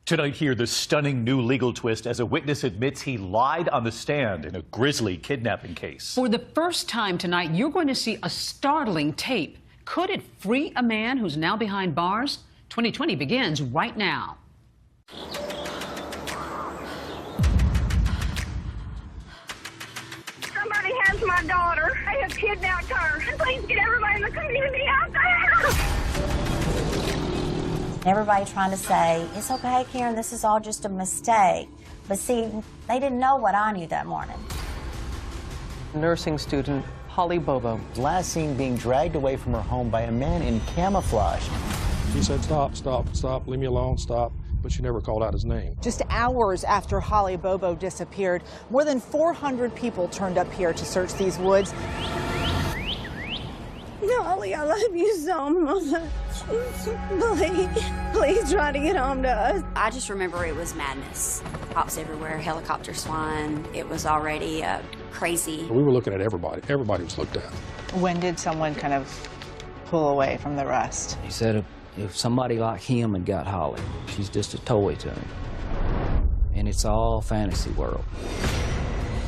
Tonight, hear the stunning new legal twist as a witness admits he lied on the stand in a grisly kidnapping case. For the first time tonight, you're going to see a startling tape. Could it free a man who's now behind bars? 2020 begins right now. Somebody has my daughter. They have kidnapped her. Please get everybody in the community out there. Everybody trying to say, it's okay, Karen, this is all just a mistake. But see, they didn't know what I knew that morning. Nursing student Holly Bobo. Last seen being dragged away from her home by a man in camouflage. He said, stop, stop, stop, leave me alone, stop. But she never called out his name. Just hours after Holly Bobo disappeared, more than 400 people turned up here to search these woods. Holly, I love you so much. Please try to get home to us. I just remember it was madness. Cops everywhere, helicopters flying. It was already crazy. We were looking at everybody. Everybody was looked at. When did someone kind of pull away from the rest? He said if somebody like him had got Holly, she's just a toy to him. And it's all fantasy world.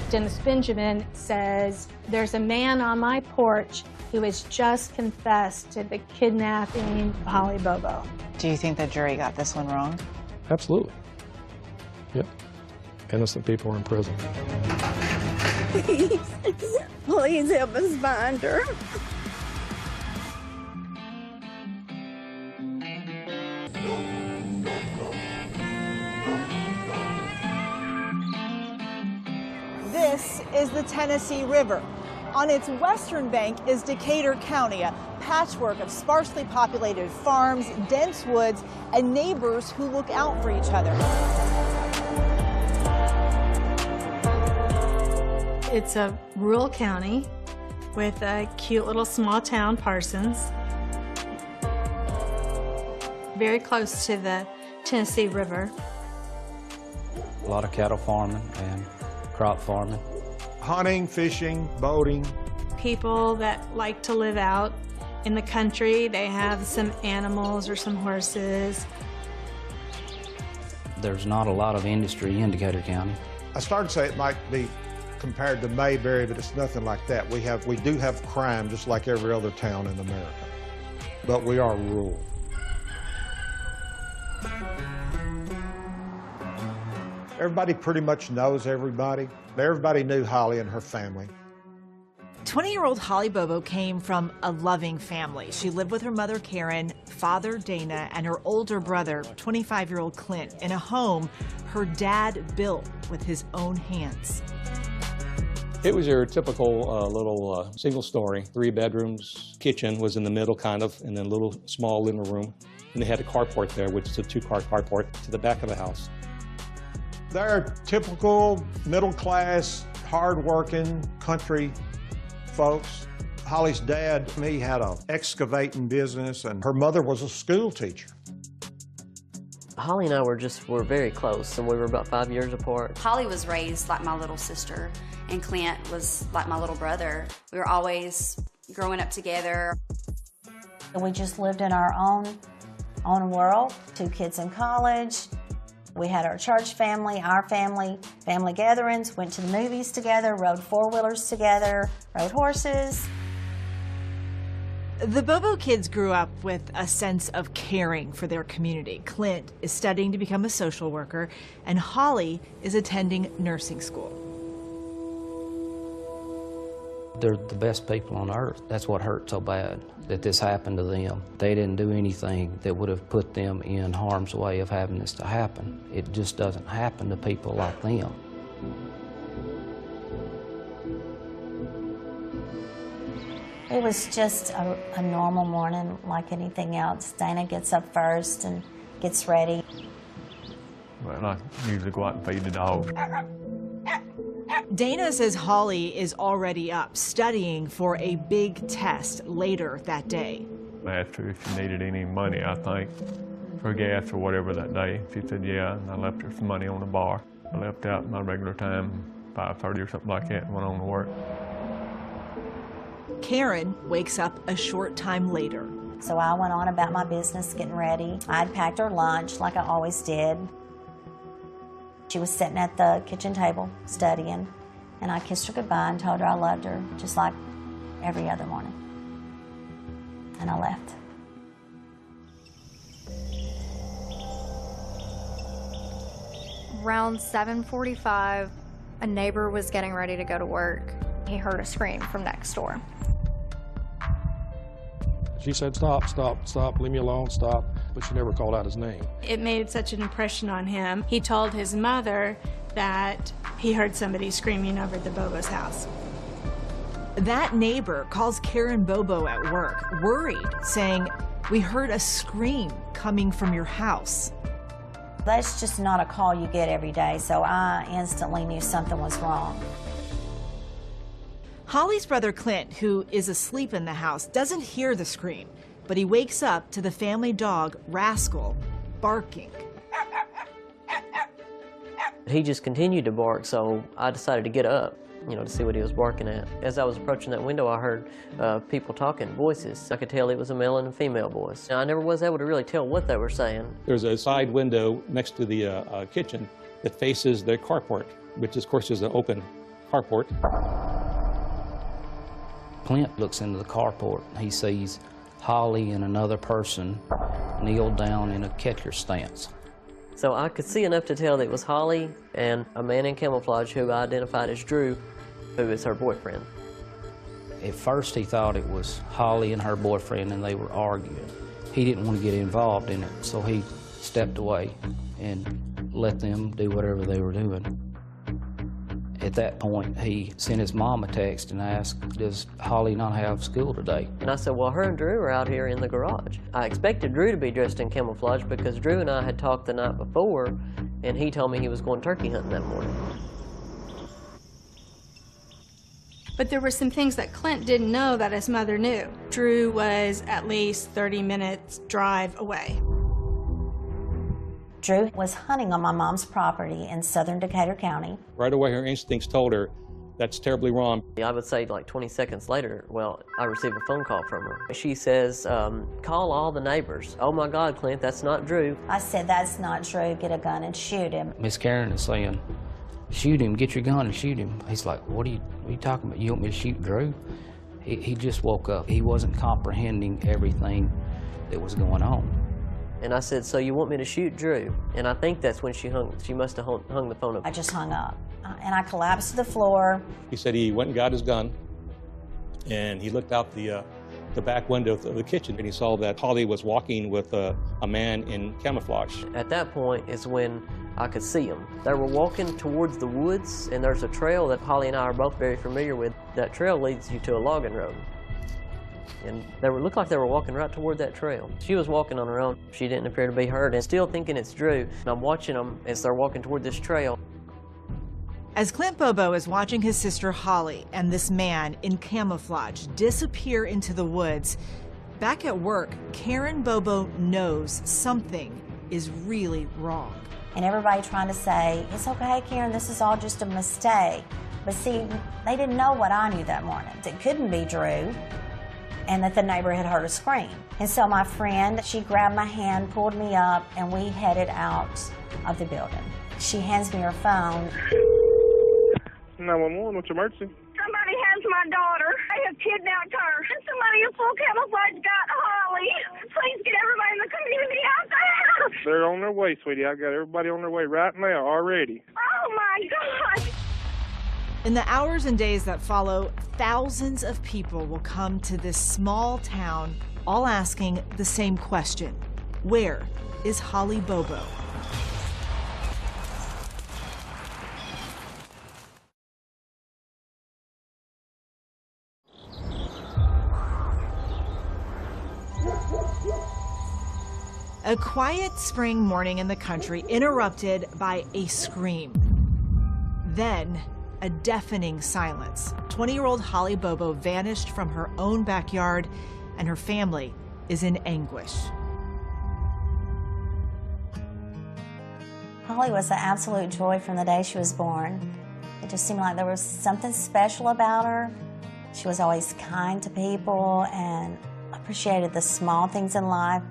Dennis Benjamin says, there's a man on my porch who has just confessed to the kidnapping of Holly Bobo. Do you think the jury got this one wrong? Absolutely. Yep. Innocent people are in prison. Please, please help us find her. This is the Tennessee River. On its western bank is Decatur County, a patchwork of sparsely populated farms, dense woods, and neighbors who look out for each other. It's a rural county with a cute little small town, Parsons. Very close to the Tennessee River. A lot of cattle farming and crop farming. Hunting, fishing, boating. People that like to live out in the country, they have some animals or some horses. There's not a lot of industry in Decatur County. I started to say it might be compared to Mayberry, but it's nothing like that. We do have crime just like every other town in America, but we are rural. Everybody pretty much knows everybody. Everybody knew Holly and her family. 20-year-old Holly Bobo came from a loving family. She lived with her mother, Karen, father, Dana, and her older brother, 25-year-old Clint, in a home her dad built with his own hands. It was your typical little single story, 3 bedrooms, kitchen was in the middle kind of, and then a little small living room. And they had a carport there, which is a 2-car carport to the back of the house. They're typical middle-class, hard-working country folks. Holly's dad, he had an excavating business, and her mother was a school teacher. Holly and I were very close, and we were about 5 years apart. Holly was raised like my little sister, and Clint was like my little brother. We were always growing up together. We just lived in our own world, 2 kids in college. We had our church family, our family gatherings, went to the movies together, rode 4-wheelers together, rode horses. The Bobo kids grew up with a sense of caring for their community. Clint is studying to become a social worker, and Holly is attending nursing school. They're the best people on earth. That's what hurt so bad, that this happened to them. They didn't do anything that would have put them in harm's way of having this to happen. It just doesn't happen to people like them. It was just a normal morning like anything else. Dana gets up first and gets ready. Well, I usually go out and feed the dogs. Dana says Holly is already up, studying for a big test later that day. I asked her if she needed any money, I think, for gas or whatever that day. She said, yeah, and I left her some money on the bar. I left out my regular time, 5:30 or something like that, and went on to work. Karen wakes up a short time later. So I went on about my business, getting ready. I'd packed her lunch like I always did. She was sitting at the kitchen table studying, and I kissed her goodbye and told her I loved her, just like every other morning. And I left. Around 7:45, a neighbor was getting ready to go to work. He heard a scream from next door. She said, stop, stop, stop, leave me alone, stop. But she never called out his name. It made such an impression on him. He told his mother that he heard somebody screaming over at the Bobo's house. That neighbor calls Karen Bobo at work, worried, saying, "We heard a scream coming from your house." That's just not a call you get every day, so I instantly knew something was wrong. Holly's brother Clint, who is asleep in the house, doesn't hear the scream, but he wakes up to the family dog, Rascal, barking. He just continued to bark, so I decided to get up, to see what he was barking at. As I was approaching that window, I heard people talking, voices. I could tell it was a male and a female voice. Now, I never was able to really tell what they were saying. There's a side window next to the kitchen that faces the carport, which, of course, is an open carport. Clint looks into the carport. He sees Holly and another person kneel down in a catcher stance. So I could see enough to tell that it was Holly and a man in camouflage who I identified as Drew, who is her boyfriend. At first he thought it was Holly and her boyfriend and they were arguing. He didn't want to get involved in it, so he stepped away and let them do whatever they were doing. At that point, he sent his mom a text and asked, "Does Holly not have school today?" And I said, well, her and Drew are out here in the garage. I expected Drew to be dressed in camouflage because Drew and I had talked the night before, and he told me he was going turkey hunting that morning. But there were some things that Clint didn't know that his mother knew. Drew was at least 30 minutes drive away. Drew was hunting on my mom's property in southern Decatur County. Right away, her instincts told her, that's terribly wrong. I would say like 20 seconds later, I received a phone call from her. She says, call all the neighbors. Oh my God, Clint, that's not Drew. I said, that's not Drew, get a gun and shoot him. Miss Karen is saying, shoot him, get your gun and shoot him. He's like, what are you talking about? You want me to shoot Drew? He just woke up. He wasn't comprehending everything that was going on. And I said, so you want me to shoot Drew? And I think that's when she must have hung the phone up. I just hung up, and I collapsed to the floor. He said he went and got his gun, and he looked out the back window of the kitchen, and he saw that Holly was walking with a man in camouflage. At that point is when I could see them. They were walking towards the woods, and there's a trail that Holly and I are both very familiar with. That trail leads you to a logging road. And they looked like they were walking right toward that trail. She was walking on her own. She didn't appear to be hurt, and still thinking it's Drew. And I'm watching them as they're walking toward this trail. As Clint Bobo is watching his sister Holly and this man in camouflage disappear into the woods, back at work, Karen Bobo knows something is really wrong. And everybody trying to say, it's okay, Karen, this is all just a mistake. But see, they didn't know what I knew that morning. It couldn't be Drew, and that the neighbor had heard a scream. And so my friend, she grabbed my hand, pulled me up, and we headed out of the building. She hands me her phone. 911, what's your emergency? Somebody has my daughter. They have kidnapped her. And somebody in full camouflage got Holly. Please get everybody in the community out there. They're on their way, sweetie. I've got everybody on their way right now already. Oh, my God. In the hours and days that follow, thousands of people will come to this small town, all asking the same question. Where is Holly Bobo? A quiet spring morning in the country interrupted by a scream. Then, a deafening silence. 20-year-old Holly Bobo vanished from her own backyard, and her family is in anguish. Holly was an absolute joy from the day she was born. It just seemed like there was something special about her. She was always kind to people and appreciated the small things in life.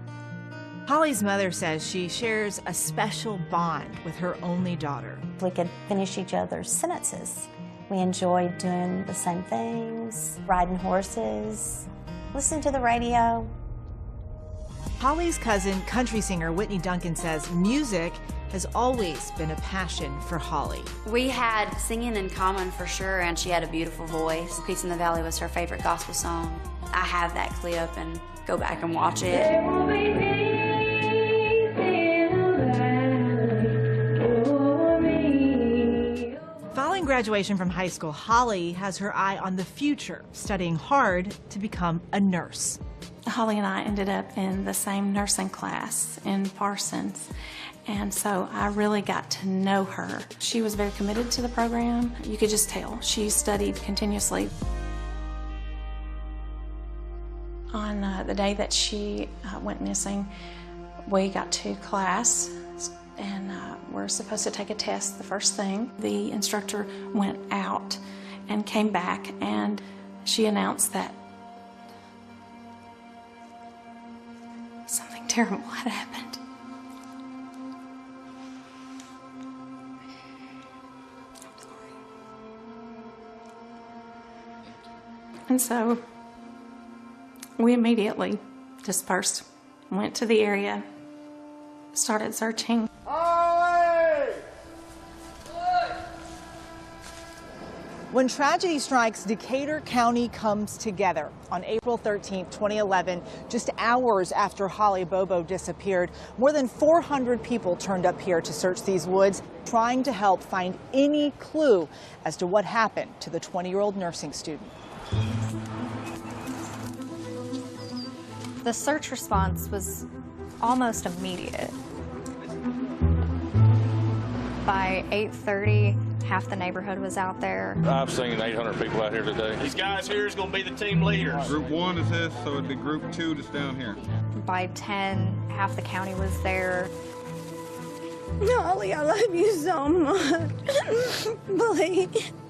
Holly's mother says she shares a special bond with her only daughter. We could finish each other's sentences. We enjoyed doing the same things, riding horses, listening to the radio. Holly's cousin, country singer Whitney Duncan, says music has always been a passion for Holly. We had singing in common for sure, and she had a beautiful voice. Peace in the Valley was her favorite gospel song. I have that clip and go back and watch it. Following graduation from high school, Holly has her eye on the future, studying hard to become a nurse. Holly and I ended up in the same nursing class in Parsons, and so I really got to know her. She was very committed to the program. You could just tell. She studied continuously. On the day that she went missing, we got to class, and we're supposed to take a test the first thing. The instructor went out and came back, and she announced that something terrible had happened. And so we immediately dispersed, went to the area, started searching. When tragedy strikes, Decatur County comes together. On April 13, 2011, just hours after Holly Bobo disappeared, more than 400 people turned up here to search these woods, trying to help find any clue as to what happened to the 20-year-old nursing student. The search response was almost immediate. By 8:30, half the neighborhood was out there. I've seen 800 people out here today. These guys here is going to be the team leaders. Group 1 is this, so it'd be Group 2 that's down here. By 10, half the county was there. Holly, I love you so much.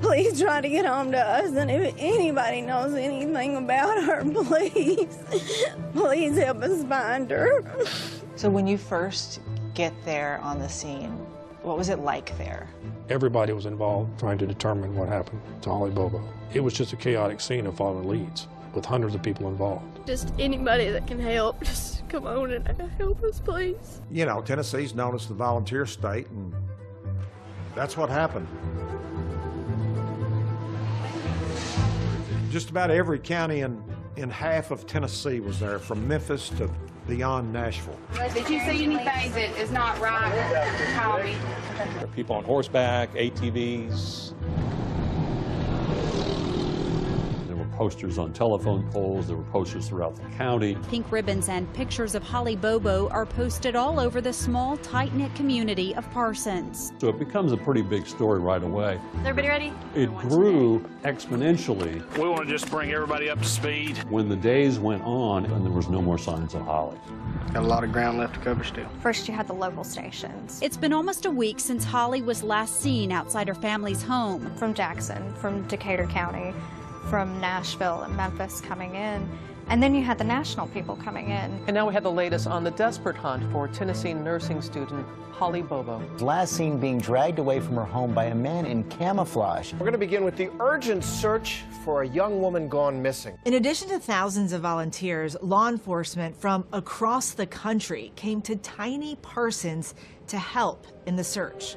Please try to get home to us. And if anybody knows anything about her, please help us find her. So when you first get there on the scene, what was it like there? Everybody was involved trying to determine what happened to Holly Bobo. It was just a chaotic scene of following leads with hundreds of people involved. Just anybody that can help, just come on and help us, please. You know, Tennessee's known as the volunteer state, and that's what happened. Just about every county in half of Tennessee was there, from Memphis to beyond Nashville. If you see anything that is not right, call me. There are people on horseback, ATVs. There were posters on telephone poles. There were posters throughout the county. Pink ribbons and pictures of Holly Bobo are posted all over the small, tight-knit community of Parsons. So it becomes a pretty big story right away. Is everybody ready? It grew exponentially. We want to just bring everybody up to speed. When the days went on and there was no more signs of Holly. Got a lot of ground left to cover still. First, you had the local stations. It's been almost a week since Holly was last seen outside her family's home. From Jackson, from Decatur County, from Nashville and Memphis coming in. And then you had the national people coming in. And now we have the latest on the desperate hunt for Tennessee nursing student Holly Bobo. Last seen being dragged away from her home by a man in camouflage. We're going to begin with the urgent search for a young woman gone missing. In addition to thousands of volunteers, law enforcement from across the country came to tiny Parsons to help in the search.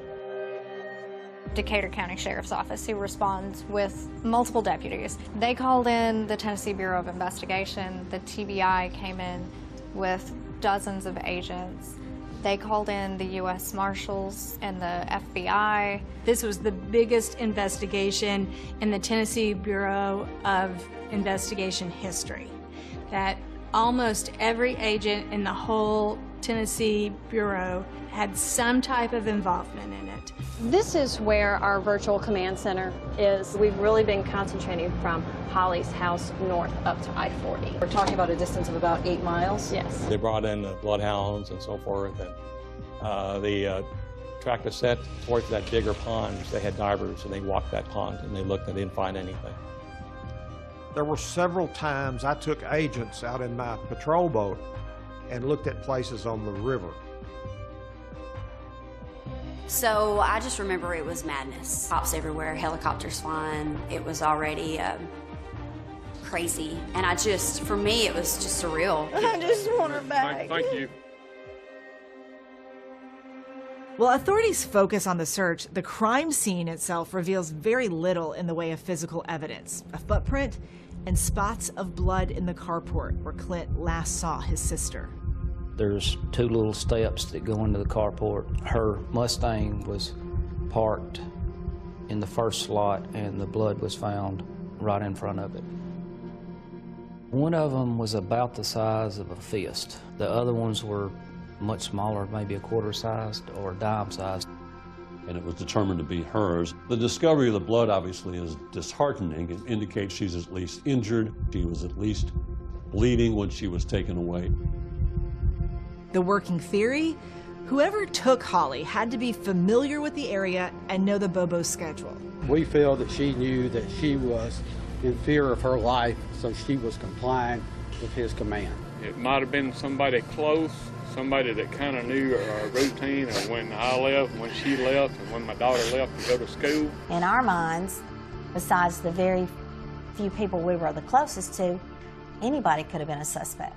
Decatur County Sheriff's Office, who responds with multiple deputies. They called in the Tennessee Bureau of Investigation. The TBI came in with dozens of agents. They called in the U.S. Marshals and the FBI. This was the biggest investigation in the Tennessee Bureau of Investigation history. That almost every agent in the whole Tennessee Bureau had some type of involvement in it. This is where our virtual command center is. We've really been concentrating from Holly's house north up to I-40. We're talking about a distance of about 8 miles? Yes. They brought in bloodhounds and so forth, and they tracked a set towards that bigger pond. They had divers, and they walked that pond, and they looked and didn't find anything. There were several times I took agents out in my patrol boat and looked at places on the river. So I just remember it was madness. Cops everywhere, helicopters flying. It was already crazy. And for me, it was just surreal. I just want her back. Thank you. While authorities focus on the search, the crime scene itself reveals very little in the way of physical evidence. A footprint and spots of blood in the carport where Clint last saw his sister. There's two little steps that go into the carport. Her Mustang was parked in the first slot and the blood was found right in front of it. One of them was about the size of a fist. The other ones were much smaller, maybe a quarter sized or dime sized. And it was determined to be hers. The discovery of the blood obviously is disheartening. It indicates she's at least injured. She was at least bleeding when she was taken away. The working theory? Whoever took Holly had to be familiar with the area and know the Bobo's schedule. We feel that she knew that she was in fear of her life, so she was complying with his command. It might have been somebody close, somebody that kind of knew our routine of when I left, when she left, and when my daughter left to go to school. In our minds, besides the very few people we were the closest to, anybody could have been a suspect.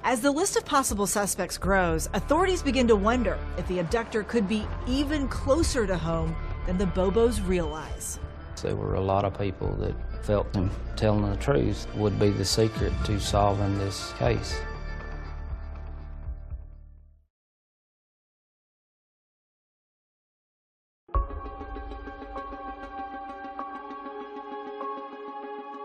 As the list of possible suspects grows, authorities begin to wonder if the abductor could be even closer to home than the Bobos realize. There were a lot of people that felt him telling the truth would be the secret to solving this case.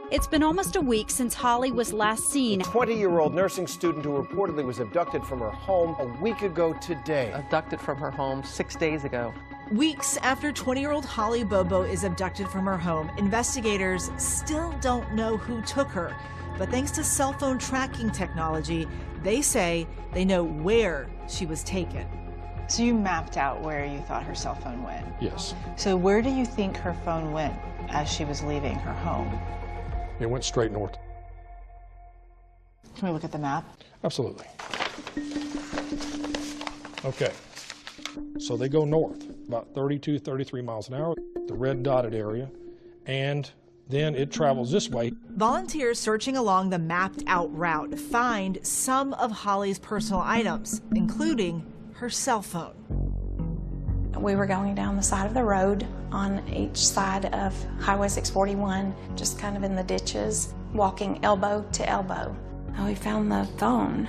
It's been almost a week since Holly was last seen. 20-year-old nursing student who reportedly was abducted from her home a week ago today. Abducted from her home 6 days ago. Weeks after 20-year-old Holly Bobo is abducted from her home, investigators still don't know who took her. But thanks to cell phone tracking technology, they say they know where she was taken. So you mapped out where you thought her cell phone went? Yes. So where do you think her phone went as she was leaving her home? It went straight north. Can we look at the map? Absolutely. Okay. So they go north, about 32, 33 miles an hour, the red dotted area, and then it travels this way. Volunteers searching along the mapped out route find some of Holly's personal items, including her cell phone. We were going down the side of the road on each side of Highway 641, just kind of in the ditches, walking elbow to elbow. We found the phone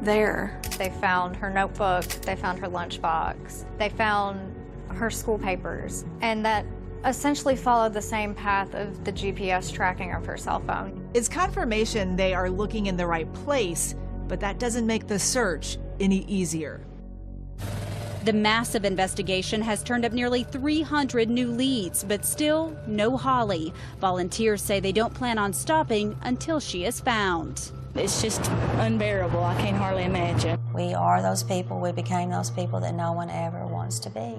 there. They found her notebook, they found her lunchbox, they found her school papers, and that essentially followed the same path of the GPS tracking of her cell phone. It's confirmation they are looking in the right place, but that doesn't make the search any easier. The massive investigation has turned up nearly 300 new leads, but still no Holly. Volunteers say they don't plan on stopping until she is found. It's just unbearable. I can't hardly imagine. We are those people. We became those people that no one ever wants to be.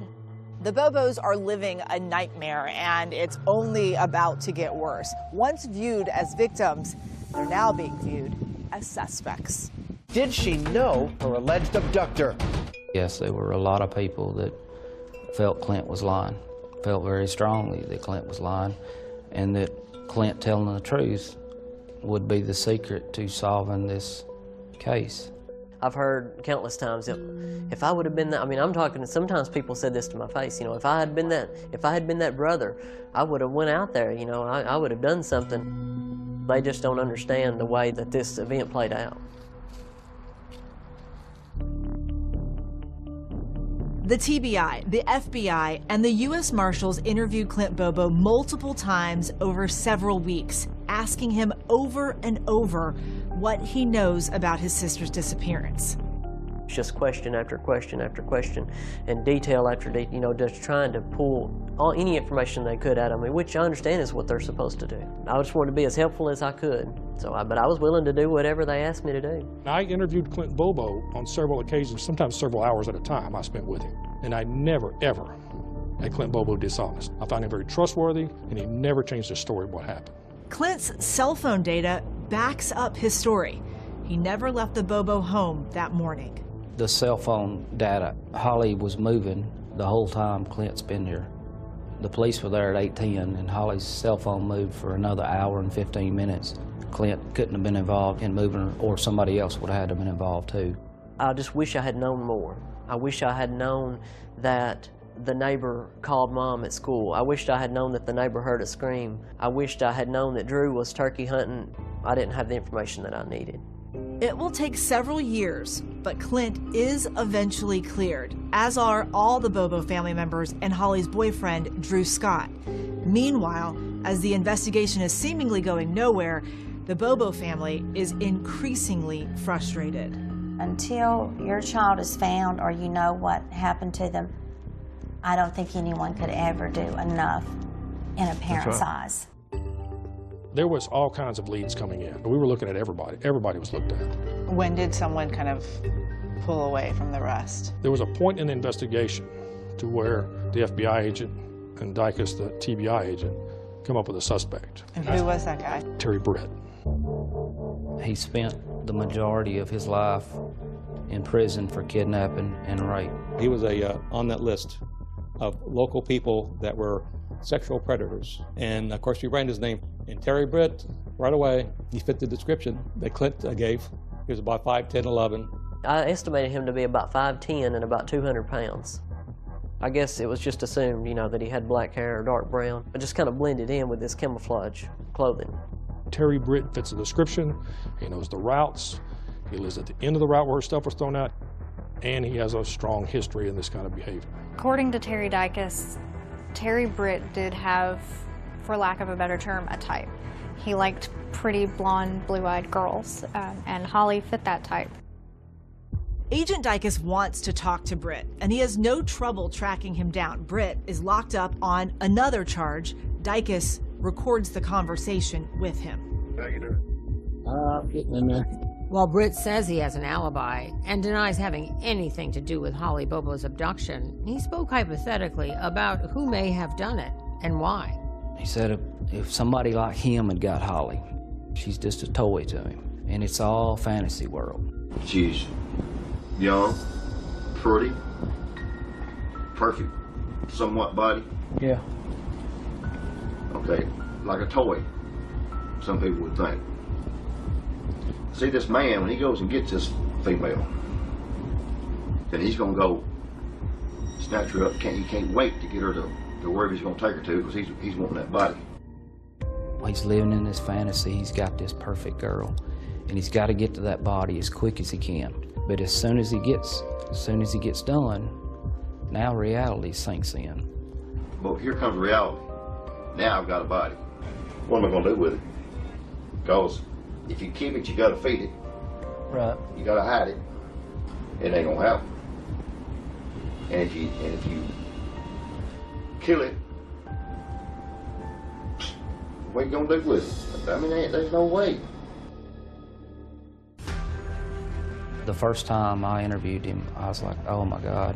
The Bobos are living a nightmare, and it's only about to get worse. Once viewed as victims, they're now being viewed as suspects. Did she know her alleged abductor? Yes, there were a lot of people that felt Clint was lying, felt very strongly that Clint was lying, and that Clint telling the truth would be the secret to solving this case. I've heard countless times that if I would have been that, I mean, I'm talking, sometimes people said this to my face, you know, if I had been that brother, I would have went out there, you know, I would have done something. They just don't understand the way that this event played out. The TBI, the FBI, and the U.S. Marshals interviewed Clint Bobo multiple times over several weeks, asking him over and over what he knows about his sister's disappearance. Just question after question after question, and detail after detail, you know, just trying to pull any information they could out of me, which I understand is what they're supposed to do. I just wanted to be as helpful as I could, but I was willing to do whatever they asked me to do. I interviewed Clint Bobo on several occasions, sometimes several hours at a time I spent with him, and I never, ever had Clint Bobo dishonest. I found him very trustworthy, and he never changed his story of what happened. Clint's cell phone data backs up his story. he never left the Bobo home that morning. The cell phone data, Holly was moving the whole time Clint's been here. The police were there at 8:10, and Holly's cell phone moved for another hour and 15 minutes. Clint couldn't have been involved in moving, or somebody else would have had to have been involved too. I just wish I had known more. I wish I had known that the neighbor called Mom at school. I wished I had known that the neighbor heard a scream. I wished I had known that Drew was turkey hunting. I didn't have the information that I needed. It will take several years, but Clint is eventually cleared, as are all the Bobo family members and Holly's boyfriend, Drew Scott. Meanwhile, as the investigation is seemingly going nowhere, the Bobo family is increasingly frustrated. Until your child is found or you know what happened to them, I don't think anyone could ever do enough in a parent's eyes. There was all kinds of leads coming in. We were looking at everybody. Everybody was looked at. When did someone kind of pull away from the rest? There was a point in the investigation to where the FBI agent and Dicus, the TBI agent, come up with a suspect. And who was that guy? Terry Britt. He spent the majority of his life in prison for kidnapping and rape. He was on that list of local people that were sexual predators. And of course we ran his name. And Terry Britt, right away, he fit the description that Clint gave. He was about 5'10", 11. I estimated him to be about 5'10" and about 200 pounds. I guess it was just assumed, you know, that he had black hair or dark brown. It just kind of blended in with his camouflage clothing. Terry Britt fits the description. He knows the routes. He lives at the end of the route where his stuff was thrown out. And he has a strong history in this kind of behavior. According to Terry Dicus, Terry Britt did have, for lack of a better term, a type. He liked pretty blonde, blue-eyed girls, and Holly fit that type. Agent Dicus wants to talk to Britt, and he has no trouble tracking him down. Britt is locked up on another charge. Dicus records the conversation with him. How you doing? Getting in there. While Britt says he has an alibi and denies having anything to do with Holly Bobo's abduction, he spoke hypothetically about who may have done it and why. He said if somebody like him had got Holly, she's just a toy to him, and it's all fantasy world. She's young, pretty, perfect, somewhat body. Yeah. Okay, like a toy, some people would think. See, this man, when he goes and gets this female, then he's gonna go snatch her up. He can't wait to get her to wherever he's gonna take her to, because he's wanting that body. He's living in this fantasy. He's got this perfect girl, and he's got to get to that body as quick as he can. But as soon as he gets done, now reality sinks in. But here comes reality. Now I've got a body. What am I gonna do with it? Because if you keep it, you gotta feed it. Right. You gotta hide it. It ain't gonna happen. And if you kill it, what you gonna do with it? I mean, there's no way. The first time I interviewed him, I was like, oh my God,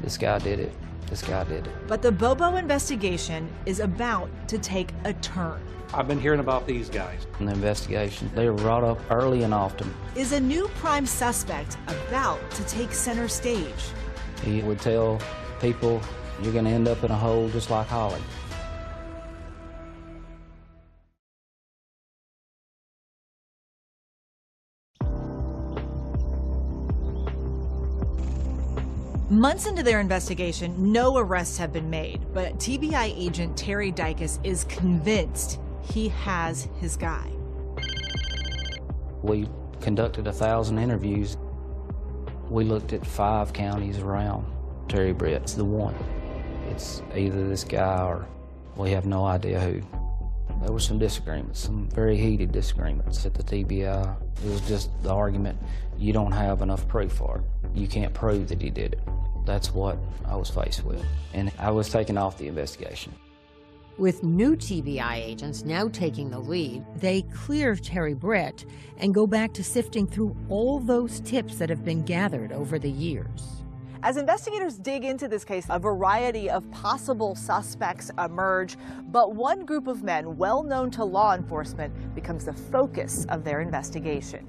this guy did it. This guy did it. But the Bobo investigation is about to take a turn. I've been hearing about these guys. In the investigation, they were brought up early and often. Is a new prime suspect about to take center stage? He would tell people, you're going to end up in a hole just like Holly. Months into their investigation, no arrests have been made, but TBI agent Terry Dicus is convinced he has his guy. We conducted 1,000 interviews. We looked at 5 counties around. Terry Britt's the one. It's either this guy or we have no idea who. There were some disagreements, some very heated disagreements at the TBI. It was just the argument, you don't have enough proof for it. You can't prove that he did it. That's what I was faced with, and I was taken off the investigation. With new TBI agents now taking the lead, they clear Terry Britt and go back to sifting through all those tips that have been gathered over the years. As investigators dig into this case, a variety of possible suspects emerge, but one group of men well known to law enforcement becomes the focus of their investigation.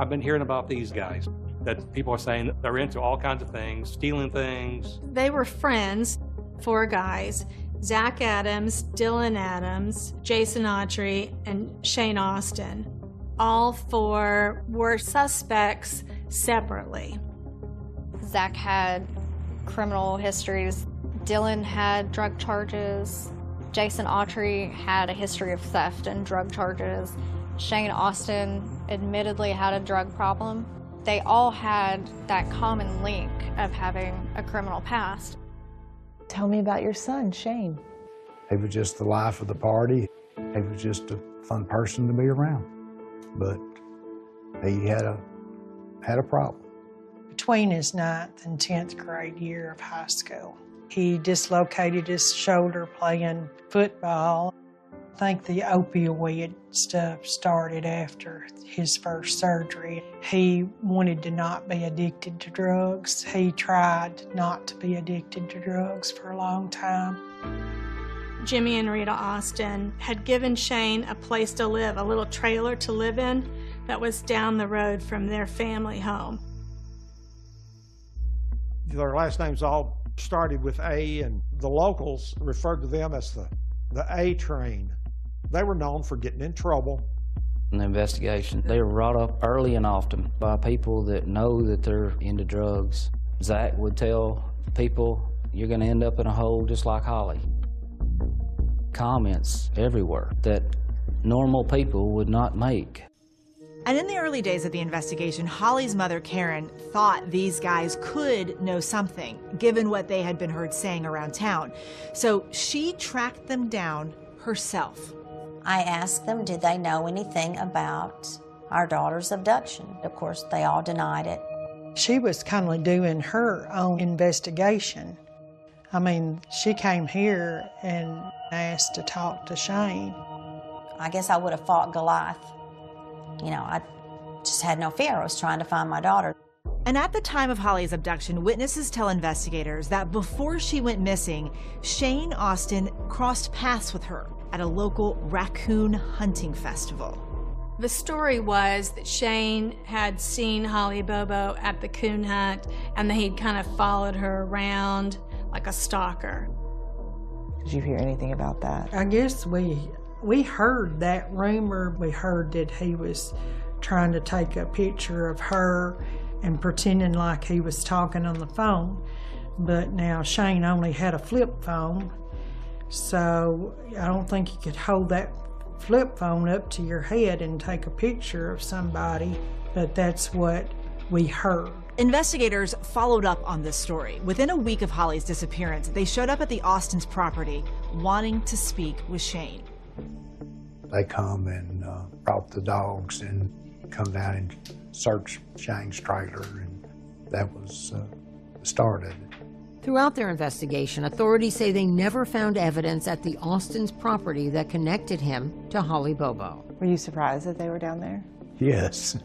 I've been hearing about these guys, that people are saying they're into all kinds of things, stealing things. They were friends, 4 guys, Zach Adams, Dylan Adams, Jason Autry, and Shane Austin. All 4 were suspects separately. Zach had criminal histories. Dylan had drug charges. Jason Autry had a history of theft and drug charges. Shane Austin admittedly had a drug problem. They all had that common link of having a criminal past. Tell me about your son, Shane. He was just the life of the party. He was just a fun person to be around. But he had a problem. Between his 9th and 10th grade year of high school, he dislocated his shoulder playing football. I think the opioid stuff started after his first surgery. He wanted to not be addicted to drugs. He tried not to be addicted to drugs for a long time. Jimmy and Rita Austin had given Shane a place to live, a little trailer to live in that was down the road from their family home. Their last names all started with A, and the locals referred to them as the A train. They were known for getting in trouble. In the investigation, they were brought up early and often by people that know that they're into drugs. Zach would tell people, you're going to end up in a hole just like Holly. Comments everywhere that normal people would not make. And in the early days of the investigation, Holly's mother, Karen, thought these guys could know something, given what they had been heard saying around town. So she tracked them down herself. I asked them, did they know anything about our daughter's abduction? Of course, they all denied it. She was kind of doing her own investigation. I mean, she came here and asked to talk to Shane. I guess I would have fought Goliath. You know, I just had no fear. I was trying to find my daughter. And at the time of Holly's abduction, witnesses tell investigators that before she went missing, Shane Austin crossed paths with her at a local raccoon hunting festival. The story was that Shane had seen Holly Bobo at the coon hunt and that he'd kind of followed her around like a stalker. Did you hear anything about that? I guess we heard that rumor. We heard that he was trying to take a picture of her and pretending like he was talking on the phone. But now Shane only had a flip phone, so I don't think you could hold that flip phone up to your head and take a picture of somebody, but that's what we heard. Investigators followed up on this story. Within a week of Holly's disappearance, they showed up at the Austins' property wanting to speak with Shane. They come and brought the dogs and come down and search Shane's trailer, and that was the start of it. Throughout their investigation, authorities say they never found evidence at the Austins' property that connected him to Holly Bobo. Were you surprised that they were down there? Yes.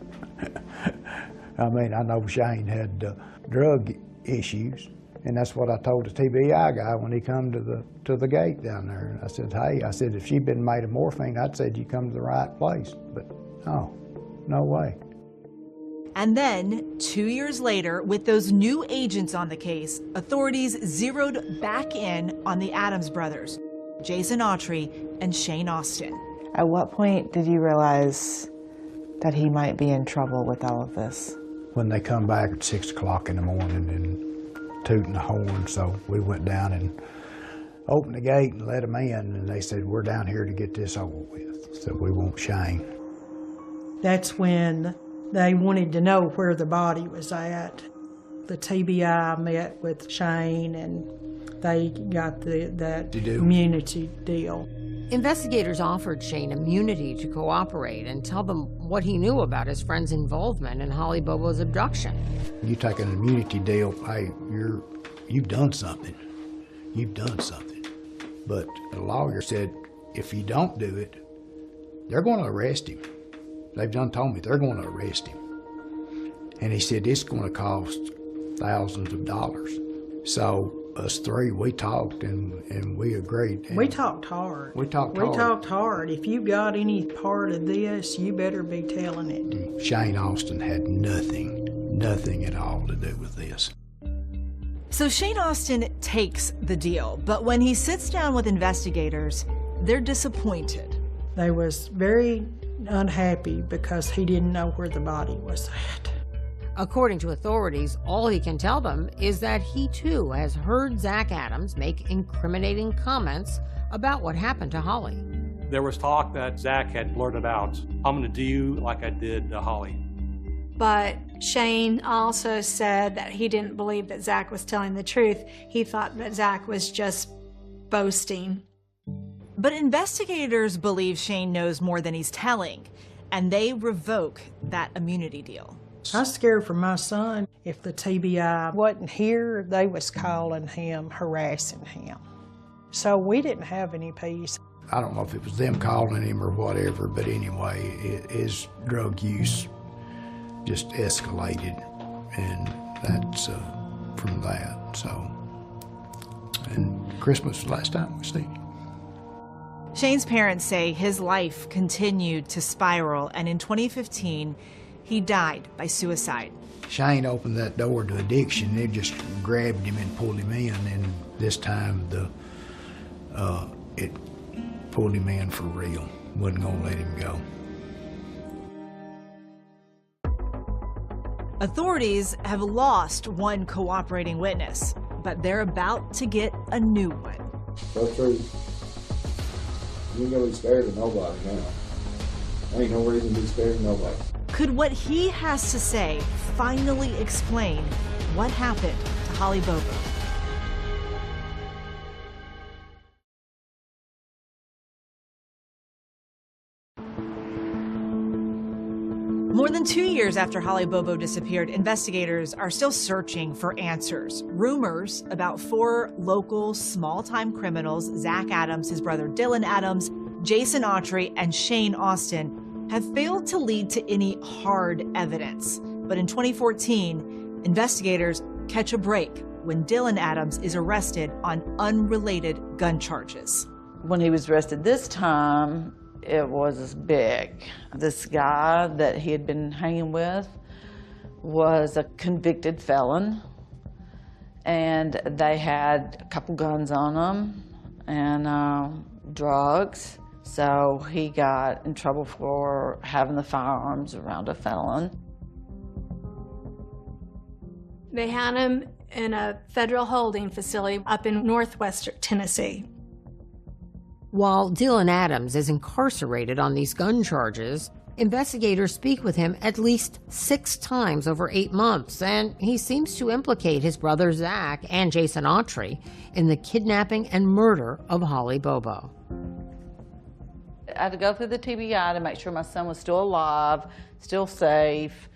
I mean, I know Shane had drug issues, and that's what I told the TBI guy when he come to the gate down there. I said, hey, I said, if she'd been made of morphine, I'd said you come to the right place. But no way. And then, 2 years later, with those new agents on the case, authorities zeroed back in on the Adams brothers, Jason Autry and Shane Austin. At what point did you realize that he might be in trouble with all of this? When they come back at 6 o'clock in the morning and tooting the horn, so we went down and opened the gate and let them in, and they said, we're down here to get this over with, so we want Shane. That's when they wanted to know where the body was at. The TBI met with Shane and they got that immunity deal. Investigators offered Shane immunity to cooperate and tell them what he knew about his friend's involvement in Holly Bobo's abduction. You take an immunity deal, hey, you've done something. You've done something. But the lawyer said, if you don't do it, they're going to arrest him. They've done told me they're going to arrest him. And he said, it's going to cost thousands of dollars. So us three, we talked and we agreed. We talked hard. We talked hard. We talked hard. If you got any part of this, you better be telling it. Shane Austin had nothing at all to do with this. So Shane Austin takes the deal, but when he sits down with investigators, they're disappointed. They was very unhappy because he didn't know where the body was at. According to authorities, all he can tell them is that he too has heard Zach Adams make incriminating comments about what happened to Holly. There was talk that Zach had blurted out, "I'm going to do you like I did to Holly." But Shane also said that he didn't believe that Zach was telling the truth. He thought that Zach was just boasting. But investigators believe Shane knows more than he's telling, and they revoke that immunity deal. I was scared for my son. If the TBI wasn't here, they was calling him, harassing him. So we didn't have any peace. I don't know if it was them calling him or whatever, but anyway, his drug use just escalated, and that's from that. So, and Christmas was the last time we seen him. Shane's parents say his life continued to spiral, and in 2015, he died by suicide. Shane opened that door to addiction. They just grabbed him and pulled him in, and this time it pulled him in for real. Wasn't gonna let him go. Authorities have lost one cooperating witness, but they're about to get a new one. That's true. You ain't gonna be spared to nobody now. Ain't no reason to be spared to nobody. Could what he has to say finally explain what happened to Holly Bobo? More than 2 years after Holly Bobo disappeared, investigators are still searching for answers. Rumors about 4 local small-time criminals, Zach Adams, his brother Dylan Adams, Jason Autry, and Shane Austin, have failed to lead to any hard evidence. But in 2014, investigators catch a break when Dylan Adams is arrested on unrelated gun charges. When he was arrested this time, it was big. This guy that he had been hanging with was a convicted felon, and they had a couple guns on them and drugs. So he got in trouble for having the firearms around a felon. They had him in a federal holding facility up in northwestern Tennessee. While Dylan Adams is incarcerated on these gun charges, investigators speak with him at least 6 times over 8 months, and he seems to implicate his brother Zach and Jason Autry in the kidnapping and murder of Holly Bobo. I had to go through the TBI to make sure my son was still alive, still safe,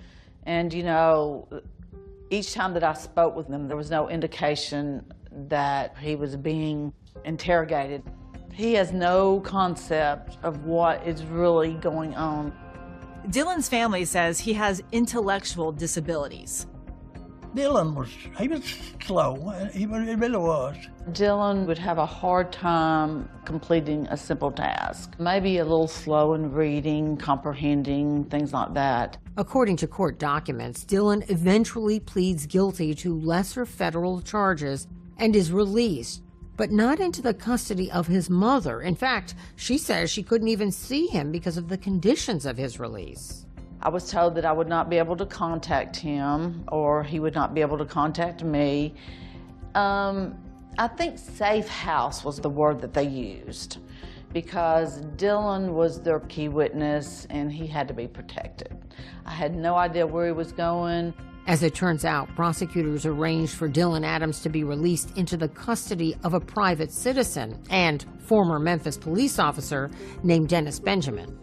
and you know, each time that I spoke with him, there was no indication that he was being interrogated. He has no concept of what is really going on. Dylan's family says he has intellectual disabilities. Dylan was slow, he really was. Dylan would have a hard time completing a simple task. Maybe a little slow in reading, comprehending, things like that. According to court documents, Dylan eventually pleads guilty to lesser federal charges and is released, but not into the custody of his mother. In fact, she says she couldn't even see him because of the conditions of his release. I was told that I would not be able to contact him, or he would not be able to contact me. I think safe house was the word that they used, because Dylan was their key witness and he had to be protected. I had no idea where he was going. As it turns out, prosecutors arranged for Dylan Adams to be released into the custody of a private citizen and former Memphis police officer named Dennis Benjamin.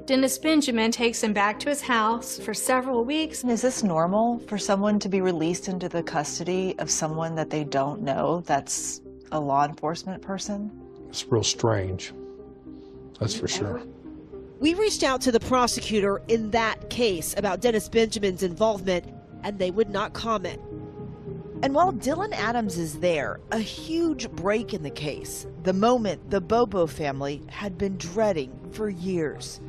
Dennis Benjamin takes him back to his house for several weeks. Is this normal for someone to be released into the custody of someone that they don't know that's a law enforcement person? It's real strange, that's for sure. We reached out to the prosecutor in that case about Dennis Benjamin's involvement, and they would not comment. And while Dylan Adams is there, a huge break in the case, the moment the Bobo family had been dreading for years.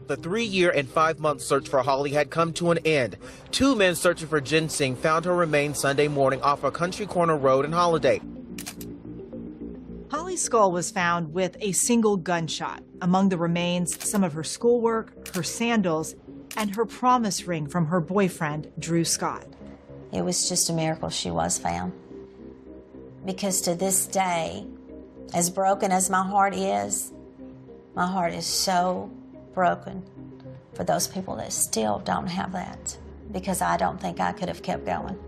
The 3-year and 5-month search for Holly had come to an end. 2 men searching for ginseng found her remains Sunday morning off a Country Corner road in Holiday. Holly's skull was found with a single gunshot. Among the remains, some of her schoolwork, her sandals, and her promise ring from her boyfriend, Drew Scott. It was just a miracle she was found. Because to this day, as broken as my heart is so broken for those people that still don't have that, because I don't think I could have kept going.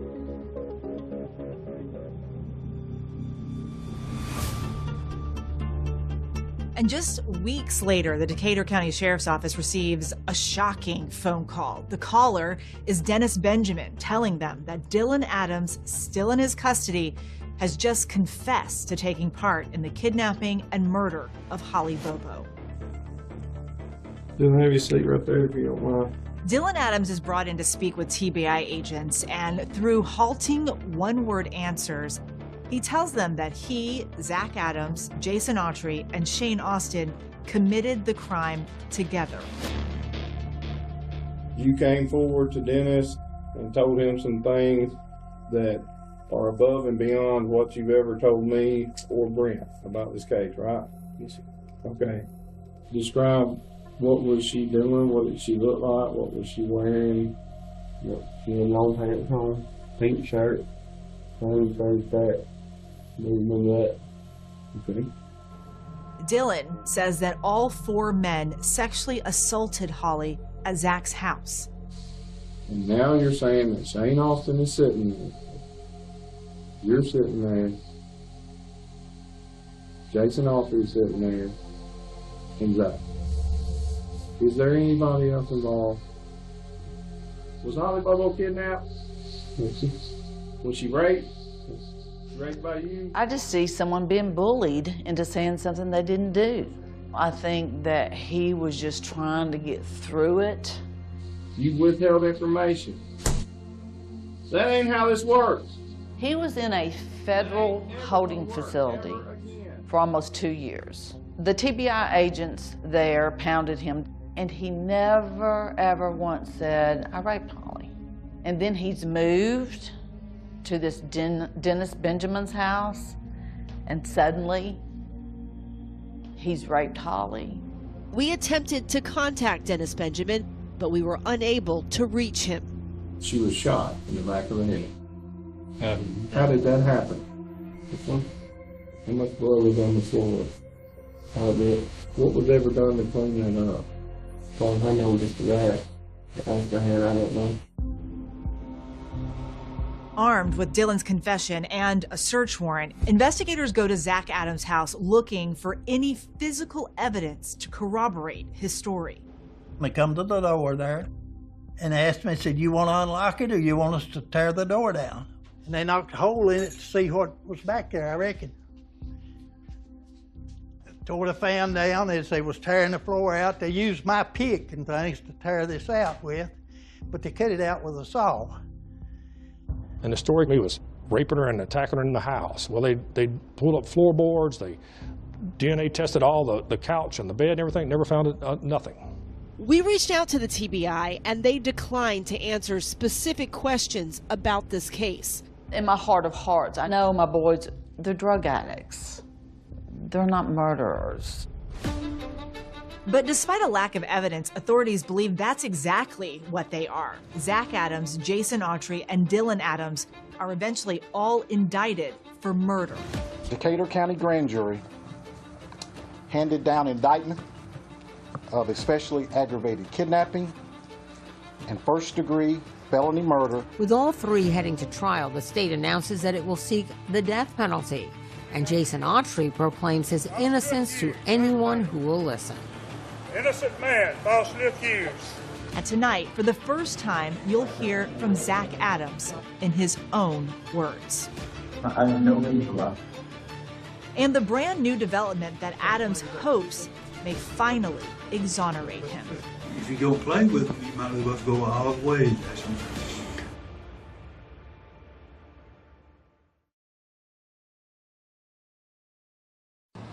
And just weeks later, the Decatur County Sheriff's Office receives a shocking phone call. The caller is Dennis Benjamin, telling them that Dylan Adams, still in his custody, has just confessed to taking part in the kidnapping and murder of Holly Bobo. You'll have your seat right there if you don't mind. Dylan Adams is brought in to speak with TBI agents, and through halting one-word answers, he tells them that he, Zach Adams, Jason Autry, and Shane Austin committed the crime together. You came forward to Dennis and told him some things that are above and beyond what you've ever told me or Brent about this case, right? Yes. Okay. Describe what was she doing, what did she look like, what was she wearing, she had long pants on, pink shirt, same face that. Remember that. Okay. Dylan says that all 4 men sexually assaulted Holly at Zach's house. And now you're saying that Shane Austin is sitting there. You're sitting there. Jason Autry is sitting there. And Zach. Is there anybody else involved? Was Holly Bobo kidnapped? Was she raped? Raped by you? I just see someone being bullied into saying something they didn't do. I think that he was just trying to get through it. You withheld information. That ain't how this works. He was in a federal holding facility for almost 2 years. The TBI agents there pounded him, and he never, ever once said, I raped Holly. And then he's moved to this Dennis Benjamin's house, and suddenly he's raped Holly. We attempted to contact Dennis Benjamin, but we were unable to reach him. She was shot in the back of the head. How did that happen? How much blood was on the floor? What was ever done to clean that up? Well, I know just the guy. After her, I don't know. Armed with Dylan's confession and a search warrant, investigators go to Zach Adams' house looking for any physical evidence to corroborate his story. They come to the door there and asked me, said, you want to unlock it or you want us to tear the door down? And they knocked a hole in it to see what was back there, I reckon. Tore the fan down as they was tearing the floor out. They used my pick and things to tear this out with, but they cut it out with a saw. And the story he was raping her and attacking her in the house. Well, they pulled up floorboards, they DNA tested all the couch and the bed and everything, never found nothing. We reached out to the TBI and they declined to answer specific questions about this case. In my heart of hearts, I know my boys, they're drug addicts. They're not murderers. But despite a lack of evidence, authorities believe that's exactly what they are. Zach Adams, Jason Autry, and Dylan Adams are eventually all indicted for murder. Decatur County Grand Jury handed down indictment of especially aggravated kidnapping and first-degree felony murder. With all 3 heading to trial, the state announces that it will seek the death penalty, and Jason Autry proclaims his innocence to anyone who will listen. Innocent man falsely accused. And tonight, for the first time, you'll hear from Zach Adams in his own words. I have no need for that. And the brand new development that Adams hopes may finally exonerate him. If you don't play with him, you might as well go all the way, Jason.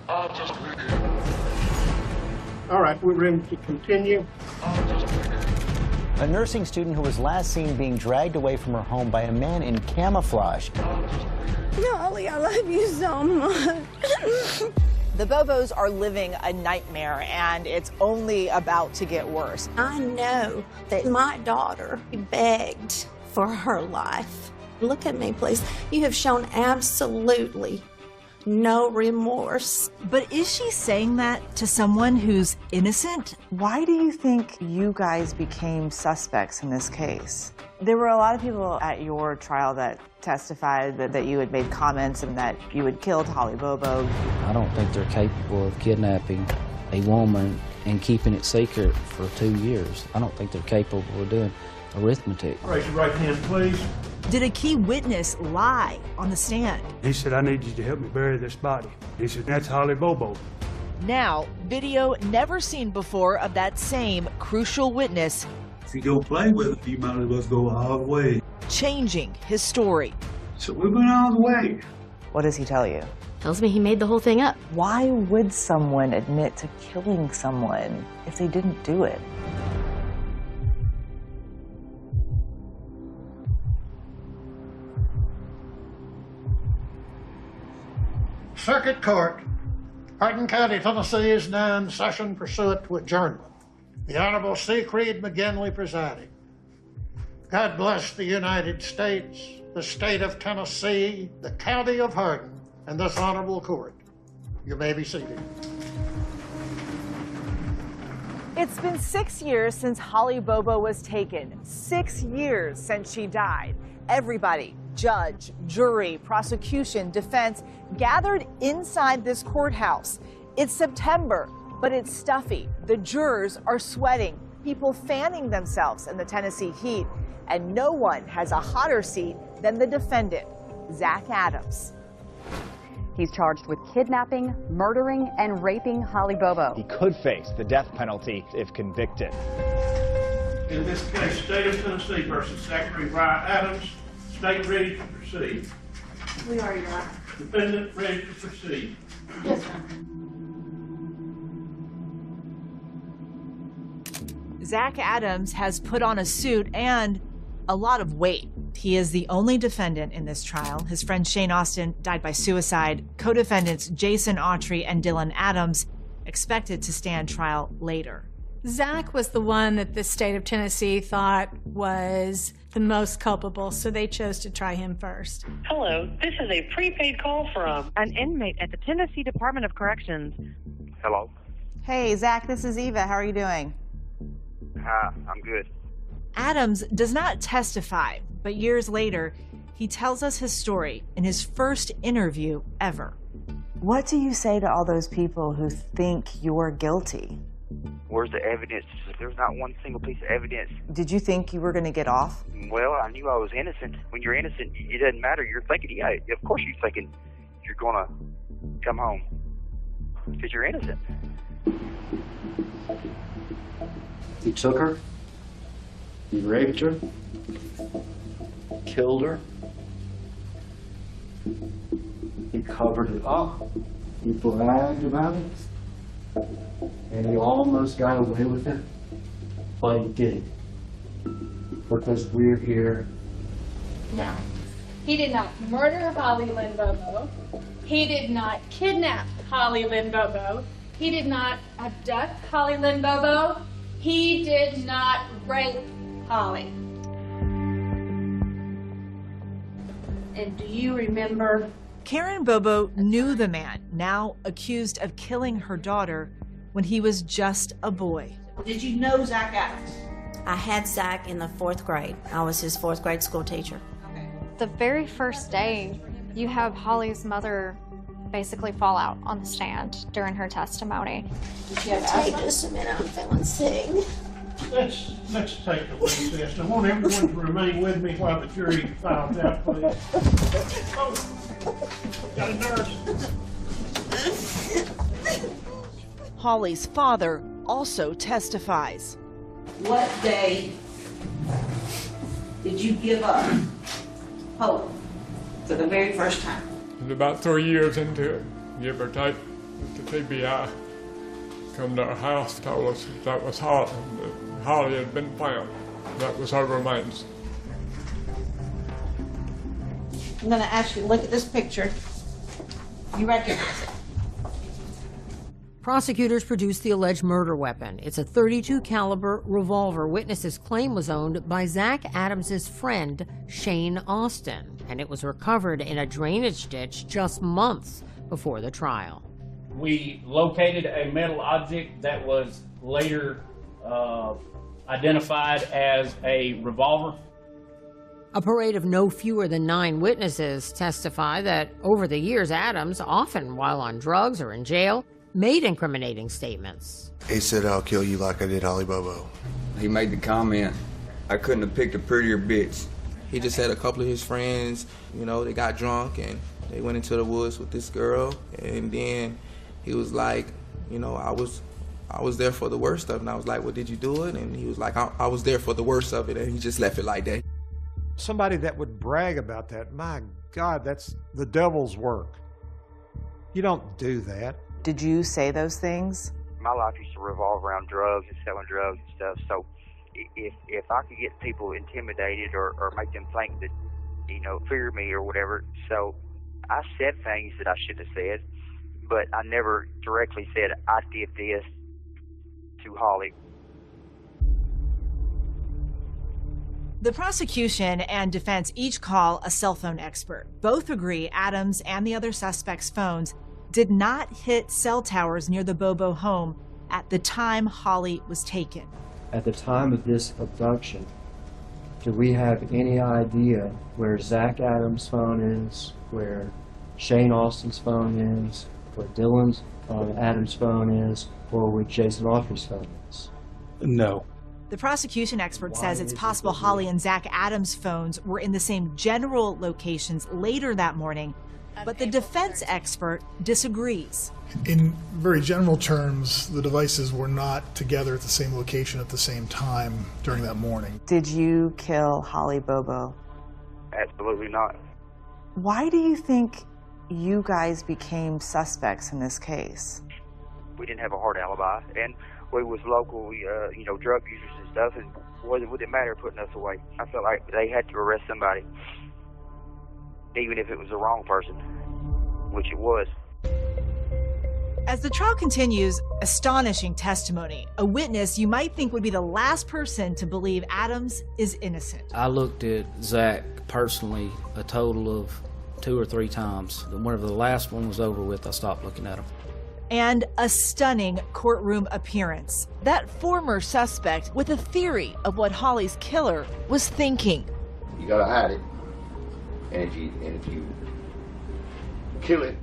All right, we're ready to continue. A nursing student who was last seen being dragged away from her home by a man in camouflage. Holly, I love you so much. The Bobos are living a nightmare, and it's only about to get worse. I know that my daughter begged for her life. Look at me, please. You have shown absolutely no remorse. But is she saying that to someone who's innocent? Why do you think you guys became suspects in this case? There were a lot of people at your trial that testified that you had made comments and that you had killed Holly Bobo. I don't think they're capable of kidnapping a woman and keeping it secret for 2 years. I don't think they're capable of doing arithmetic. Raise your right hand, please. Did a key witness lie on the stand? He said, I need you to help me bury this body. He said, that's Holly Bobo. Now, video never seen before of that same crucial witness If you don't play with it, you might as well go all the way. changing his story. So we went all the way. What does he tell you? Tells me he made the whole thing up. Why would someone admit to killing someone if they didn't do it? Circuit Court, Hardin County, Tennessee is now in session pursuant to adjournment. The Honorable C. Creed McGinley presiding. God bless the United States, the state of Tennessee, the county of Hardin, and this honorable court. You may be seated. It's been 6 years since Holly Bobo was taken. 6 years since she died. Everybody, judge, jury, prosecution, defense, gathered inside this courthouse. It's September, but it's stuffy. The jurors are sweating, people fanning themselves in the Tennessee heat, and no one has a hotter seat than the defendant, Zach Adams. He's charged with kidnapping, murdering, and raping Holly Bobo. He could face the death penalty if convicted. In this case, State of Tennessee versus Zachary Wright Adams. State ready to proceed. We are, Your Honor. Defendant ready to proceed. Yes, sir. Zach Adams has put on a suit and a lot of weight. He is the only defendant in this trial. His friend Shane Austin died by suicide. Co-defendants Jason Autry and Dylan Adams expected to stand trial later. Zach was the one that the state of Tennessee thought was the most culpable, so they chose to try him first. Hello, this is a prepaid call from an inmate at the Tennessee Department of Corrections. Hello. Hey, Zach, this is Eva. How are you doing? Hi, I'm good. Adams does not testify, but years later, he tells us his story in his first interview ever. What do you say to all those people who think you're guilty? Where's the evidence? There's not one single piece of evidence. Did you think you were going to get off? Well, I knew I was innocent. When you're innocent, it doesn't matter. You're thinking, yeah, of course you're thinking you're going to come home because you're innocent. He took her, he raped her, killed her, he covered it up, he bragged about it, and he almost got away with it, but he didn't, because we're here. No. He did not murder Holly Lynn Bobo. He did not kidnap Holly Lynn Bobo. He did not abduct Holly Lynn Bobo. He did not rape Holly. And do you remember? Karen Bobo knew the man, now accused of killing her daughter, when he was just a boy. Did you know Zach Adams? I had Zach in the 4th grade. I was his 4th grade school teacher. The very first day, you have Holly's mother basically fall out on the stand during her testimony. Take just a minute, I'm feeling sick. Let's take the witness. I want everyone to remain with me while the jury files out, please. Oh, got a nurse. Holly's father also testifies. What day did you give up hope for the very first time? About 3 years into it, give or take. The TBI come to our house, told us that was Holly. Holly had been found. That was her remains. I'm going to ask you to look at this picture. You recognize it? Prosecutors produced the alleged murder weapon. It's a .32 caliber revolver witnesses claim was owned by Zach Adams' friend, Shane Austin, and it was recovered in a drainage ditch just months before the trial. We located a metal object that was later identified as a revolver. A parade of no fewer than 9 witnesses testify that over the years, Adams, often while on drugs or in jail, made incriminating statements. He said, "I'll kill you like I did Holly Bobo." He made the comment, "I couldn't have picked a prettier bitch." He just had a couple of his friends, you know, they got drunk and they went into the woods with this girl, and then he was like, you know, I was there for the worst of it. And I was like, "Well, did you do it?" And he was like, I was there for the worst of it, and he just left it like that. Somebody that would brag about that, my God, that's the devil's work. You don't do that. Did you say those things? My life used to revolve around drugs and selling drugs and stuff. So if I could get people intimidated or make them think that, you know, fear me or whatever. So I said things that I shouldn't have said, but I never directly said I did this to Holly. The prosecution and defense each call a cell phone expert. Both agree Adams and the other suspects' phones did not hit cell towers near the Bobo home at the time Holly was taken. At the time of this abduction, do we have any idea where Zach Adams' phone is, where Shane Austin's phone is, where Dylan Adams' phone is, or where Jason Autry's phone is? No. The prosecution expert says it's possible Holly and Zach Adams' phones were in the same general locations later that morning, but the defense expert disagrees. In very general terms, the devices were not together at the same location at the same time during that morning. Did you kill Holly Bobo? Absolutely not. Why do you think you guys became suspects in this case? We didn't have a hard alibi, and we was local, you know, drug users and stuff, and would it matter putting us away? I felt like they had to arrest somebody, even if it was the wrong person, which it was. As the trial continues, astonishing testimony. A witness you might think would be the last person to believe Adams is innocent. I looked at Zach personally a total of 2 or 3 times. Whenever the last one was over with, I stopped looking at him. And a stunning courtroom appearance. That former suspect with a theory of what Holly's killer was thinking. You gotta hide it, and if you kill it,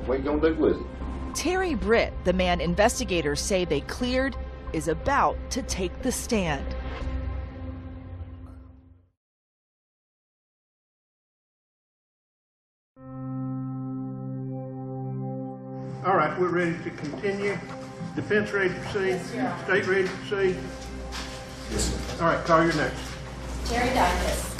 what you gonna do with it? Terry Britt, the man investigators say they cleared, is about to take the stand. All right, we're ready to continue. Defense ready to proceed? Yes, State ready to proceed? Yes. All right, call your next. Terry Dykes.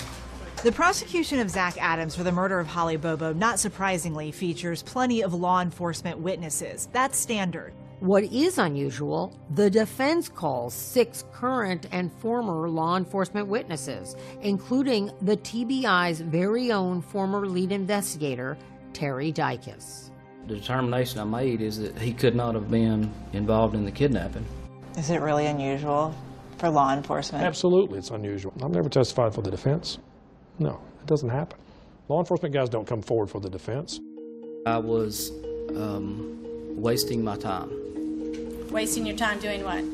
The prosecution of Zach Adams for the murder of Holly Bobo, not surprisingly, features plenty of law enforcement witnesses. That's standard. What is unusual, the defense calls 6 current and former law enforcement witnesses, including the TBI's very own former lead investigator, Terry Dykes. The determination I made is that he could not have been involved in the kidnapping. Is it really unusual for law enforcement? Absolutely, it's unusual. I've never testified for the defense. No, it doesn't happen. Law enforcement guys don't come forward for the defense. I was wasting my time. Wasting your time doing what?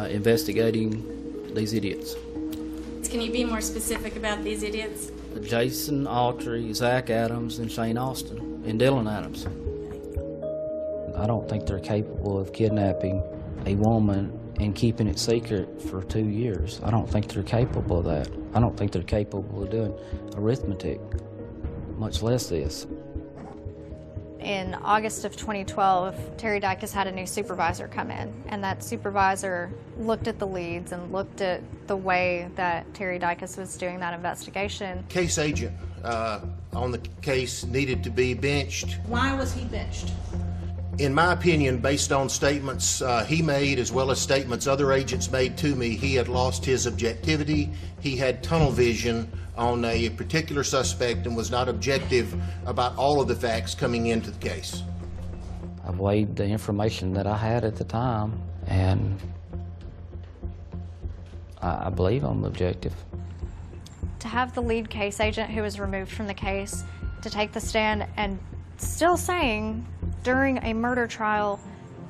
Investigating these idiots. Can you be more specific about these idiots? Jason Autry, Zach Adams, and Shane Austin, and Dylan Adams. I don't think they're capable of kidnapping a woman and keeping it secret for 2 years. I don't think they're capable of that. I don't think they're capable of doing arithmetic, much less this. In August of 2012, Terry Dykes had a new supervisor come in, and that supervisor looked at the leads and looked at the way that Terry Dykes was doing that investigation. Case agent on the case needed to be benched. Why was he benched? In my opinion, based on statements he made as well as statements other agents made to me, he had lost his objectivity. He had tunnel vision on a particular suspect and was not objective about all of the facts coming into the case. I weighed the information that I had at the time, and I believe I'm objective. To have the lead case agent who was removed from the case to take the stand and still saying during a murder trial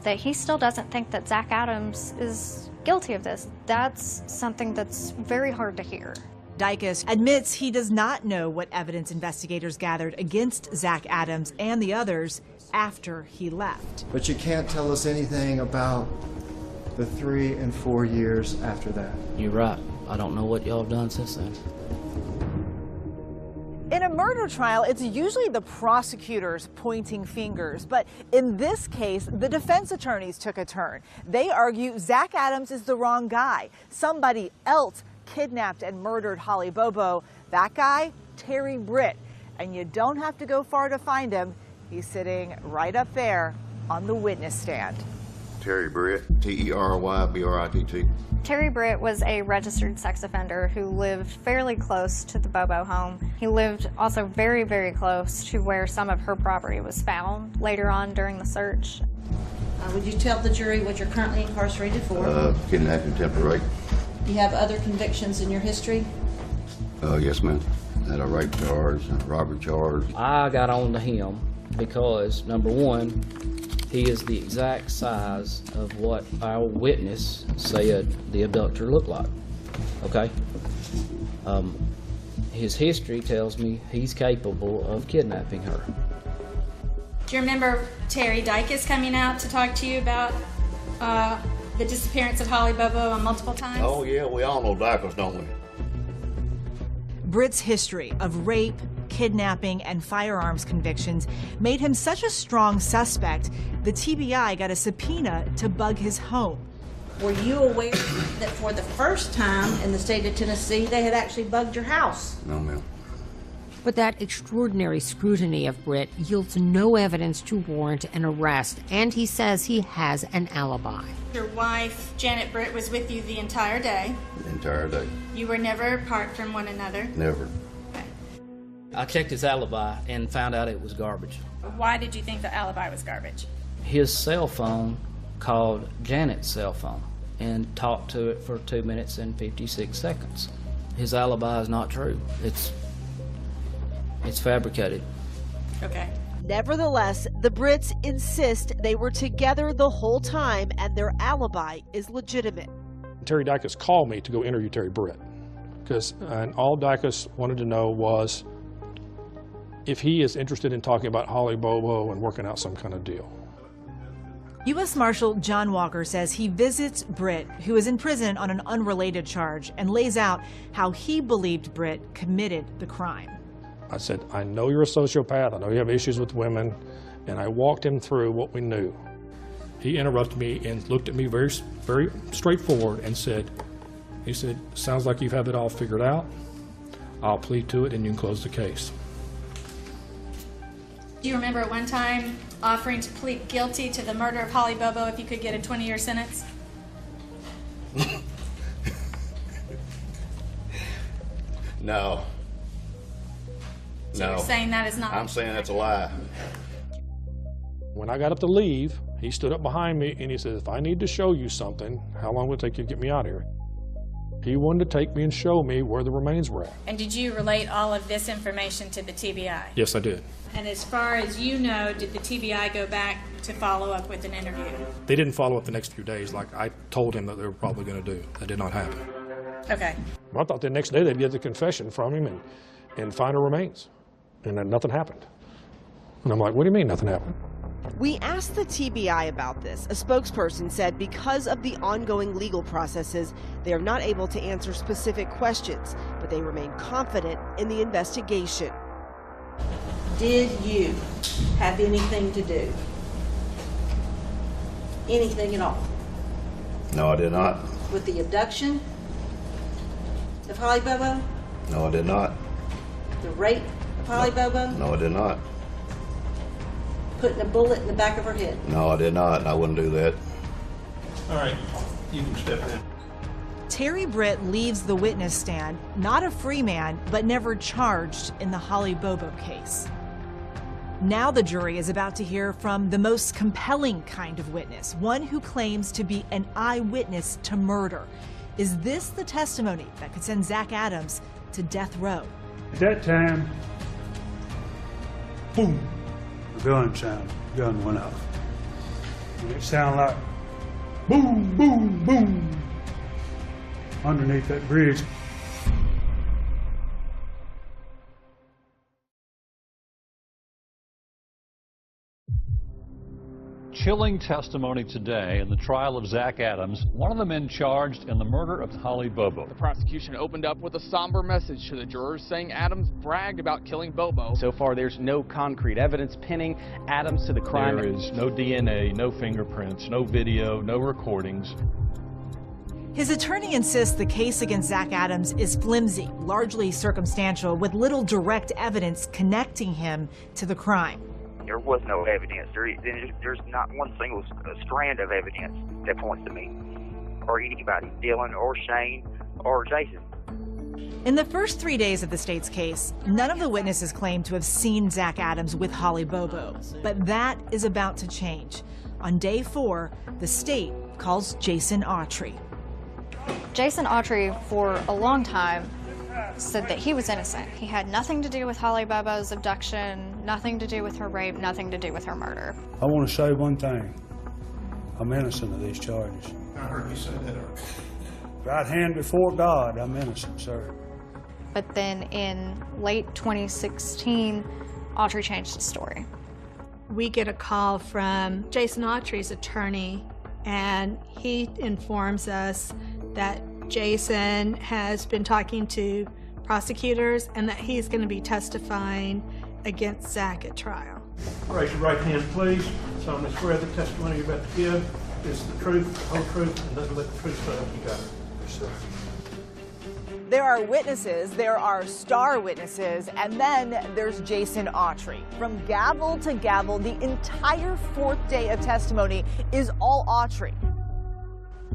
that he still doesn't think that Zach Adams is guilty of this, that's something that's very hard to hear. Dicus admits he does not know what evidence investigators gathered against Zach Adams and the others after he left. But you can't tell us anything about the 3 and 4 years after that. You're right. I don't know what y'all have done since then. In a murder trial, it's usually the prosecutors pointing fingers, but in this case, the defense attorneys took a turn. They argue Zach Adams is the wrong guy. Somebody else kidnapped and murdered Holly Bobo. That guy, Terry Britt. And you don't have to go far to find him. He's sitting right up there on the witness stand. Terry Britt, T-E-R-Y-B-R-I-T-T. Terry Britt was a registered sex offender who lived fairly close to the Bobo home. He lived also very, very close to where some of her property was found later on during the search. Would you tell the jury what you're currently incarcerated for? Kidnapping, temporary rape. Do you have other convictions in your history? Yes, ma'am. Had a rape charge, a robbery charge. I got on to him because, number one, he is the exact size of what our witness said the abductor looked like, okay? His history tells me he's capable of kidnapping her. Do you remember Terry Dicus coming out to talk to you about the disappearance of Holly Bobo multiple times? Oh, yeah, we all know Dicus, don't we? Britt's history of rape, kidnapping, and firearms convictions made him such a strong suspect, the TBI got a subpoena to bug his home. Were you aware that for the first time in the state of Tennessee, they had actually bugged your house? No, ma'am. But that extraordinary scrutiny of Britt yields no evidence to warrant an arrest, and he says he has an alibi. Your wife, Janet Britt, was with you the entire day. The entire day. You were never apart from one another. Never. I checked his alibi and found out it was garbage. Why did you think the alibi was garbage? His cell phone called Janet's cell phone and talked to it for 2 minutes and 56 seconds. His alibi is not true. It's fabricated. Okay. Nevertheless, the Brits insist they were together the whole time and their alibi is legitimate. Terry Dicus called me to go interview Terry Britt, and all Dicus wanted to know was if he is interested in talking about Holly Bobo and working out some kind of deal. U.S. Marshal John Walker says he visits Britt, who is in prison on an unrelated charge, and lays out how he believed Britt committed the crime. I said, I know you're a sociopath, I know you have issues with women, and I walked him through what we knew. He interrupted me and looked at me very, very straightforward and said, sounds like you've had it all figured out. I'll plead to it and you can close the case. Do you remember at one time offering to plead guilty to the murder of Holly Bobo if you could get a 20-year sentence? No. So No. you're saying that is not... I'm saying that's a lie. When I got up to leave, he stood up behind me and he said, if I need to show you something, how long will it take you to get me out of here? He wanted to take me and show me where the remains were at. And did you relate all of this information to the TBI? Yes, I did. And as far as you know, did the TBI go back to follow up with an interview? They didn't follow up the next few days like I told him that they were probably going to do. That did not happen. Okay. I thought the next day they'd get the confession from him and find her remains. And then nothing happened. And I'm like, what do you mean nothing happened? We asked the TBI about this. A spokesperson said because of the ongoing legal processes, they are not able to answer specific questions, but they remain confident in the investigation. Did you have anything to do? Anything at all? No, I did not. With the abduction of Holly Bobo? No, I did not. The rape of Holly Bobo? No, I did not. Putting a bullet in the back of her head? No, I did not, and I wouldn't do that. All right, you can step in. Terry Britt leaves the witness stand, not a free man, but never charged in the Holly Bobo case. Now the jury is about to hear from the most compelling kind of witness, one who claims to be an eyewitness to murder. Is this the testimony that could send Zach Adams to death row? At that time, boom, the gun went off. And it sounded like boom, boom, boom underneath that bridge. Chilling testimony today in the trial of Zach Adams, one of the men charged in the murder of Holly Bobo. The prosecution opened up with a somber message to the jurors, saying Adams bragged about killing Bobo. So far, there's no concrete evidence pinning Adams to the crime. There is no DNA, no fingerprints, no video, no recordings. His attorney insists the case against Zach Adams is flimsy, largely circumstantial, with little direct evidence connecting him to the crime. There was no evidence. There's not one single strand of evidence that points to me or anybody, Dylan or Shane or Jason. In the first 3 days of the state's case, none of the witnesses claimed to have seen Zach Adams with Holly Bobo. But that is about to change. On day 4, the state calls Jason Autry. Jason Autry, for a long time, said that he was innocent. He had nothing to do with Holly Bobo's abduction, nothing to do with her rape, nothing to do with her murder. I want to say one thing. I'm innocent of these charges. I heard you say that earlier. Right hand before God, I'm innocent, sir. But then in late 2016, Autry changed his story. We get a call from Jason Autry's attorney, and he informs us that Jason has been talking to prosecutors and that he's going to be testifying against Zach at trial. Raise your right hand, please. Solemnly swear the testimony you're about to give is the truth, the whole truth, and nothing but the truth, so help you God. Yes, sir. There are witnesses, there are star witnesses, and then there's Jason Autry. From gavel to gavel, the entire 4th day of testimony is all Autry.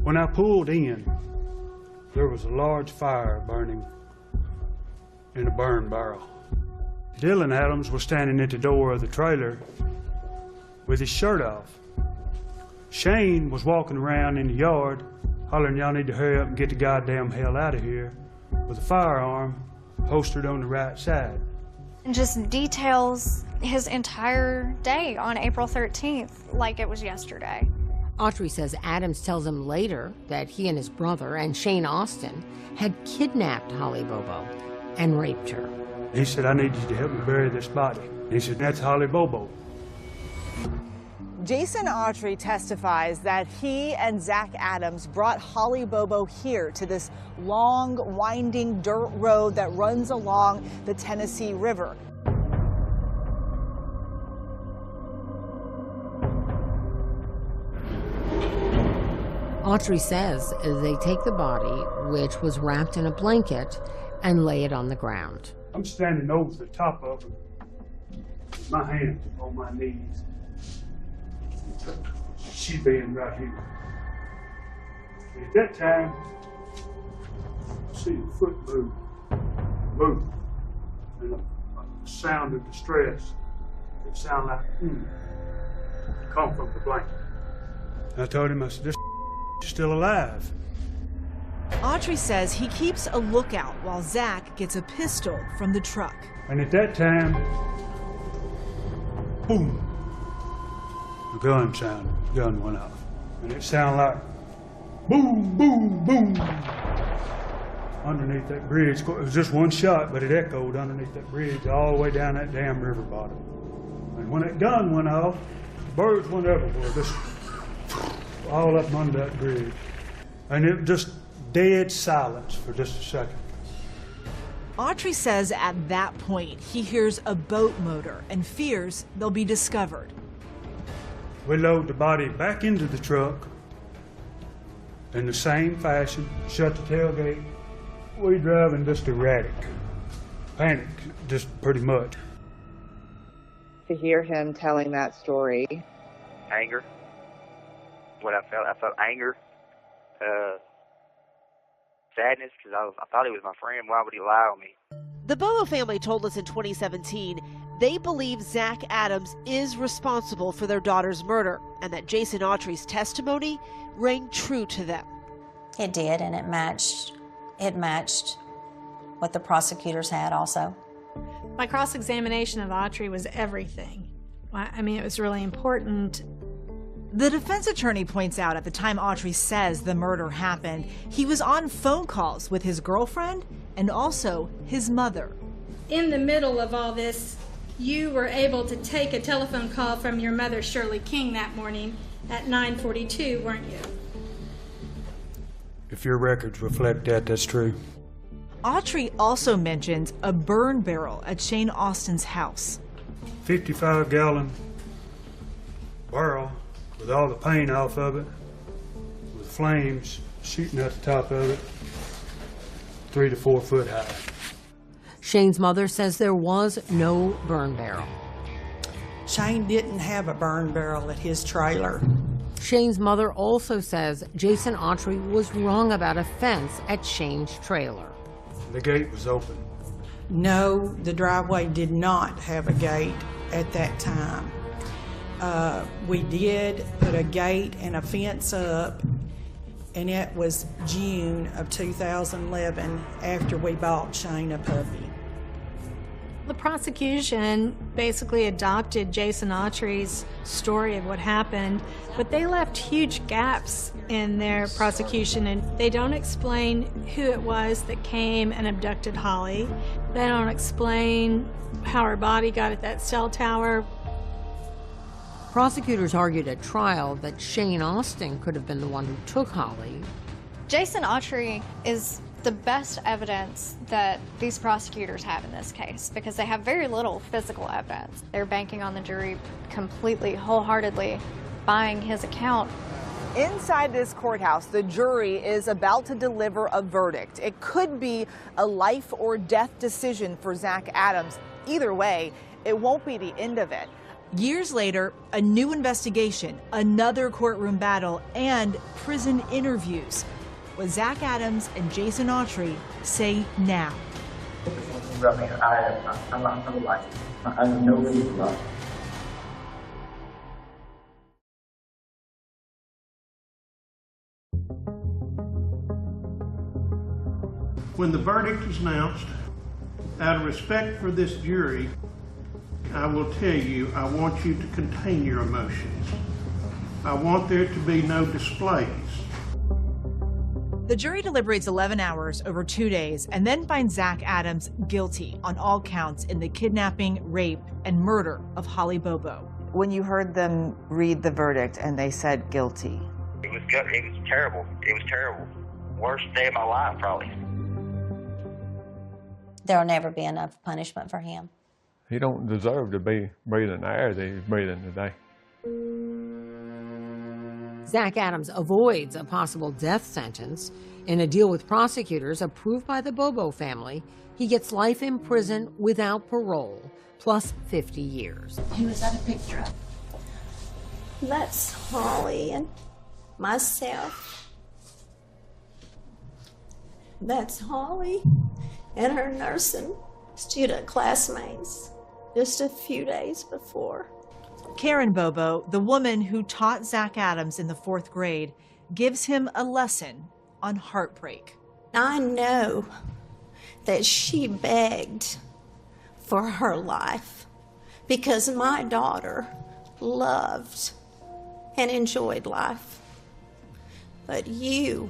When I pulled in, there was a large fire burning in a burn barrel. Dylan Adams was standing at the door of the trailer with his shirt off. Shane was walking around in the yard hollering, "Y'all need to hurry up and get the goddamn hell out of here," with a firearm holstered on the right side. And just details his entire day on April 13th like it was yesterday. Autry says Adams tells him later that he and his brother and Shane Austin had kidnapped Holly Bobo and raped her. He said, "I need you to help me bury this body." He said, "That's Holly Bobo." Jason Autry testifies that he and Zach Adams brought Holly Bobo here to this long, winding dirt road that runs along the Tennessee River. Autry says they take the body, which was wrapped in a blanket, and lay it on the ground. I'm standing over the top of him, my hands on my knees. She being right here. At that time, I see the foot move, and a sound of distress. It sounded like, come from the blanket. I told him, I said, "This is still alive." Autry says he keeps a lookout while Zach gets a pistol from the truck. And at that time, boom, the gun went off. And it sounded like boom, boom, boom underneath that bridge. It was just one shot, but it echoed underneath that bridge all the way down that damn river bottom. And when that gun went off, birds went everywhere, just all up under that bridge. And it just dead silence for just a second. Autry says at that point he hears a boat motor and fears they'll be discovered. We load the body back into the truck in the same fashion, shut the tailgate. We driving just erratic. Panic, just pretty much. To hear him telling that story. Anger. What I felt anger, sadness, because I thought he was my friend. Why would he lie on me? The Bobo family told us in 2017 they believe Zach Adams is responsible for their daughter's murder and that Jason Autry's testimony rang true to them. It did, and it matched what the prosecutors had also. My cross-examination of Autry was everything. I mean, it was really important. The defense attorney points out at the time Autry says the murder happened, he was on phone calls with his girlfriend and also his mother. In the middle of all this, you were able to take a telephone call from your mother, Shirley King, that morning at 9:42, weren't you? If your records reflect that, that's true. Autry also mentions a burn barrel at Shane Austin's house. 55-gallon barrel with all the paint off of it, with flames shooting at the top of it, 3 to 4 foot high. Shane's mother says there was no burn barrel. Shane didn't have a burn barrel at his trailer. Shane's mother also says Jason Autry was wrong about a fence at Shane's trailer. The gate was open. No, the driveway did not have a gate at that time. We did put a gate and a fence up, and it was June of 2011 after we bought Shane a puppy. The prosecution basically adopted Jason Autry's story of what happened, but they left huge gaps in their prosecution, and they don't explain who it was that came and abducted Holly. They don't explain how her body got at that cell tower. Prosecutors argued at trial that Shane Austin could have been the one who took Holly. Jason Autry is the best evidence that these prosecutors have in this case because they have very little physical evidence. They're banking on the jury completely, wholeheartedly buying his account. Inside this courthouse, the jury is about to deliver a verdict. It could be a life or death decision for Zach Adams. Either way, it won't be the end of it. Years later, a new investigation, another courtroom battle, and prison interviews. What Zach Adams and Jason Autry say now. I'm like, I have no reason to. When the verdict is announced, out of respect for this jury, I will tell you, I want you to contain your emotions. I want there to be no displays. The jury deliberates 11 hours over 2 days and then finds Zach Adams guilty on all counts in the kidnapping, rape, and murder of Holly Bobo. When you heard them read the verdict and they said guilty. It was good. It was terrible. It was terrible. Worst day of my life, probably. There'll never be enough punishment for him. He don't deserve to be breathing the air that he's breathing today. Zach Adams avoids a possible death sentence. In a deal with prosecutors approved by the Bobo family, he gets life in prison without parole, plus 50 years. Who is that a picture of? That's Holly and myself. That's Holly and her nursing student classmates just a few days before. Karen Bobo, the woman who taught Zach Adams in the 4th grade, gives him a lesson on heartbreak. I know that she begged for her life because my daughter loved and enjoyed life. But you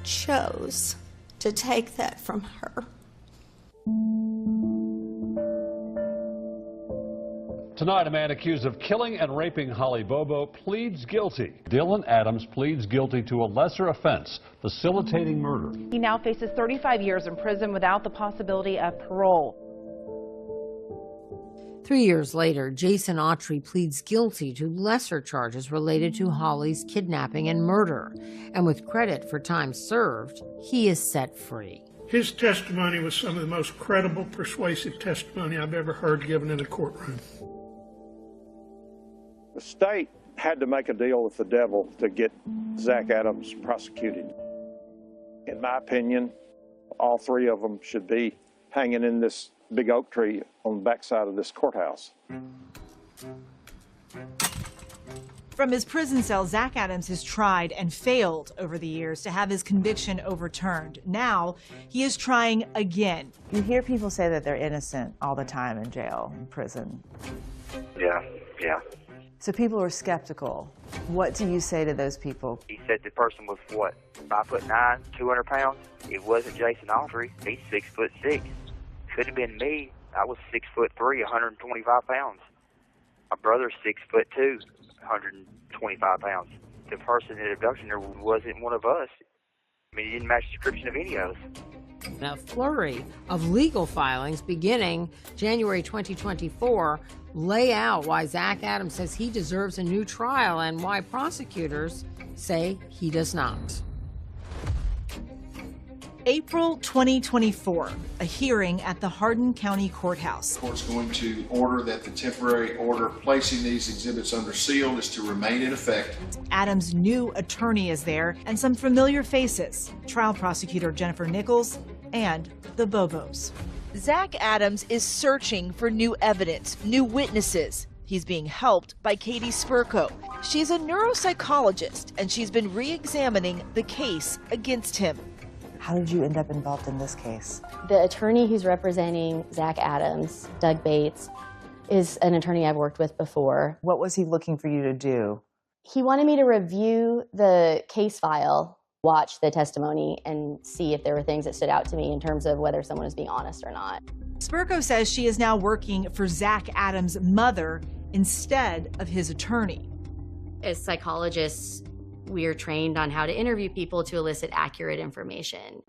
chose to take that from her. Tonight, a man accused of killing and raping Holly Bobo pleads guilty. Dylan Adams pleads guilty to a lesser offense, facilitating murder. He now faces 35 years in prison without the possibility of parole. 3 years later, Jason Autry pleads guilty to lesser charges related to Holly's kidnapping and murder. And with credit for time served, he is set free. His testimony was some of the most credible, persuasive testimony I've ever heard given in a courtroom. The state had to make a deal with the devil to get Zach Adams prosecuted. In my opinion, all three of them should be hanging in this big oak tree on the backside of this courthouse. From his prison cell, Zach Adams has tried and failed over the years to have his conviction overturned. Now, he is trying again. You hear people say that they're innocent all the time in jail, in prison. Yeah. So people are skeptical. What do you say to those people? He said the person was, what, 5'9", 200 pounds? It wasn't Jason Autry. He's 6'6". Could have been me. I was 6'3", 125 pounds. My brother's 6'2", 125 pounds. The person in the abduction there wasn't one of us. I mean, he didn't match the description of any of us. A flurry of legal filings beginning January 2024 lay out why Zach Adams says he deserves a new trial and why prosecutors say he does not. April 2024, a hearing at the Hardin County Courthouse. The court's going to order that the temporary order placing these exhibits under seal is to remain in effect. Adams' new attorney is there and some familiar faces, trial prosecutor Jennifer Nichols and the Bobos. Zach Adams is searching for new evidence, new witnesses. He's being helped by Katie Spurko. She's a neuropsychologist, and she's been re-examining the case against him. How did you end up involved in this case? The attorney who's representing Zach Adams, Doug Bates, is an attorney I've worked with before. What was he looking for you to do? He wanted me to review the case file, watch the testimony, and see if there were things that stood out to me in terms of whether someone was being honest or not. Spurko says she is now working for Zach Adams' mother instead of his attorney. As psychologists, we are trained on how to interview people to elicit accurate information.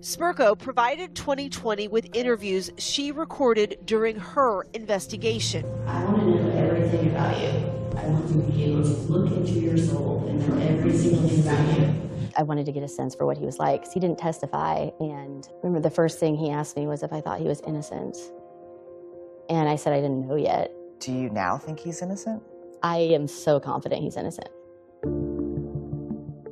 Spurko provided 2020 with interviews she recorded during her investigation. I want to know everything about you. I want to be able to look into your soul and know every single thing about you. I wanted to get a sense for what he was like, because he didn't testify. And I remember the first thing he asked me was if I thought he was innocent. And I said I didn't know yet. Do you now think he's innocent? I am so confident he's innocent.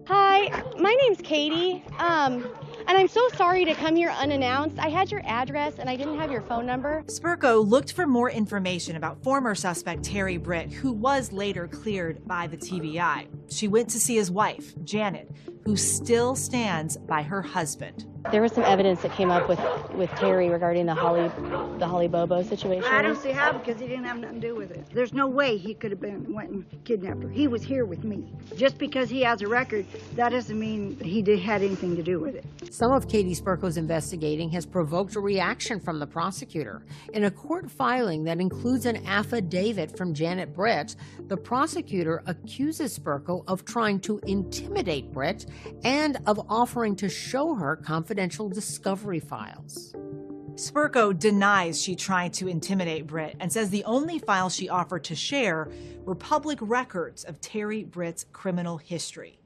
Hi, my name's Katie, and I'm so sorry to come here unannounced. I had your address and I didn't have your phone number. Spurko looked for more information about former suspect Terry Britt, who was later cleared by the TBI. She went to see his wife, Janet, who still stands by her husband. There was some evidence that came up with Terry regarding the Holly Bobo situation. I don't see how, because he didn't have nothing to do with it. There's no way he could have went and kidnapped her. He was here with me. Just because he has a record, that doesn't mean he had anything to do with it. Some of Katie Spurko's investigating has provoked a reaction from the prosecutor. In a court filing that includes an affidavit from Janet Britt, the prosecutor accuses Spurko of trying to intimidate Britt and of offering to show her confidential discovery files. Spurko denies she tried to intimidate Britt and says the only files she offered to share were public records of Terry Britt's criminal history.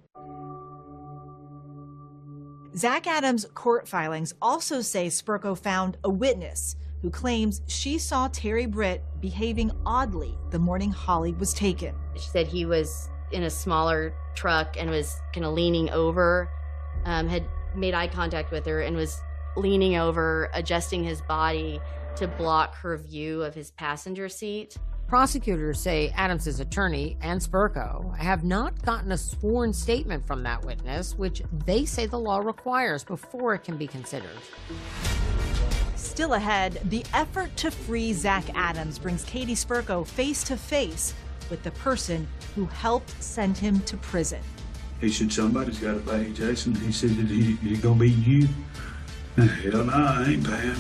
Zach Adams' court filings also say Spurko found a witness who claims she saw Terry Britt behaving oddly the morning Holly was taken. She said he was in a smaller truck and was kind of leaning over, had made eye contact with her and was leaning over, adjusting his body to block her view of his passenger seat. Prosecutors say Adams's attorney and Spurko have not gotten a sworn statement from that witness, which they say the law requires before it can be considered. Still ahead, the effort to free Zach Adams brings Katie Spurko face to face with the person who helped send him to prison. He said, somebody's got to pay, Jason. He said that he's going to be you. Hell no, I ain't paying.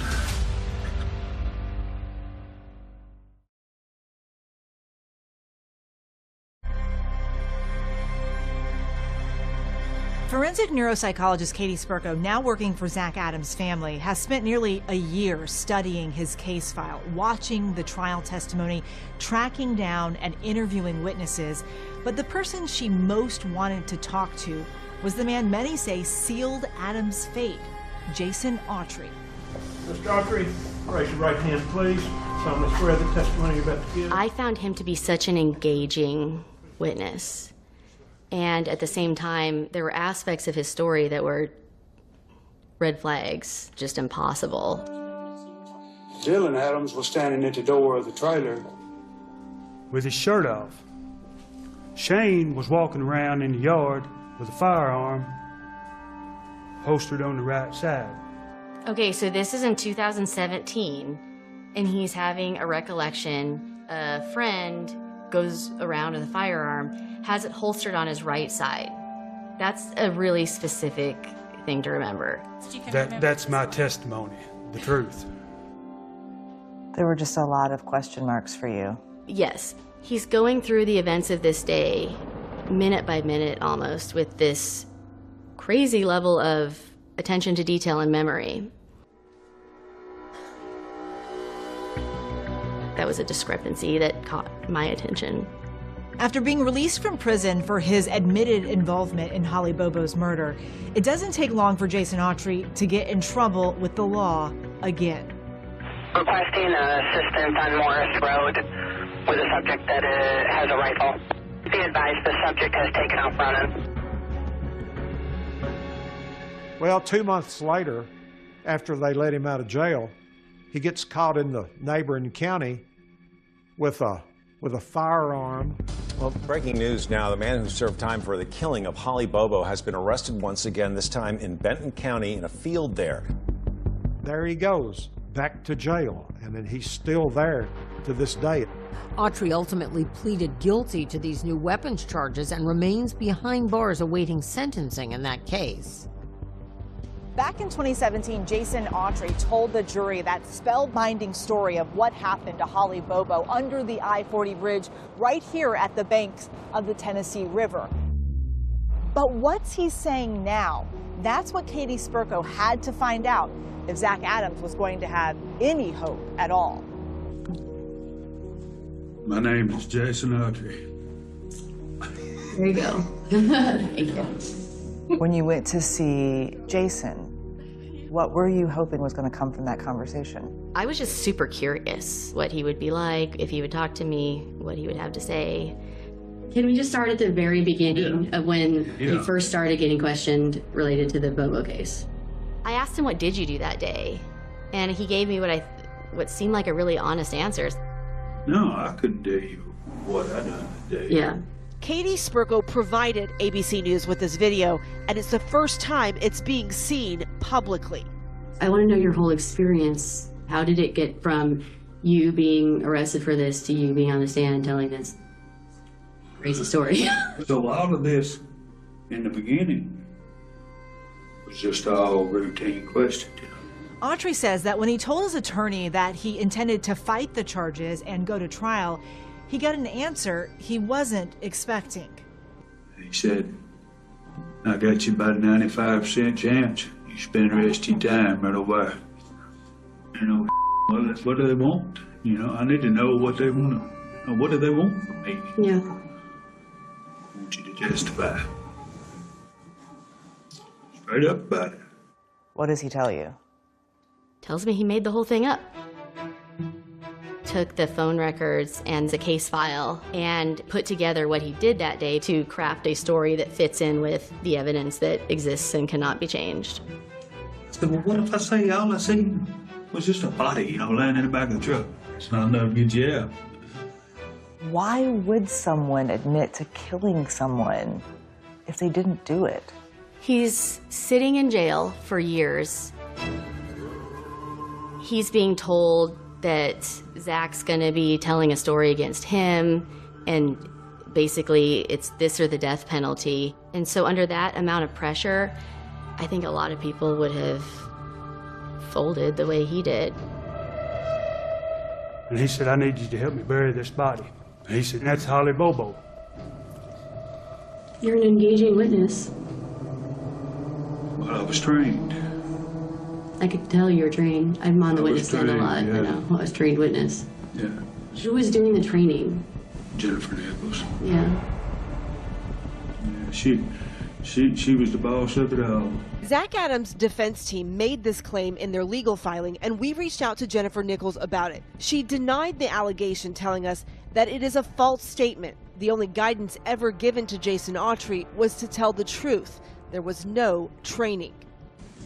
Forensic neuropsychologist Katie Spurko, now working for Zach Adams' family, has spent nearly a year studying his case file, watching the trial testimony, tracking down and interviewing witnesses. But the person she most wanted to talk to was the man many say sealed Adams' fate, Jason Autry. Mr. Autry, raise your right hand, please. Solemnly swear the testimony you're about to give. I found him to be such an engaging witness. And at the same time, there were aspects of his story that were red flags, just impossible. Dylan Adams was standing at the door of the trailer with his shirt off. Shane was walking around in the yard with a firearm holstered on the right side. Okay, so this is in 2017, and he's having a recollection. A friend goes around with a firearm, has it holstered on his right side. That's a really specific thing to remember. That's my testimony, the truth. There were just a lot of question marks for you. Yes, he's going through the events of this day, minute by minute almost, with this crazy level of attention to detail and memory. That was a discrepancy that caught my attention. After being released from prison for his admitted involvement in Holly Bobo's murder, it doesn't take long for Jason Autry to get in trouble with the law again. Requesting assistance on Morris Road with a subject that has a rifle. Be advised the subject has taken off running. Well, 2 months later, after they let him out of jail, he gets caught in the neighboring county with a firearm. Well, breaking news now. The man who served time for the killing of Holly Bobo has been arrested once again, this time in Benton County in a field there. There he goes, back to jail, and then he's still there to this day. Autry ultimately pleaded guilty to these new weapons charges and remains behind bars awaiting sentencing in that case. Back in 2017, Jason Autry told the jury that spellbinding story of what happened to Holly Bobo under the I-40 bridge right here at the banks of the Tennessee River. But what's he saying now? That's what Katie Spurko had to find out if Zach Adams was going to have any hope at all. My name is Jason Autry. There you go. Thank you. When you went to see Jason, what were you hoping was going to come from that conversation? I was just super curious what he would be like, if he would talk to me, what he would have to say. Can we just start at the very beginning of when he first started getting questioned related to the Bobo case? I asked him, what did you do that day? And he gave me what seemed like a really honest answer. No, I couldn't tell you what I done that day. Yeah. Katie Spurko provided ABC News with this video, and it's the first time it's being seen publicly. I want to know your whole experience. How did it get from you being arrested for this to you being on the stand telling this crazy story? So a lot of this in the beginning was just all routine questions. Autry says that when he told his attorney that he intended to fight the charges and go to trial, he got an answer he wasn't expecting. He said, I got you about a 95% chance. You spend the rest of your time right over. You know, what do they want? You know, I need to know what they want. What do they want from me? Yeah. I want you to testify. Straight up about it. What does he tell you? Tells me he made the whole thing up. Took the phone records and the case file and put together what he did that day to craft a story that fits in with the evidence that exists and cannot be changed. I said, well, what if I say all I seen was just a body, you know, laying in the back of the truck? It's not enough to get you out. Why would someone admit to killing someone if they didn't do it? He's sitting in jail for years. He's being told that Zach's gonna be telling a story against him, and basically it's this or the death penalty. And so under that amount of pressure, I think a lot of people would have folded the way he did. And he said, I need you to help me bury this body. And he said, that's Holly Bobo. You're an engaging witness. Well, I was trained. I could tell you were trained. I'm on the witness stand a lot. Yeah. I know. I was a trained witness. Yeah. Who was doing the training? Jennifer Nichols. Yeah. Yeah, She was the boss of it all. Zach Adams' defense team made this claim in their legal filing, and we reached out to Jennifer Nichols about it. She denied the allegation, telling us that it is a false statement. The only guidance ever given to Jason Autry was to tell the truth. There was no training.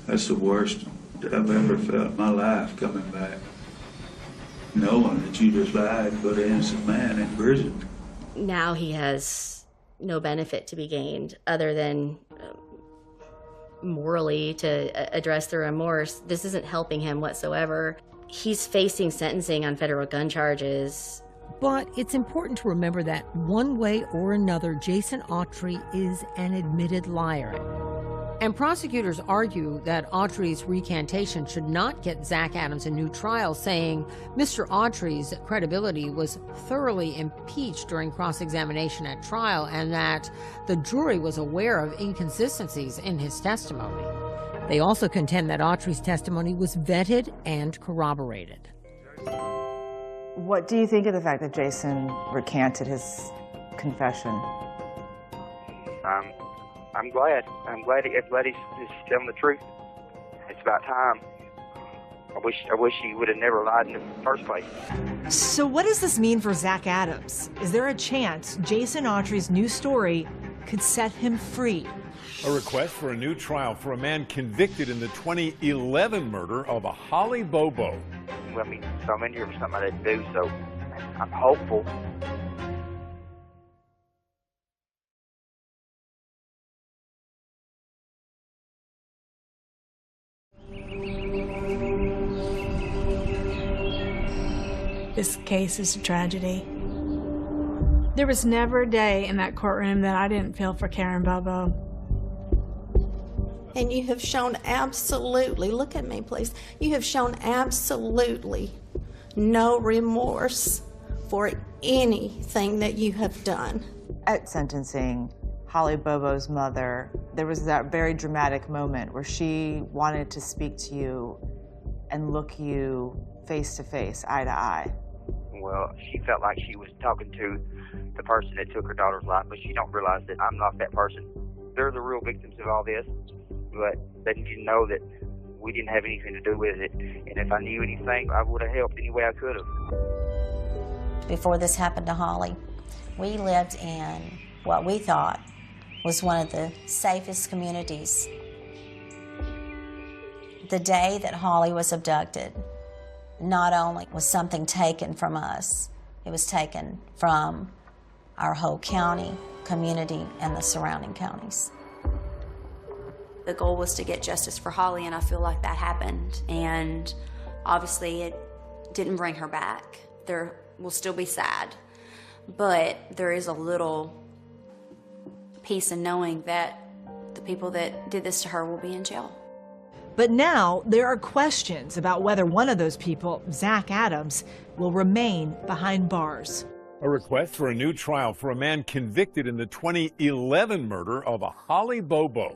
That's the worst that I've ever felt in my life, coming back, knowing that you just lied, put an innocent man in prison. Now he has no benefit to be gained other than morally to address the remorse. This isn't helping him whatsoever. He's facing sentencing on federal gun charges. But it's important to remember that one way or another, Jason Autry is an admitted liar. And prosecutors argue that Autry's recantation should not get Zach Adams a new trial, saying Mr. Autry's credibility was thoroughly impeached during cross-examination at trial and that the jury was aware of inconsistencies in his testimony. They also contend that Autry's testimony was vetted and corroborated. What do you think of the fact that Jason recanted his confession? I'm glad. I'm glad he's telling the truth. It's about time. I wish he would have never lied in the first place. So what does this mean for Zach Adams? Is there a chance Jason Autry's new story could set him free? A request for a new trial for a man convicted in the 2011 murder of a Holly Bobo. I mean, so I'm in here for something I didn't do, so I'm hopeful. This case is a tragedy. There was never a day in that courtroom that I didn't feel for Karen Bobo. And you have shown absolutely, look at me please, you have shown absolutely no remorse for anything that you have done. At sentencing, Holly Bobo's mother, there was that very dramatic moment where she wanted to speak to you and look you face to face, eye to eye. Well, she felt like she was talking to the person that took her daughter's life, but she don't realize that I'm not that person. They're the real victims of all this, but they need to know that we didn't have anything to do with it. And if I knew anything, I would have helped any way I could have. Before this happened to Holly, we lived in what we thought was one of the safest communities. The day that Holly was abducted, not only was something taken from us, it was taken from our whole county, community, and the surrounding counties. The goal was to get justice for Holly, and I feel like that happened. And obviously it didn't bring her back. There will still be sad, but there is a little peace in knowing that the people that did this to her will be in jail. But now there are questions about whether one of those people, Zach Adams, will remain behind bars. A request for a new trial for a man convicted in the 2011 murder of a Holly Bobo.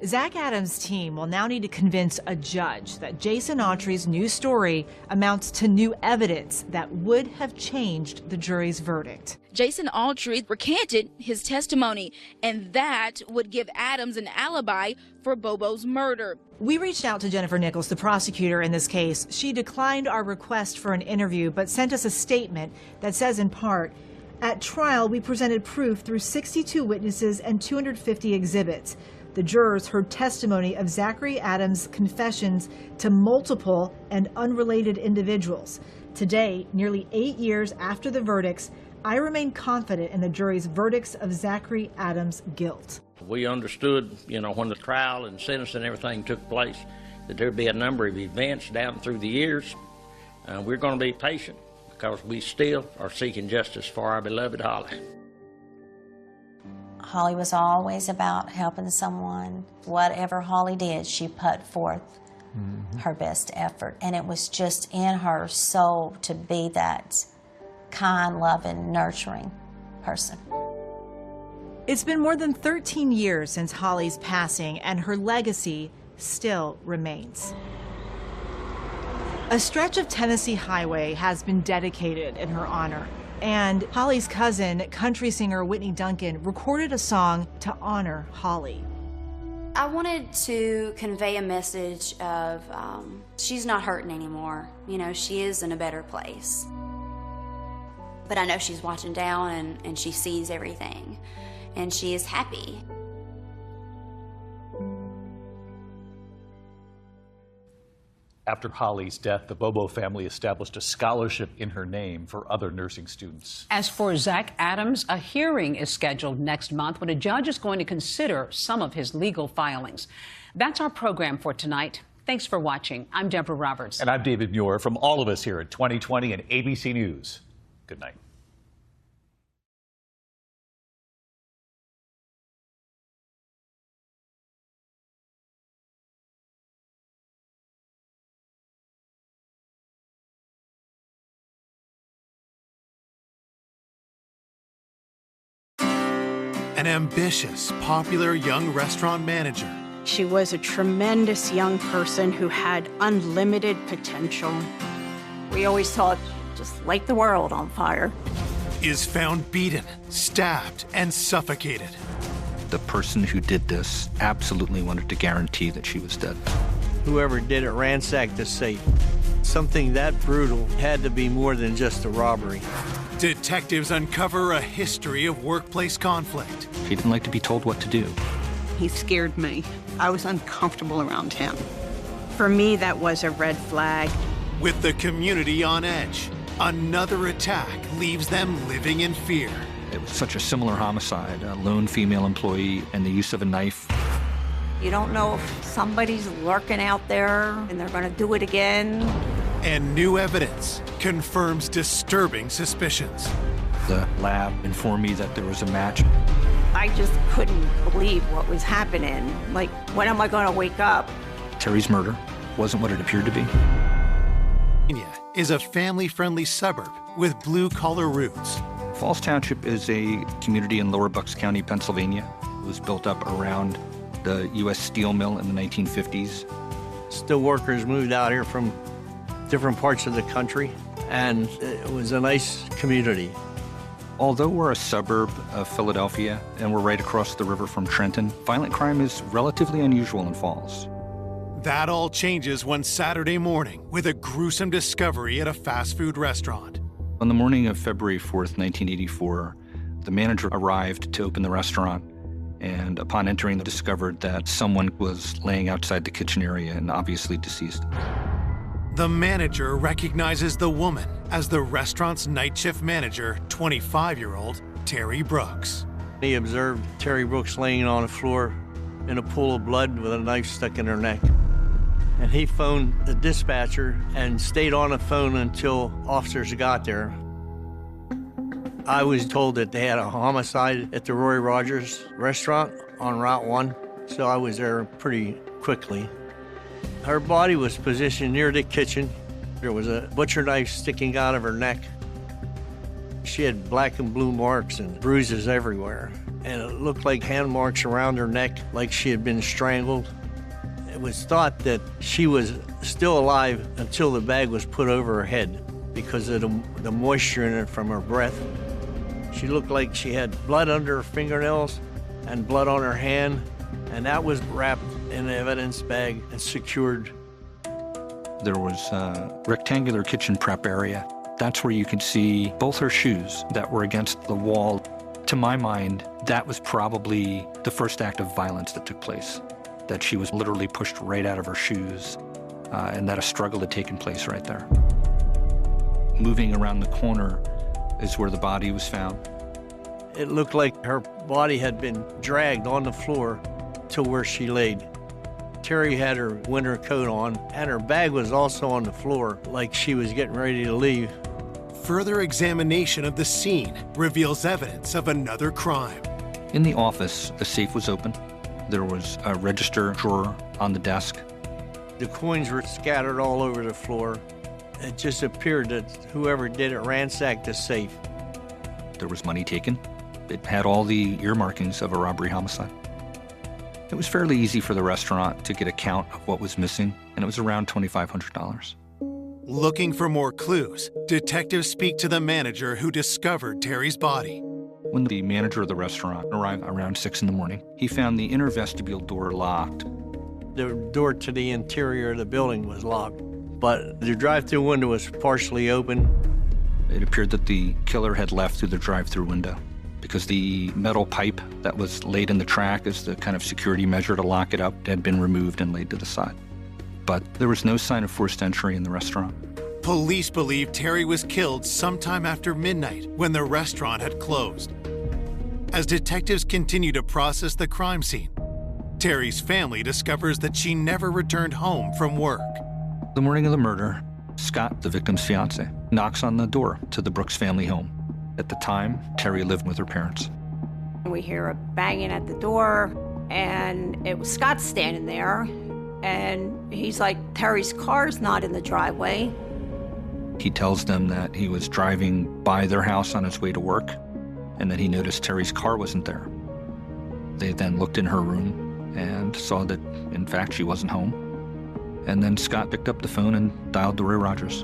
Zach Adams' team will now need to convince a judge that Jason Autry's new story amounts to new evidence that would have changed the jury's verdict. Jason Autry recanted his testimony, and that would give Adams an alibi for Bobo's murder. We reached out to Jennifer Nichols, the prosecutor in this case. She declined our request for an interview, but sent us a statement that says in part, "At trial, we presented proof through 62 witnesses and 250 exhibits. The jurors heard testimony of Zachary Adams' confessions to multiple and unrelated individuals. Today, nearly 8 years after the verdicts, I remain confident in the jury's verdicts of Zachary Adams' guilt." We understood, when the trial and sentence and everything took place, that there'd be a number of events down through the years. We're going to be patient because we still are seeking justice for our beloved Holly. Holly was always about helping someone. Whatever Holly did, she put forth her best effort. And it was just in her soul to be that kind, loving, nurturing person. It's been more than 13 years since Holly's passing, and her legacy still remains. A stretch of Tennessee highway has been dedicated in her honor. And Holly's cousin, country singer Whitney Duncan, recorded a song to honor Holly. I wanted to convey a message of she's not hurting anymore. You know, she is in a better place. But I know she's watching down and she sees everything. And she is happy. After Holly's death, the Bobo family established a scholarship in her name for other nursing students. As for Zach Adams, a hearing is scheduled next month when a judge is going to consider some of his legal filings. That's our program for tonight. Thanks for watching. I'm Deborah Roberts. And I'm David Muir. From all of us here at 2020 and ABC News, good night. An ambitious, popular young restaurant manager. She was a tremendous young person who had unlimited potential. We always thought, just light the world on fire. Is found beaten, stabbed, and suffocated. The person who did this absolutely wanted to guarantee that she was dead. Whoever did it ransacked the safe. Something that brutal had to be more than just a robbery. Detectives uncover a history of workplace conflict. She didn't like to be told what to do. He scared me. I was uncomfortable around him. For me, that was a red flag. With the community on edge, another attack leaves them living in fear. It was such a similar homicide, a lone female employee and the use of a knife. You don't know if somebody's lurking out there and they're going to do it again. And new evidence confirms disturbing suspicions. The lab informed me that there was a match. I just couldn't believe what was happening. Like, when am I going to wake up? Terry's murder wasn't what it appeared to be. Is a family-friendly suburb with blue-collar roots. Falls Township is a community in Lower Bucks County, Pennsylvania. It was built up around the U.S. steel mill in the 1950s. Steel workers moved out here from different parts of the country, and it was a nice community. Although we're a suburb of Philadelphia and we're right across the river from Trenton, violent crime is relatively unusual in Falls. That all changes one Saturday morning with a gruesome discovery at a fast food restaurant. On the morning of February 4th, 1984, the manager arrived to open the restaurant, and upon entering, discovered that someone was laying outside the kitchen area and obviously deceased. The manager recognizes the woman as the restaurant's night shift manager, 25-year-old Terry Brooks. He observed Terry Brooks laying on the floor in a pool of blood with a knife stuck in her neck. And he phoned the dispatcher and stayed on the phone until officers got there. I was told that they had a homicide at the Roy Rogers restaurant on Route 1, so I was there pretty quickly. Her body was positioned near the kitchen. There was a butcher knife sticking out of her neck. She had black and blue marks and bruises everywhere. And it looked like hand marks around her neck, like she had been strangled. It was thought that she was still alive until the bag was put over her head because of the moisture in it from her breath. She looked like she had blood under her fingernails and blood on her hand, and that was wrapped in an evidence bag and secured. There was a rectangular kitchen prep area. That's where you could see both her shoes that were against the wall. To my mind, that was probably the first act of violence that took place, that she was literally pushed right out of her shoes, and that a struggle had taken place right there. Moving around the corner is where the body was found. It looked like her body had been dragged on the floor to where she laid. Terry had her winter coat on, and her bag was also on the floor, like she was getting ready to leave. Further examination of the scene reveals evidence of another crime. In the office, a safe was open. There was a register drawer on the desk. The coins were scattered all over the floor. It just appeared that whoever did it ransacked the safe. There was money taken. It had all the earmarkings of a robbery homicide. It was fairly easy for the restaurant to get a count of what was missing, and it was around $2,500. Looking for more clues, detectives speak to the manager who discovered Terry's body. When the manager of the restaurant arrived around 6 in the morning, he found the inner vestibule door locked. The door to the interior of the building was locked, but the drive-through window was partially open. It appeared that the killer had left through the drive-through window because the metal pipe that was laid in the track as the kind of security measure to lock it up had been removed and laid to the side. But there was no sign of forced entry in the restaurant. Police believe Terry was killed sometime after midnight when the restaurant had closed. As detectives continue to process the crime scene, Terry's family discovers that she never returned home from work. The morning of the murder, Scott, the victim's fiance, knocks on the door to the Brooks family home. At the time, Terry lived with her parents. We hear a banging at the door, and it was Scott standing there, and he's like, Terry's car's not in the driveway. He tells them that he was driving by their house on his way to work and that he noticed Terry's car wasn't there. They then looked in her room and saw that, in fact, she wasn't home. And then Scott picked up the phone and dialed to Roy Rogers.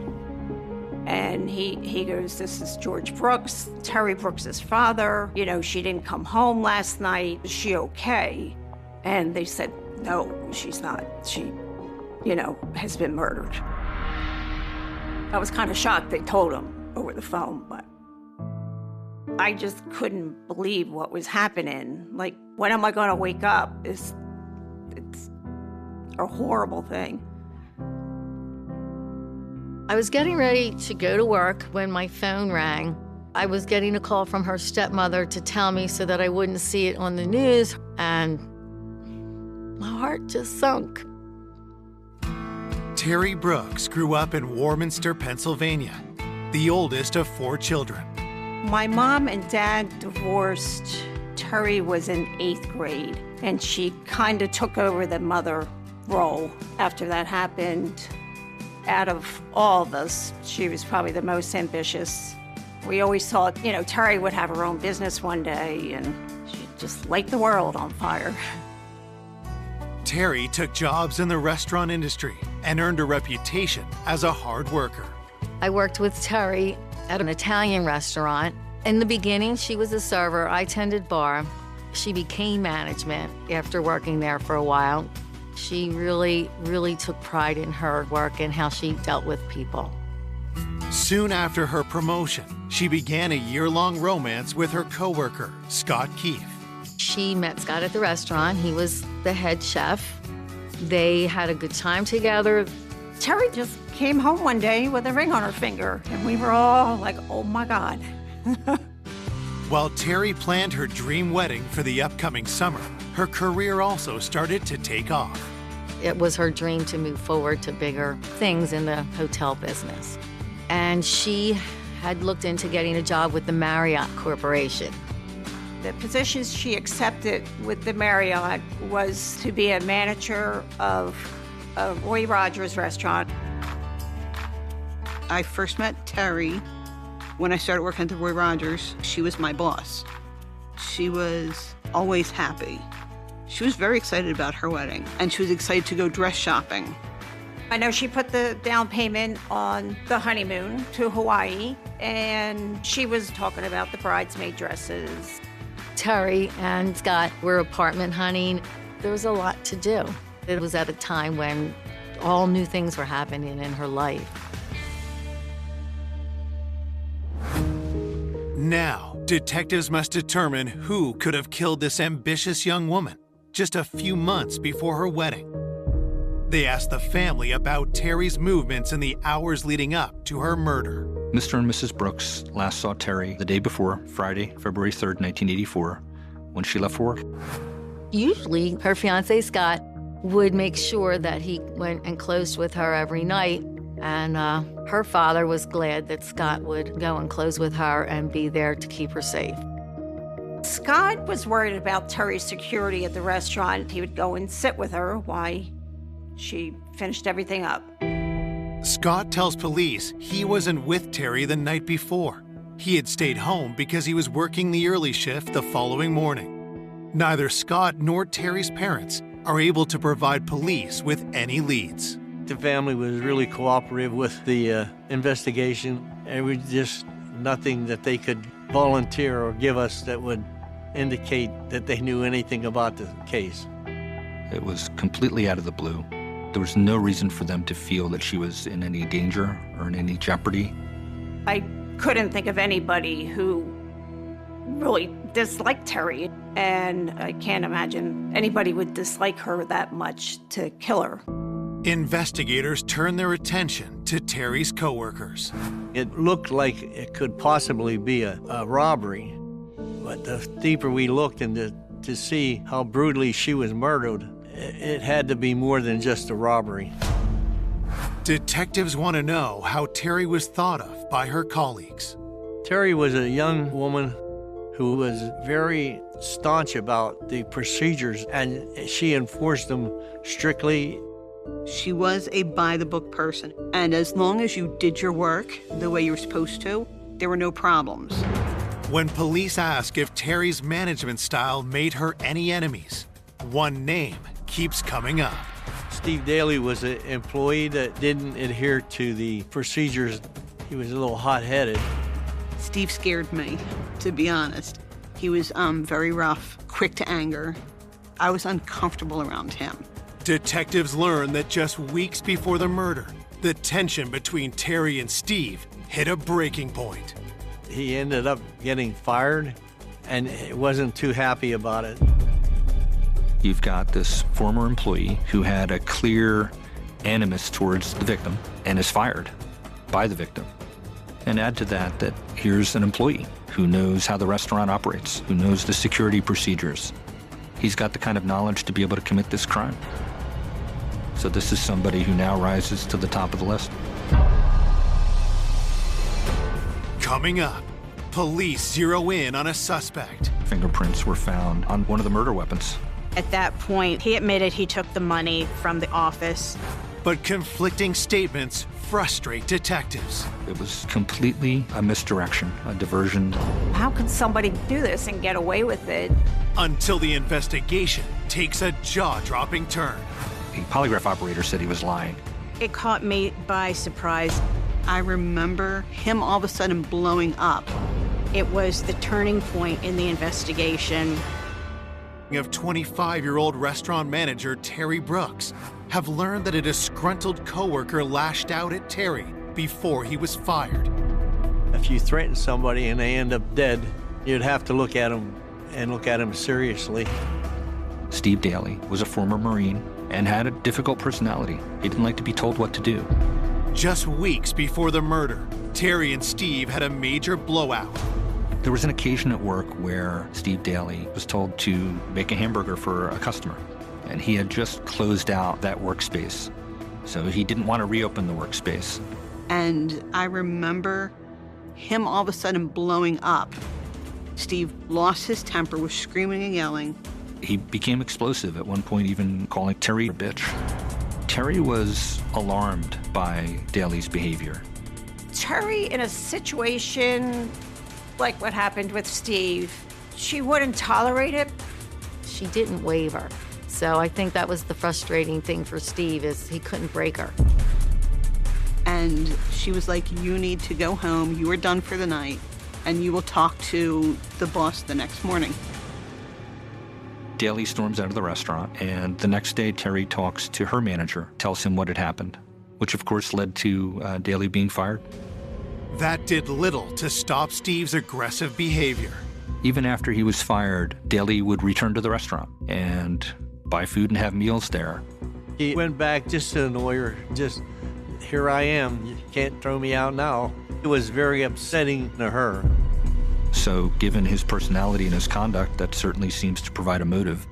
And he goes, this is George Brooks, Terry Brooks's father. You know, she didn't come home last night. Is she okay? And they said, no, she's not. She, has been murdered. I was kind of shocked they told him over the phone, but I just couldn't believe what was happening. Like, when am I going to wake up? It's a horrible thing. I was getting ready to go to work when my phone rang. I was getting a call from her stepmother to tell me so that I wouldn't see it on the news, and my heart just sunk. Terry Brooks grew up in Warminster, Pennsylvania, the oldest of 4 children. My mom and dad divorced. Terry was in 8th grade, and she kind of took over the mother role after that happened. Out of all of us, she was probably the most ambitious. We always thought, Terry would have her own business one day, and she'd just light the world on fire. Terry took jobs in the restaurant industry and earned a reputation as a hard worker. I worked with Terry at an Italian restaurant. In the beginning, she was a server. I tended bar. She became management after working there for a while. She really, really took pride in her work and how she dealt with people. Soon after her promotion, she began a year-long romance with her coworker, Scott Keefe. She met Scott at the restaurant. He was the head chef. They had a good time together. Terry just came home one day with a ring on her finger, and we were all like, oh my God. While Terry planned her dream wedding for the upcoming summer, her career also started to take off. It was her dream to move forward to bigger things in the hotel business. And she had looked into getting a job with the Marriott Corporation. The position she accepted with the Marriott was to be a manager of a Roy Rogers restaurant. I first met Terry when I started working at the Roy Rogers. She was my boss. She was always happy. She was very excited about her wedding, and she was excited to go dress shopping. I know she put the down payment on the honeymoon to Hawaii, and she was talking about the bridesmaid dresses. Terry and Scott were apartment hunting. There was a lot to do. It was at a time when all new things were happening in her life. Now, detectives must determine who could have killed this ambitious young woman just a few months before her wedding. They asked the family about Terry's movements in the hours leading up to her murder. Mr. and Mrs. Brooks last saw Terry the day before, Friday, February 3rd, 1984, when she left for work. Usually, her fiancé, Scott, would make sure that he went and closed with her every night. And her father was glad that Scott would go and close with her and be there to keep her safe. Scott was worried about Terry's security at the restaurant. He would go and sit with her while she finished everything up. Scott tells police he wasn't with Terry the night before. He had stayed home because he was working the early shift the following morning. Neither Scott nor Terry's parents are able to provide police with any leads. The family was really cooperative with the investigation. There was just nothing that they could volunteer or give us that would indicate that they knew anything about the case. It was completely out of the blue. There was no reason for them to feel that she was in any danger or in any jeopardy. I couldn't think of anybody who really disliked Terry, and I can't imagine anybody would dislike her that much to kill her. Investigators turned their attention to Terry's coworkers. It looked like it could possibly be a robbery, but the deeper we looked into to see how brutally she was murdered, it had to be more than just a robbery. Detectives want to know how Terry was thought of by her colleagues. Terry was a young woman who was very staunch about the procedures, and she enforced them strictly. She was a by-the-book person, and as long as you did your work the way you were supposed to, there were no problems. When police ask if Terry's management style made her any enemies, one name keeps coming up. Steve Daly was an employee that didn't adhere to the procedures. He was a little hot-headed. Steve scared me, to be honest. He was very rough, quick to anger. I was uncomfortable around him. Detectives learn that just weeks before the murder, the tension between Terry and Steve hit a breaking point. He ended up getting fired, and he wasn't too happy about it. You've got this former employee who had a clear animus towards the victim and is fired by the victim. And add to that that here's an employee who knows how the restaurant operates, who knows the security procedures. He's got the kind of knowledge to be able to commit this crime. So this is somebody who now rises to the top of the list. Coming up, police zero in on a suspect. Fingerprints were found on one of the murder weapons. At that point, he admitted he took the money from the office. But conflicting statements frustrate detectives. It was completely a misdirection, a diversion. How could somebody do this and get away with it? Until the investigation takes a jaw-dropping turn. The polygraph operator said he was lying. It caught me by surprise. I remember him all of a sudden blowing up. It was the turning point in the investigation. Of 25-year-old restaurant manager Terry Brooks have learned that a disgruntled coworker lashed out at Terry before he was fired. If you threaten somebody and they end up dead, you'd have to look at them and look at them seriously. Steve Daly was a former Marine and had a difficult personality. He didn't like to be told what to do. Just weeks before the murder, Terry and Steve had a major blowout. There was an occasion at work where Steve Daly was told to make a hamburger for a customer, and he had just closed out that workspace, so he didn't want to reopen the workspace. And I remember him all of a sudden blowing up. Steve lost his temper, was screaming and yelling. He became explosive, at one point even calling Terry a bitch. Terry was alarmed by Daly's behavior. Terry, in a situation like what happened with Steve, she wouldn't tolerate it. She didn't waver. So I think that was the frustrating thing for Steve, is he couldn't break her. And she was like, you need to go home, you are done for the night, and you will talk to the boss the next morning. Daly storms out of the restaurant, and the next day Terry talks to her manager, tells him what had happened, which of course led to Daly being fired. That did little to stop Steve's aggressive behavior. Even after he was fired, Daly would return to the restaurant and buy food and have meals there. He went back just to annoy her, just, here I am, you can't throw me out now. It was very upsetting to her. So given his personality and his conduct, that certainly seems to provide a motive.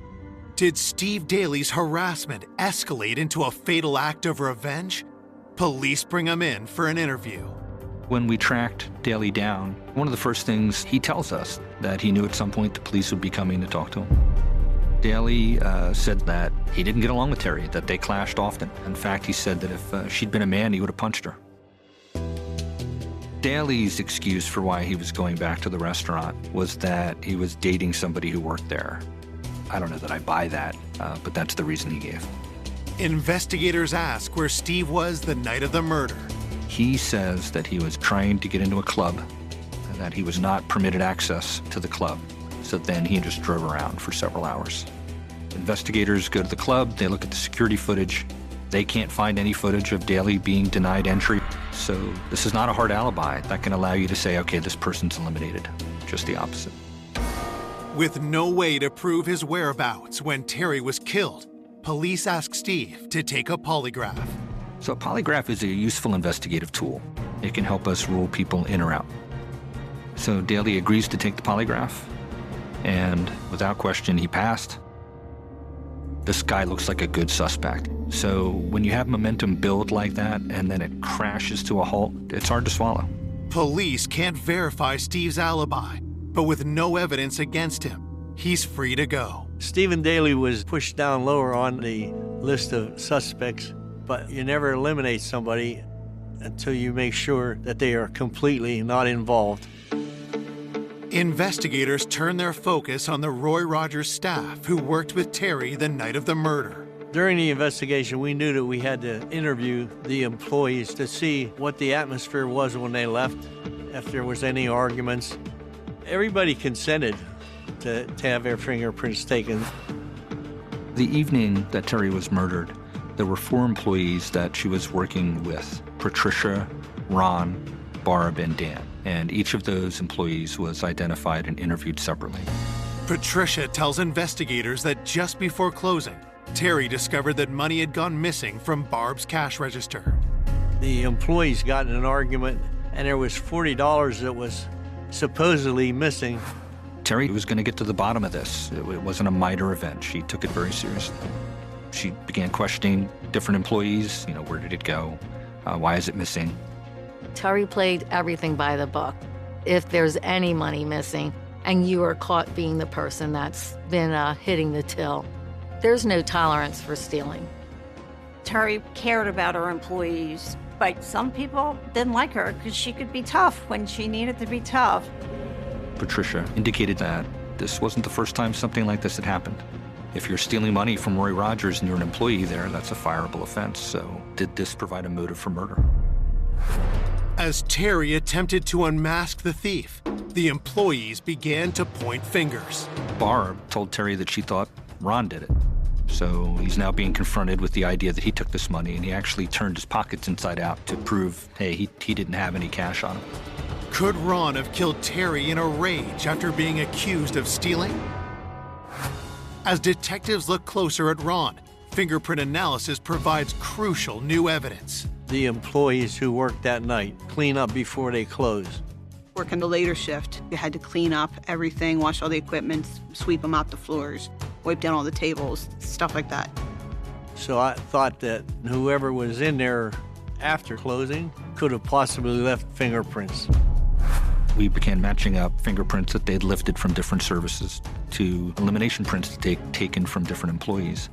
Did Steve Daly's harassment escalate into a fatal act of revenge? Police bring him in for an interview. When we tracked Daly down, one of the first things he tells us that he knew at some point the police would be coming to talk to him. Daly said that he didn't get along with Terry, that they clashed often. In fact, he said that if she'd been a man, he would have punched her. Daly's excuse for why he was going back to the restaurant was that he was dating somebody who worked there. I don't know that I buy that, but that's the reason he gave. Investigators ask where Steve was the night of the murder. He says that he was trying to get into a club and that he was not permitted access to the club. So then he just drove around for several hours. Investigators go to the club, they look at the security footage. They can't find any footage of Daly being denied entry. So this is not a hard alibi that can allow you to say, okay, this person's eliminated. Just the opposite. With no way to prove his whereabouts when Terry was killed, police ask Steve to take a polygraph. So a polygraph is a useful investigative tool. It can help us rule people in or out. So Daly agrees to take the polygraph, and without question, he passed. This guy looks like a good suspect. So when you have momentum build like that and then it crashes to a halt, it's hard to swallow. Police can't verify Steve's alibi, but with no evidence against him, he's free to go. Stephen Daly was pushed down lower on the list of suspects, but you never eliminate somebody until you make sure that they are completely not involved. Investigators turn their focus on the Roy Rogers staff who worked with Terry the night of the murder. During the investigation, we knew that we had to interview the employees to see what the atmosphere was when they left, if there was any arguments. Everybody consented to have their fingerprints taken. The evening that Terry was murdered, there were 4 employees that she was working with: Patricia, Ron, Barb, and Dan. And each of those employees was identified and interviewed separately. Patricia tells investigators that just before closing, Terry discovered that money had gone missing from Barb's cash register. The employees got in an argument, and there was $40 that was supposedly missing. Terry was going to get to the bottom of this. It wasn't a minor event. She took it very seriously. She began questioning different employees. Where did it go? Why is it missing? Terry played everything by the book. If there's any money missing and you are caught being the person that's been hitting the till, there's no tolerance for stealing. Terry cared about her employees, but some people didn't like her because she could be tough when she needed to be tough. Patricia indicated that this wasn't the first time something like this had happened. If you're stealing money from Roy Rogers and you're an employee there, that's a fireable offense. So did this provide a motive for murder? As Terry attempted to unmask the thief, the employees began to point fingers. Barb told Terry that she thought Ron did it. So he's now being confronted with the idea that he took this money, and he actually turned his pockets inside out to prove, hey, he didn't have any cash on him. Could Ron have killed Terry in a rage after being accused of stealing? As detectives look closer at Ron, fingerprint analysis provides crucial new evidence. The employees who worked that night clean up before they close. Working the later shift, you had to clean up everything, wash all the equipment, sweep them out the floors, wipe down all the tables, stuff like that. So I thought that whoever was in there after closing could have possibly left fingerprints. We began matching up fingerprints that they'd lifted from different services to elimination prints taken from different employees.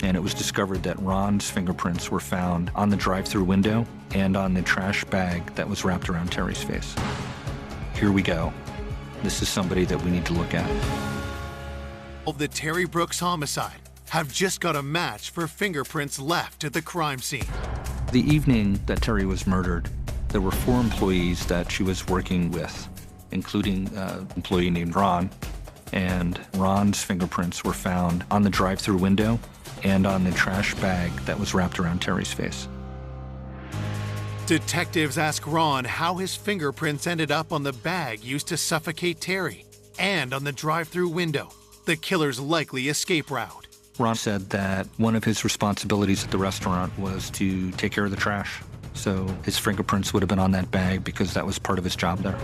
And it was discovered that Ron's fingerprints were found on the drive-through window and on the trash bag that was wrapped around Terry's face. Here we go. This is somebody that we need to look at. Of the Terry Brooks homicide have just got a match for fingerprints left at the crime scene. The evening that Terry was murdered, there were 4 employees that she was working with, including an employee named Ron. And Ron's fingerprints were found on the drive-through window and on the trash bag that was wrapped around Terry's face. Detectives ask Ron how his fingerprints ended up on the bag used to suffocate Terry and on the drive-through window, the killer's likely escape route. Ron said that one of his responsibilities at the restaurant was to take care of the trash. So his fingerprints would have been on that bag because that was part of his job there.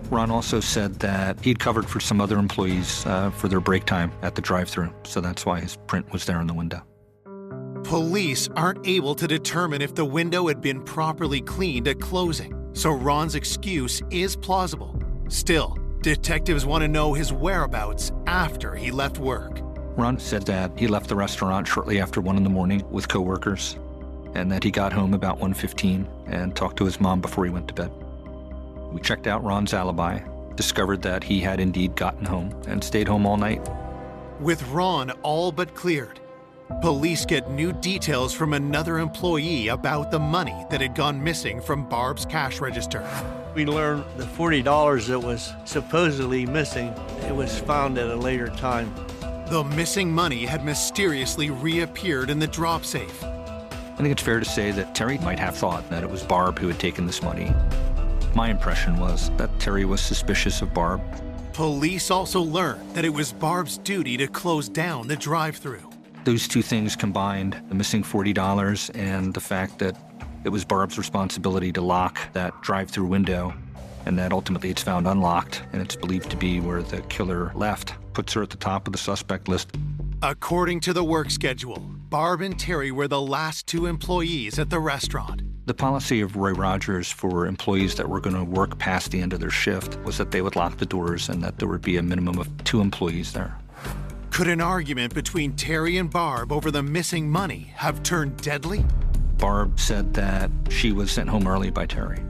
Ron also said that he'd covered for some other employees for their break time at the drive-thru, so that's why his print was there in the window. Police aren't able to determine if the window had been properly cleaned at closing, so Ron's excuse is plausible. Still, detectives want to know his whereabouts after he left work. Ron said that he left the restaurant shortly after 1 in the morning with coworkers, and that he got home about 1:15 and talked to his mom before he went to bed. We checked out Ron's alibi, discovered that he had indeed gotten home and stayed home all night. With Ron all but cleared, police get new details from another employee about the money that had gone missing from Barb's cash register. We learned the $40 that was supposedly missing, it was found at a later time. The missing money had mysteriously reappeared in the drop safe. I think it's fair to say that Terry might have thought that it was Barb who had taken this money. My impression was that Terry was suspicious of Barb. Police also learned that it was Barb's duty to close down the drive-thru. Those two things combined, the missing $40 and the fact that it was Barb's responsibility to lock that drive-thru window, and that ultimately it's found unlocked, and it's believed to be where the killer left, puts her at the top of the suspect list. According to the work schedule, Barb and Terry were the last two employees at the restaurant. The policy of Roy Rogers for employees that were going to work past the end of their shift was that they would lock the doors and that there would be a minimum of 2 employees there. Could an argument between Terry and Barb over the missing money have turned deadly? Barb said that she was sent home early by Terry,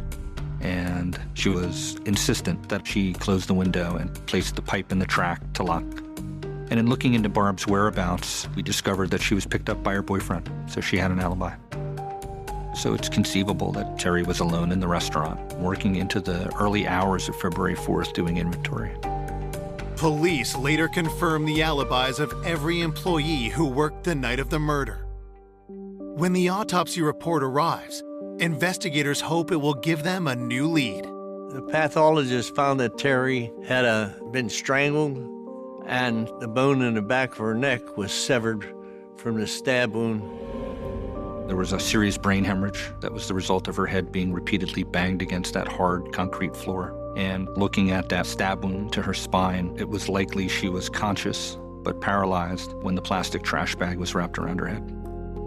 and she was insistent that she close the window and place the pipe in the track to lock. And in looking into Barb's whereabouts, we discovered that she was picked up by her boyfriend, so she had an alibi. So it's conceivable that Terry was alone in the restaurant, working into the early hours of February 4th doing inventory. Police later confirmed the alibis of every employee who worked the night of the murder. When the autopsy report arrives, investigators hope it will give them a new lead. The pathologist found that Terry had been strangled, and the bone in the back of her neck was severed from the stab wound. There was a serious brain hemorrhage that was the result of her head being repeatedly banged against that hard concrete floor. And looking at that stab wound to her spine, it was likely she was conscious but paralyzed when the plastic trash bag was wrapped around her head.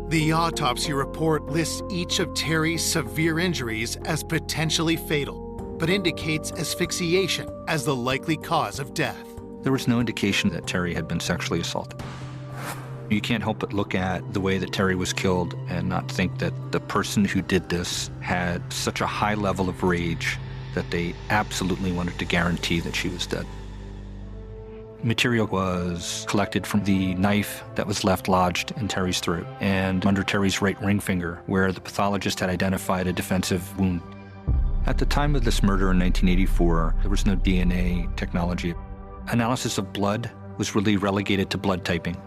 The autopsy report lists each of Terry's severe injuries as potentially fatal, but indicates asphyxiation as the likely cause of death. There was no indication that Terry had been sexually assaulted. You can't help but look at the way that Terry was killed and not think that the person who did this had such a high level of rage that they absolutely wanted to guarantee that she was dead. Material was collected from the knife that was left lodged in Terry's throat and under Terry's right ring finger, where the pathologist had identified a defensive wound. At the time of this murder in 1984, there was no DNA technology. Analysis of blood was really relegated to blood typing.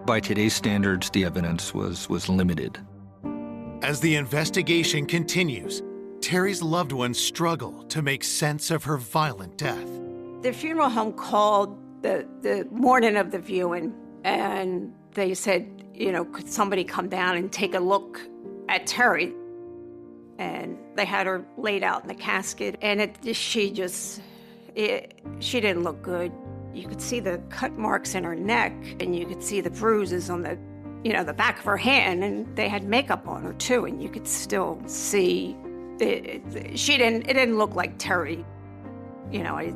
By today's standards, the evidence was limited. As the investigation continues, Terry's loved ones struggle to make sense of her violent death. The funeral home called the morning of the viewing, and they said, you know, could somebody come down and take a look at Terry? And they had her laid out in the casket, and she didn't look good. You could see the cut marks in her neck, and you could see the bruises on the back of her hand, and they had makeup on her too, and you could still see it didn't look like Terry. You know, I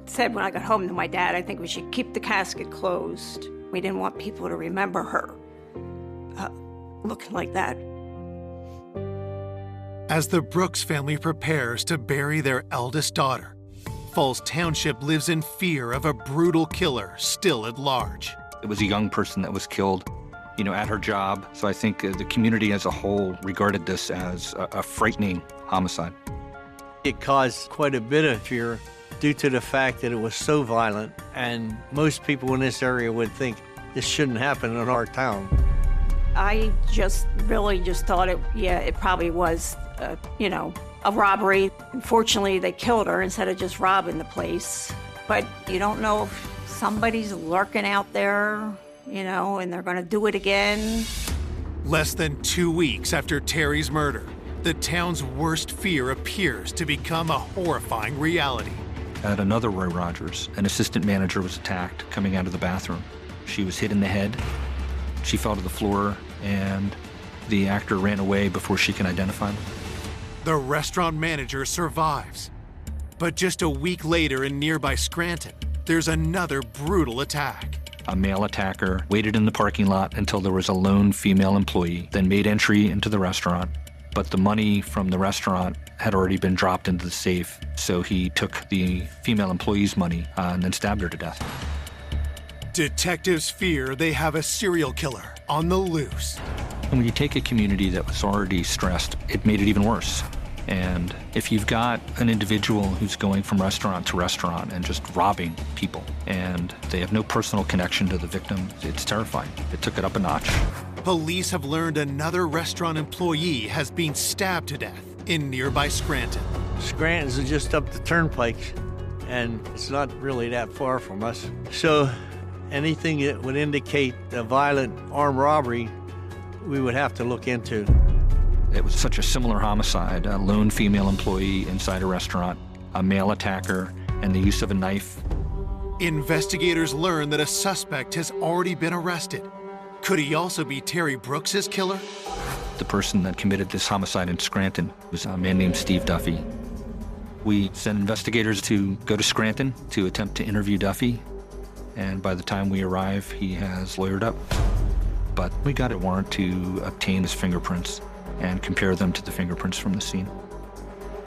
said when I got home to my dad, I think we should keep the casket closed. We didn't want people to remember her looking like that. As the Brooks family prepares to bury their eldest daughter, Falls Township lives in fear of a brutal killer still at large. It was a young person that was killed, you know, at her job. So I think the community as a whole regarded this as a frightening homicide. It caused quite a bit of fear due to the fact that it was so violent, and most people in this area would think this shouldn't happen in our town. I really just thought it probably was, a robbery. Unfortunately, they killed her instead of just robbing the place. But you don't know if somebody's lurking out there, and they're going to do it again. Less than 2 weeks after Terry's murder, the town's worst fear appears to become a horrifying reality. At another Roy Rogers, an assistant manager was attacked coming out of the bathroom. She was hit in the head. She fell to the floor, and the actor ran away before she can identify him. The restaurant manager survives. But just a week later in nearby Scranton, there's another brutal attack. A male attacker waited in the parking lot until there was a lone female employee, then made entry into the restaurant. But the money from the restaurant had already been dropped into the safe, so he took the female employee's money and then stabbed her to death. Detectives fear they have a serial killer on the loose. And when you take a community that was already stressed, it made it even worse. And if you've got an individual who's going from restaurant to restaurant and just robbing people, and they have no personal connection to the victim, it's terrifying. It took it up a notch. Police have learned another restaurant employee has been stabbed to death in nearby Scranton. Scranton's just up the turnpike, and it's not really that far from us. So anything that would indicate a violent armed robbery, we would have to look into. It was such a similar homicide, a lone female employee inside a restaurant, a male attacker, and the use of a knife. Investigators learn that a suspect has already been arrested. Could he also be Terry Brooks's killer? The person that committed this homicide in Scranton was a man named Steve Duffy. We sent investigators to go to Scranton to attempt to interview Duffy, and by the time we arrive, he has lawyered up. But we got a warrant to obtain his fingerprints and compare them to the fingerprints from the scene.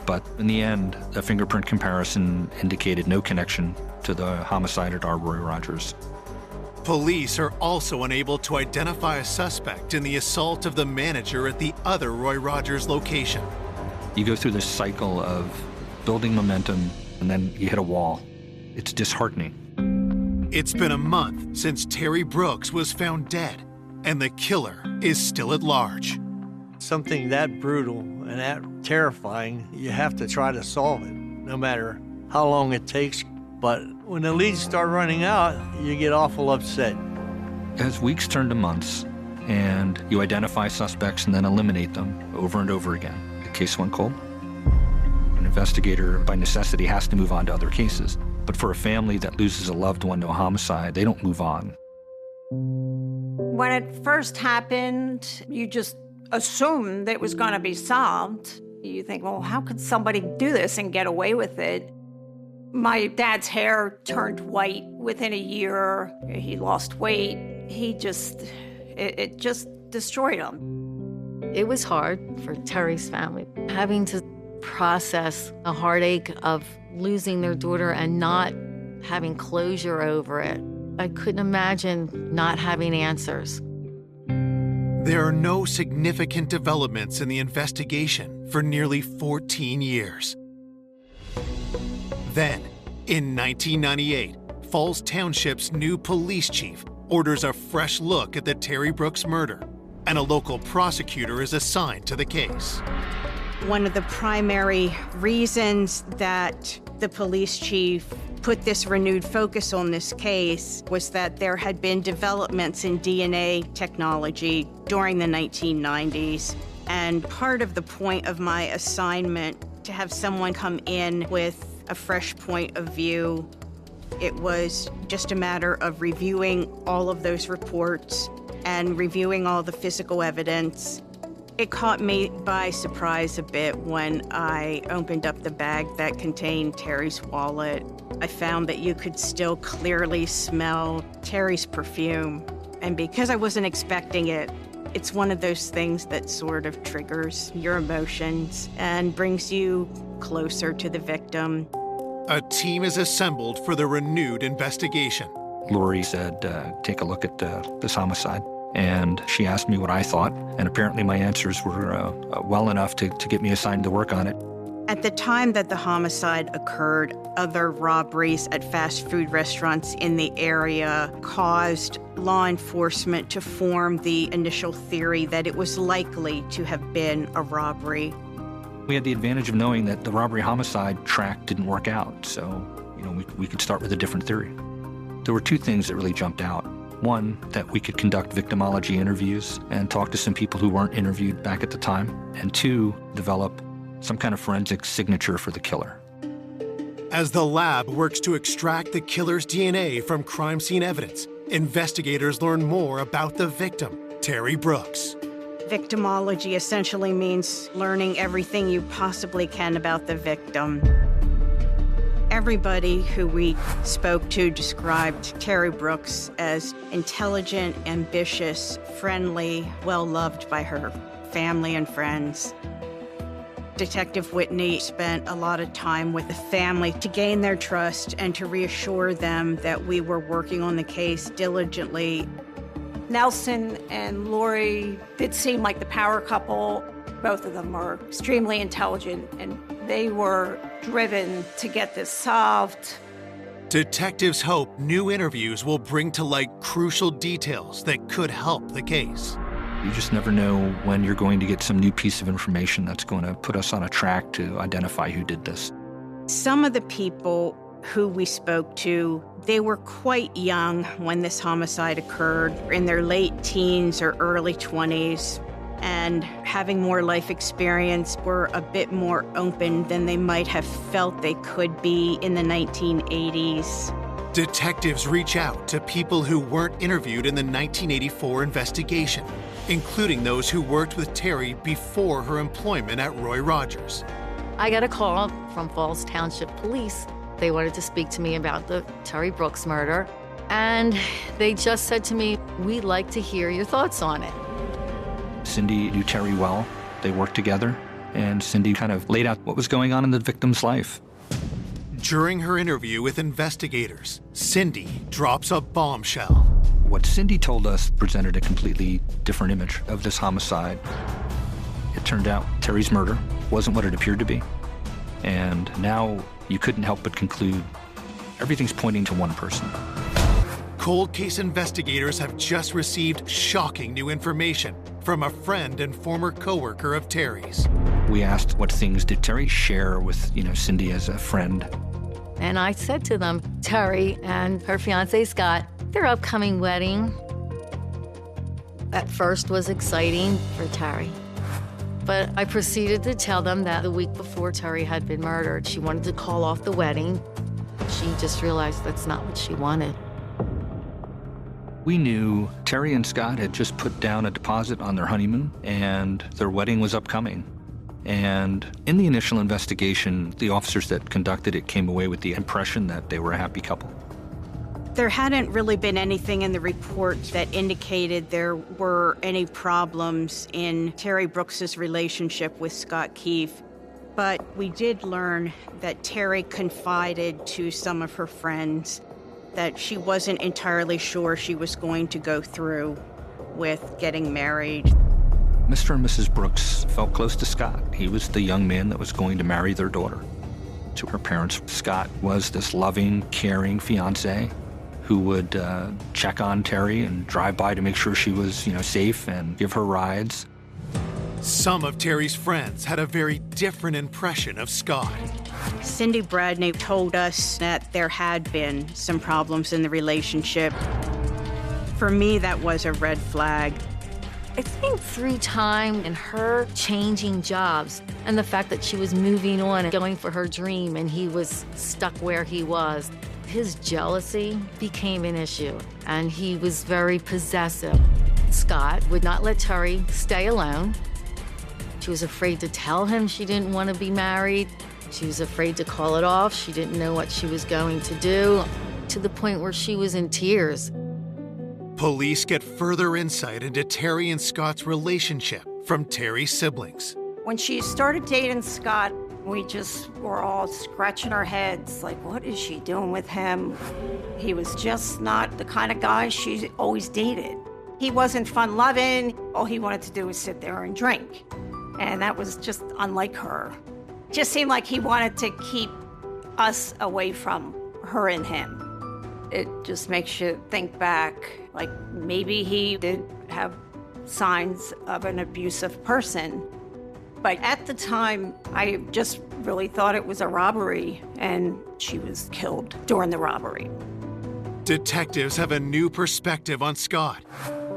But in the end, a fingerprint comparison indicated no connection to the homicide at our Roy Rogers. Police are also unable to identify a suspect in the assault of the manager at the other Roy Rogers location. You go through this cycle of building momentum, and then you hit a wall. It's disheartening. It's been a month since Terry Brooks was found dead, and the killer is still at large. Something that brutal and that terrifying, you have to try to solve it, no matter how long it takes. But when the leads start running out, you get awful upset. As weeks turn to months, and you identify suspects and then eliminate them over and over again, the case went cold. An investigator, by necessity, has to move on to other cases. But for a family that loses a loved one to a homicide, they don't move on. When it first happened, you just assumed that it was going to be solved. You think, well, how could somebody do this and get away with it? My dad's hair turned white within a year. He lost weight. It just destroyed him. It was hard for Terry's family, having to process the heartache of losing their daughter and not having closure over it. I couldn't imagine not having answers. There are no significant developments in the investigation for nearly 14 years. Then, in 1998, Falls Township's new police chief orders a fresh look at the Terry Brooks murder, and a local prosecutor is assigned to the case. One of the primary reasons that the police chief put this renewed focus on this case was that there had been developments in DNA technology during the 1990s. And part of the point of my assignment, to have someone come in with a fresh point of view, it was just a matter of reviewing all of those reports and reviewing all the physical evidence. It caught me by surprise a bit when I opened up the bag that contained Terry's wallet. I found that you could still clearly smell Terry's perfume. And because I wasn't expecting it, it's one of those things that sort of triggers your emotions and brings you closer to the victim. A team is assembled for the renewed investigation. Lori said, take a look at this homicide. And she asked me what I thought, and apparently my answers were well enough to get me assigned to work on it. At the time that the homicide occurred, other robberies at fast food restaurants in the area caused law enforcement to form the initial theory that it was likely to have been a robbery. We had the advantage of knowing that the robbery-homicide track didn't work out, so we could start with a different theory. There were two things that really jumped out. One, that we could conduct victimology interviews and talk to some people who weren't interviewed back at the time. And two, develop some kind of forensic signature for the killer. As the lab works to extract the killer's DNA from crime scene evidence, investigators learn more about the victim, Terry Brooks. Victimology essentially means learning everything you possibly can about the victim. Everybody who we spoke to described Terry Brooks as intelligent, ambitious, friendly, well-loved by her family and friends. Detective Whitney spent a lot of time with the family to gain their trust and to reassure them that we were working on the case diligently. Nelson and Lori did seem like the power couple. Both of them are extremely intelligent, and they were driven to get this solved. Detectives hope new interviews will bring to light crucial details that could help the case. You just never know when you're going to get some new piece of information that's going to put us on a track to identify who did this. Some of the people who we spoke to, they were quite young when this homicide occurred, in their late teens or early 20s, and having more life experience, were a bit more open than they might have felt they could be in the 1980s. Detectives reach out to people who weren't interviewed in the 1984 investigation, including those who worked with Terry before her employment at Roy Rogers. I got a call from Falls Township Police. They wanted to speak to me about the Terry Brooks murder, and they just said to me, "We'd like to hear your thoughts on it." Cindy knew Terry well. They worked together, and Cindy kind of laid out what was going on in the victim's life. During her interview with investigators, Cindy drops a bombshell. What Cindy told us presented a completely different image of this homicide. It turned out Terry's murder wasn't what it appeared to be. And now you couldn't help but conclude everything's pointing to one person. Cold case investigators have just received shocking new information from a friend and former coworker of Terry's. We asked what things did Terry share with, Cindy as a friend. And I said to them, Terry and her fiancé Scott, their upcoming wedding at first was exciting for Terry. But I proceeded to tell them that the week before Terry had been murdered, she wanted to call off the wedding. She just realized that's not what she wanted. We knew Terry and Scott had just put down a deposit on their honeymoon, and their wedding was upcoming. And in the initial investigation, the officers that conducted it came away with the impression that they were a happy couple. There hadn't really been anything in the report that indicated there were any problems in Terry Brooks's relationship with Scott Keefe, but we did learn that Terry confided to some of her friends that she wasn't entirely sure she was going to go through with getting married. Mr. and Mrs. Brooks felt close to Scott. He was the young man that was going to marry their daughter. To her parents, Scott was this loving, caring fiancé who would check on Terry and drive by to make sure she was, safe and give her rides. Some of Terry's friends had a very different impression of Scott. Cindy Bradney told us that there had been some problems in the relationship. For me, that was a red flag. I think through time and her changing jobs and the fact that she was moving on and going for her dream and he was stuck where he was, his jealousy became an issue and he was very possessive. Scott would not let Terry stay alone. She was afraid to tell him she didn't want to be married. She was afraid to call it off. She didn't know what she was going to do, to the point where she was in tears. Police get further insight into Terry and Scott's relationship from Terry's siblings. When she started dating Scott, we just were all scratching our heads, like, what is she doing with him? He was just not the kind of guy she always dated. He wasn't fun-loving. All he wanted to do was sit there and drink. And that was just unlike her. Just seemed like he wanted to keep us away from her and him. It just makes you think back, like maybe he did have signs of an abusive person. But at the time, I just really thought it was a robbery, and she was killed during the robbery. Detectives have a new perspective on Scott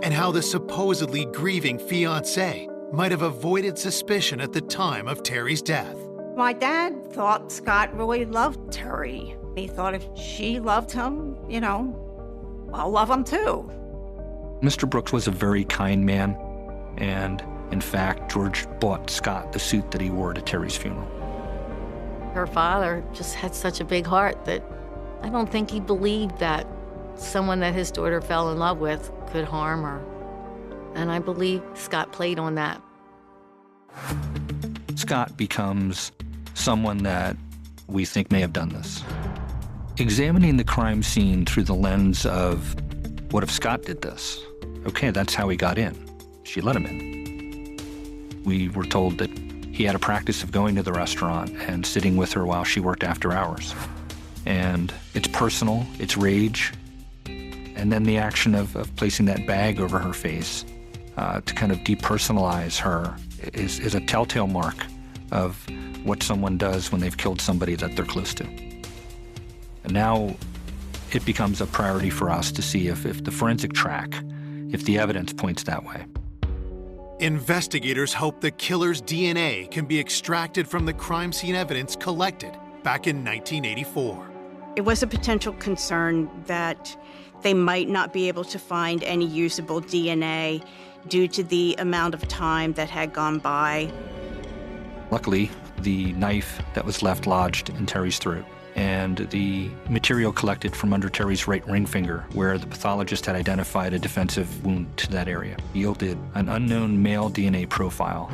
and how the supposedly grieving fiancé might have avoided suspicion at the time of Terry's death. My dad thought Scott really loved Terry. He thought if she loved him, I'll love him too. Mr. Brooks was a very kind man, and in fact, George bought Scott the suit that he wore to Terry's funeral. Her father just had such a big heart that I don't think he believed that someone that his daughter fell in love with could harm her. And I believe Scott played on that. Scott becomes someone that we think may have done this. Examining the crime scene through the lens of, what if Scott did this? Okay, that's how he got in. She let him in. We were told that he had a practice of going to the restaurant and sitting with her while she worked after hours. And it's personal, it's rage, and then the action of placing that bag over her face to kind of depersonalize her is a telltale mark of what someone does when they've killed somebody that they're close to. And now it becomes a priority for us to see if the forensic track, if the evidence points that way. Investigators hope the killer's DNA can be extracted from the crime scene evidence collected back in 1984. It was a potential concern that they might not be able to find any usable DNA due to the amount of time that had gone by. Luckily, the knife that was left lodged in Terry's throat and the material collected from under Terry's right ring finger, where the pathologist had identified a defensive wound to that area, yielded an unknown male DNA profile.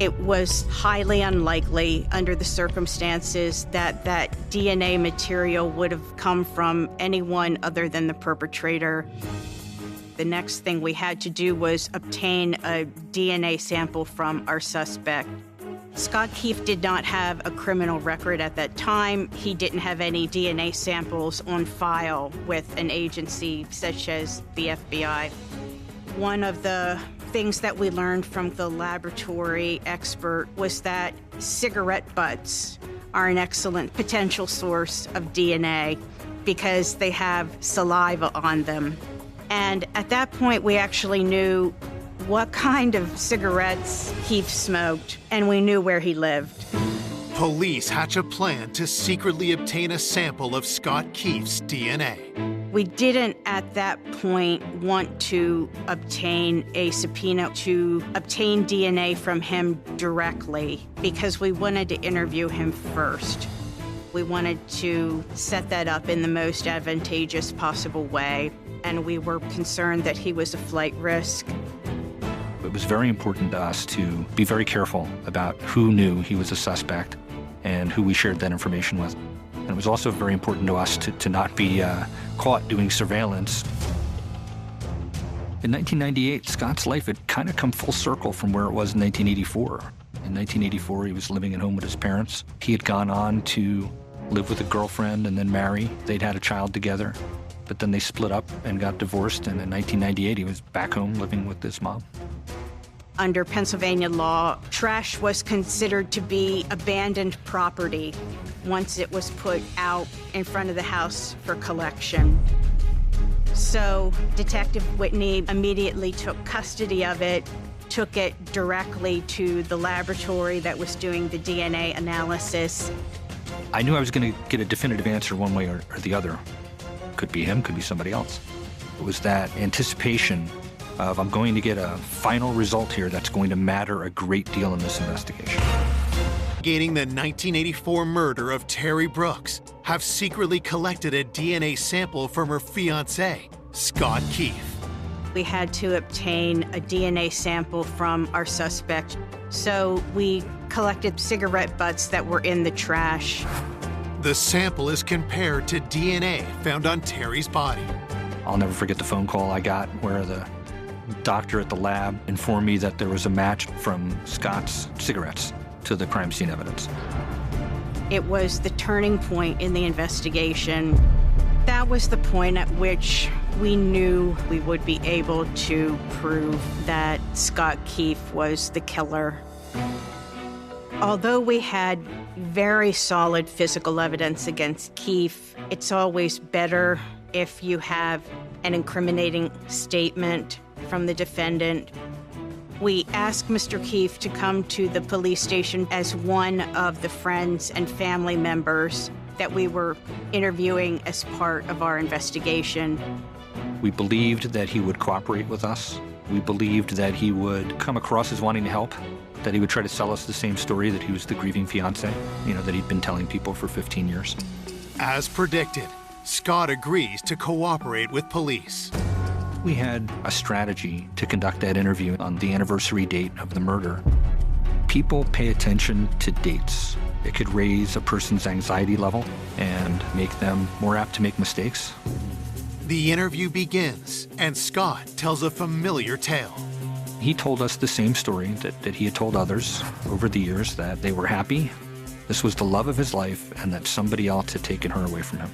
It was highly unlikely under the circumstances that that DNA material would have come from anyone other than the perpetrator. The next thing we had to do was obtain a DNA sample from our suspect. Scott Keefe did not have a criminal record at that time. He didn't have any DNA samples on file with an agency such as the FBI. One of the things that we learned from the laboratory expert was that cigarette butts are an excellent potential source of DNA because they have saliva on them. And at that point, we actually knew what kind of cigarettes Keefe smoked, and we knew where he lived. Police hatch a plan to secretly obtain a sample of Scott Keefe's DNA. We didn't, at that point, want to obtain a subpoena to obtain DNA from him directly because we wanted to interview him first. We wanted to set that up in the most advantageous possible way, and we were concerned that he was a flight risk. It was very important to us to be very careful about who knew he was a suspect and who we shared that information with. And it was also very important to us to not be caught doing surveillance. In 1998, Scott's life had kind of come full circle from where it was in 1984. In 1984, he was living at home with his parents. He had gone on to live with a girlfriend and then marry. They'd had a child together, but then they split up and got divorced. And in 1998, he was back home living with his mom. Under Pennsylvania law, trash was considered to be abandoned property once it was put out in front of the house for collection. So Detective Whitney immediately took custody of it, took it directly to the laboratory that was doing the DNA analysis. I knew I was going to get a definitive answer one way or the other. Could be him, could be somebody else. It was that anticipation of I'm going to get a final result here that's going to matter a great deal in this investigation. Gaining the 1984 murder of Terry Brooks, have secretly collected a DNA sample from her fiancé, Scott Keefe. We had to obtain a DNA sample from our suspect, so we collected cigarette butts that were in the trash. The sample is compared to DNA found on Terry's body. I'll never forget the phone call I got where the doctor at the lab informed me that there was a match from Scott's cigarettes to the crime scene evidence. It was the turning point in the investigation. That was the point at which we knew we would be able to prove that Scott Keefe was the killer. Although we had very solid physical evidence against Keefe, it's always better if you have an incriminating statement from the defendant. We asked Mr. Keefe to come to the police station as one of the friends and family members that we were interviewing as part of our investigation. We believed that he would cooperate with us. We believed that he would come across as wanting to help, that he would try to sell us the same story that he was the grieving fiancé, that he'd been telling people for 15 years. As predicted, Scott agrees to cooperate with police. We had a strategy to conduct that interview on the anniversary date of the murder. People pay attention to dates. It could raise a person's anxiety level and make them more apt to make mistakes. The interview begins, and Scott tells a familiar tale. He told us the same story that he had told others over the years, that they were happy, this was the love of his life, and that somebody else had taken her away from him.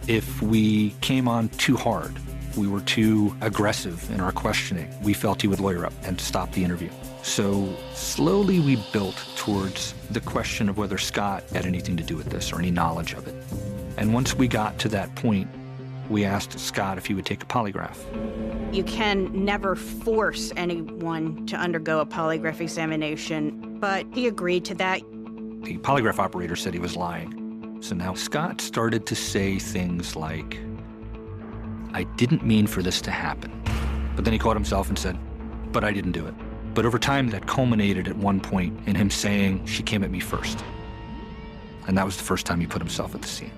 If we came on too hard, we were too aggressive in our questioning, we felt he would lawyer up and stop the interview. So slowly we built towards the question of whether Scott had anything to do with this or any knowledge of it. And once we got to that point, we asked Scott if he would take a polygraph. You can never force anyone to undergo a polygraph examination, but he agreed to that. The polygraph operator said he was lying. So now Scott started to say things like, I didn't mean for this to happen. But then he caught himself and said, but I didn't do it. But over time, that culminated at one point in him saying, she came at me first. And that was the first time he put himself at the scene.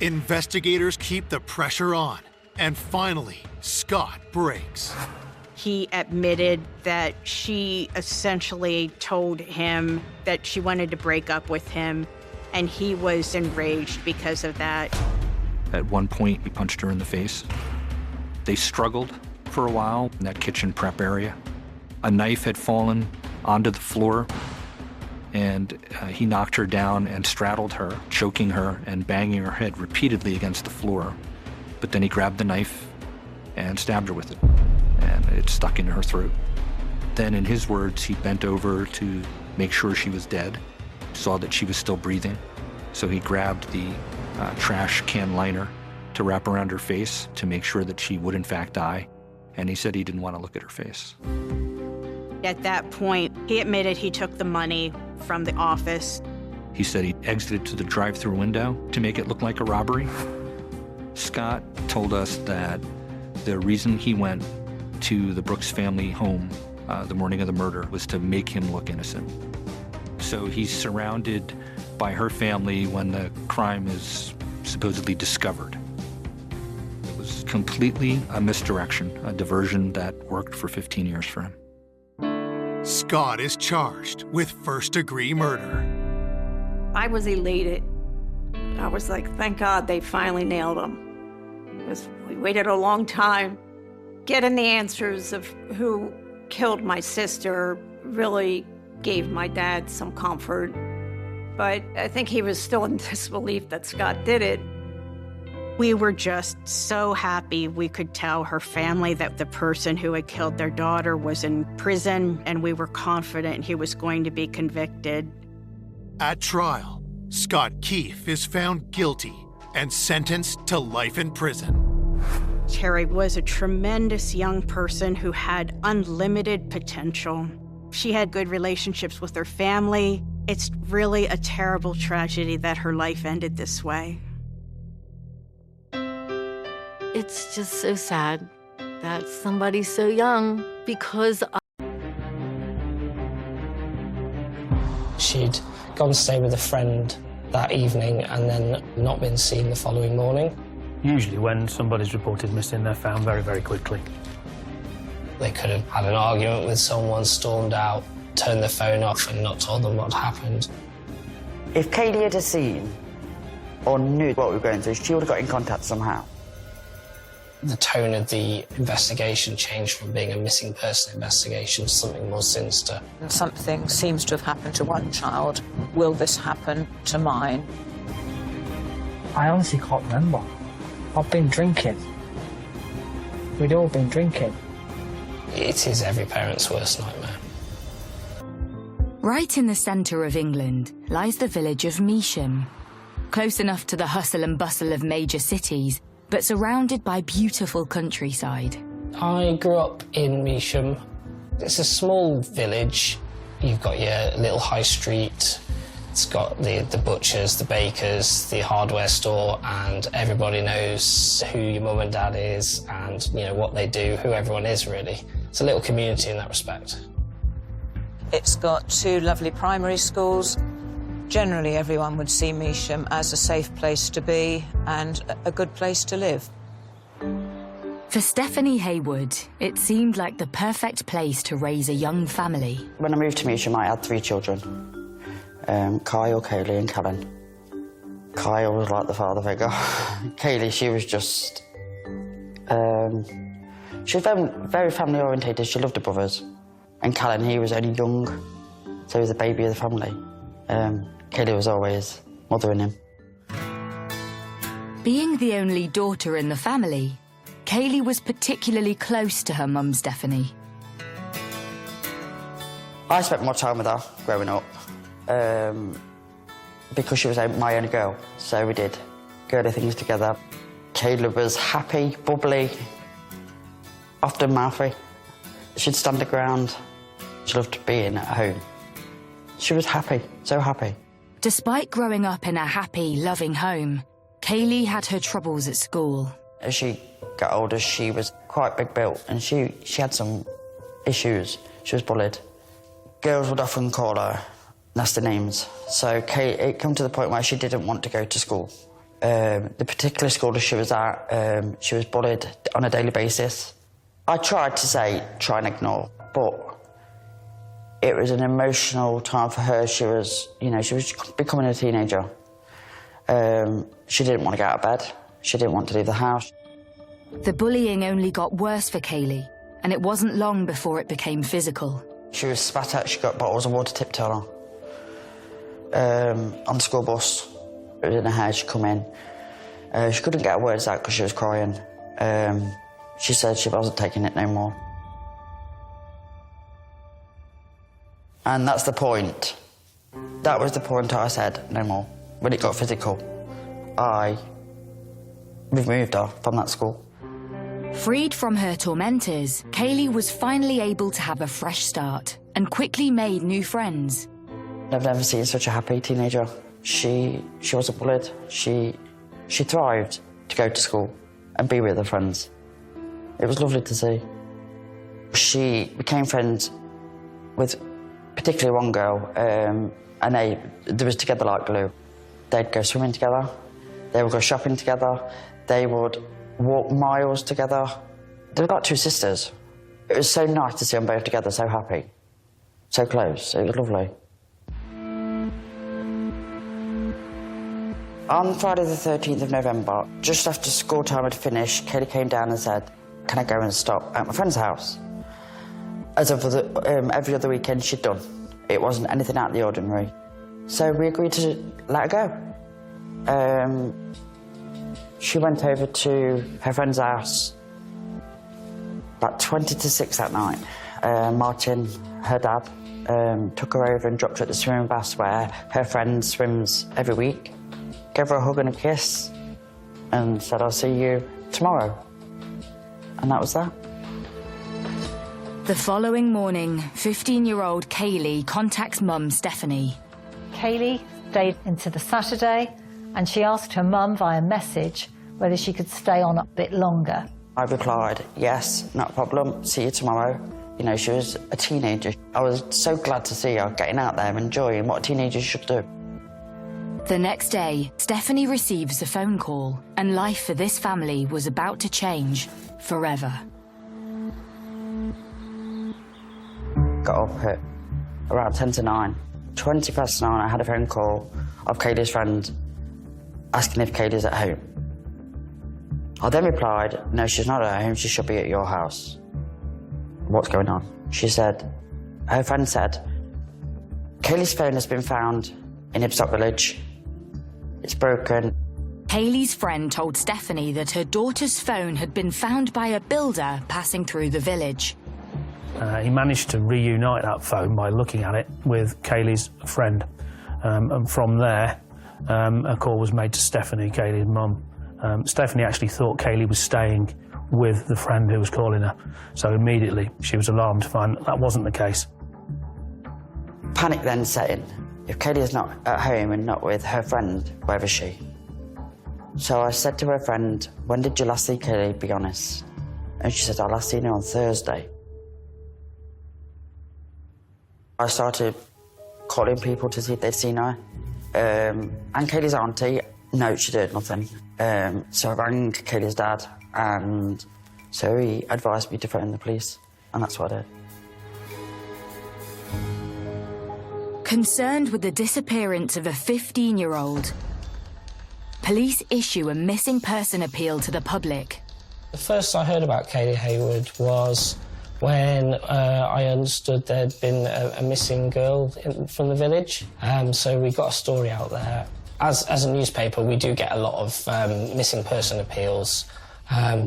Investigators keep the pressure on. And finally, Scott breaks. He admitted that she essentially told him that she wanted to break up with him, and he was enraged because of that. At one point, he punched her in the face. They struggled for a while in that kitchen prep area. A knife had fallen onto the floor, and he knocked her down and straddled her, choking her and banging her head repeatedly against the floor. But then he grabbed the knife and stabbed her with it, and it stuck into her throat. Then, in his words, he bent over to make sure she was dead, saw that she was still breathing, so he grabbed the trash can liner to wrap around her face to make sure that she would in fact die, and he said he didn't want to look at her face. At that point, he admitted he took the money from the office. He said he exited to the drive-through window to make it look like a robbery. Scott told us that the reason he went to the Brooks family home the morning of the murder was to make him look innocent. So he's surrounded by her family when the crime is supposedly discovered. It was completely a misdirection, a diversion that worked for 15 years for him. Scott is charged with first-degree murder. I was elated. I was like, thank God they finally nailed him. Because we waited a long time. Getting the answers of who killed my sister really gave my dad some comfort. But I think he was still in disbelief that Scott did it. We were just so happy we could tell her family that the person who had killed their daughter was in prison, and we were confident he was going to be convicted. At trial, Scott Keefe is found guilty and sentenced to life in prison. Terry was a tremendous young person who had unlimited potential. She had good relationships with her family. It's really a terrible tragedy that her life ended this way. It's just so sad that somebody so young, because she'd gone to stay with a friend that evening and then not been seen the following morning. Usually when somebody's reported missing, they're found very, very quickly. They could have had an argument with someone, stormed out, turned their phone off and not told them what happened. If Kaylee had seen or knew what we were going through, she would have got in contact somehow. The tone of the investigation changed from being a missing person investigation to something more sinister. Something seems to have happened to one child. Will this happen to mine? I honestly can't remember. I've been drinking. We'd all been drinking. It is every parent's worst nightmare. Right in the centre of England lies the village of Measham. Close enough to the hustle and bustle of major cities, but surrounded by beautiful countryside. I grew up in Measham. It's a small village. You've got your little high street. It's got the butchers, the bakers, the hardware store, and everybody knows who your mum and dad is and, you know, what they do, who everyone is, really. It's a little community in that respect. It's got 2 lovely primary schools. Generally, everyone would see Measham as a safe place to be and a good place to live. For Stephanie Haywood, it seemed like the perfect place to raise a young family. When I moved to Measham, I had 3 children. Kyle, Kaylee and Kellen. Kyle was like the father figure. Kaylee, she was just... She was very, very family orientated. She loved her brothers. And Callan, he was only young, so he was the baby of the family. Kaylee was always mothering him. Being the only daughter in the family, Kaylee was particularly close to her mum, Stephanie. I spent more time with her growing up because she was my only girl, so we did girly things together. Kayla was happy, bubbly, often mouthy. She'd stand her ground. She loved being at home. She was happy, so happy. Despite growing up in a happy, loving home, Kaylee had her troubles at school. As she got older, she was quite big built and she had some issues. She was bullied. Girls would often call her nasty names. So it came to the point where she didn't want to go to school. The particular school that she was at, she was bullied on a daily basis. I tried to say, try and ignore, but it was an emotional time for her. She was becoming a teenager. She didn't want to get out of bed. She didn't want to leave the house. The bullying only got worse for Kaylee, and it wasn't long before it became physical. She was spat at. She got bottles of water tipped on her. On the school bus. It was in her hair. She'd come in. She couldn't get her words out because she was crying. She said she wasn't taking it no more. And that's the point. That was the point I said, no more. When it got physical, I removed her from that school. Freed from her tormentors, Kaylee was finally able to have a fresh start and quickly made new friends. I've never seen such a happy teenager. She wasn't bullied. She thrived to go to school and be with her friends. It was lovely to see. She became friends with particularly one girl, and they was together like glue. They'd go swimming together, they would go shopping together, they would walk miles together. They were like two sisters. It was so nice to see them both together, so happy, so close. It was lovely. On Friday the 13th of November, just after school time had finished, Kaylee came down and said, can I go and stop at my friend's house? As of every other weekend she'd done. It wasn't anything out of the ordinary. So we agreed to let her go. She went over to her friend's house about 20 to 6 that night. Martin, her dad, took her over and dropped her at the swimming bath where her friend swims every week. Gave her a hug and a kiss and said, I'll see you tomorrow. And that was that. The following morning, 15-year-old Kaylee contacts mum Stephanie. Kaylee stayed into the Saturday and she asked her mum via message whether she could stay on a bit longer. I replied, yes, not a problem, see you tomorrow. You know, she was a teenager. I was so glad to see her getting out there and enjoying what teenagers should do. The next day, Stephanie receives a phone call, and life for this family was about to change forever. Got up at around 10 to 9. 20 past 9, I had a phone call of Kaylee's friend asking if Kaylee's at home. I then replied, no, she's not at home, she should be at your house. What's going on? She said, her friend said, Kaylee's phone has been found in Ibstock Village. It's broken. Kaylee's friend told Stephanie that her daughter's phone had been found by a builder passing through the village. He managed to reunite that phone by looking at it with Kaylee's friend. And from there, a call was made to Stephanie, Kaylee's mum. Stephanie actually thought Kaylee was staying with the friend who was calling her. So immediately she was alarmed to find that wasn't the case. Panic then set in. If Kaylee is not at home and not with her friend, where is she? So I said to her friend, when did you last see Kaylee, be honest? And she said, I last seen her on Thursday. I started calling people to see if they'd seen her. And Kaylee's auntie, no, she did nothing. So I rang Kaylee's dad, and so he advised me to phone the police, and that's what I did. Concerned with the disappearance of a 15-year-old, police issue a missing person appeal to the public. The first I heard about Kaylee Haywood was when I understood there'd been a missing girl from the village. So we got a story out there. As a newspaper, we do get a lot of missing person appeals,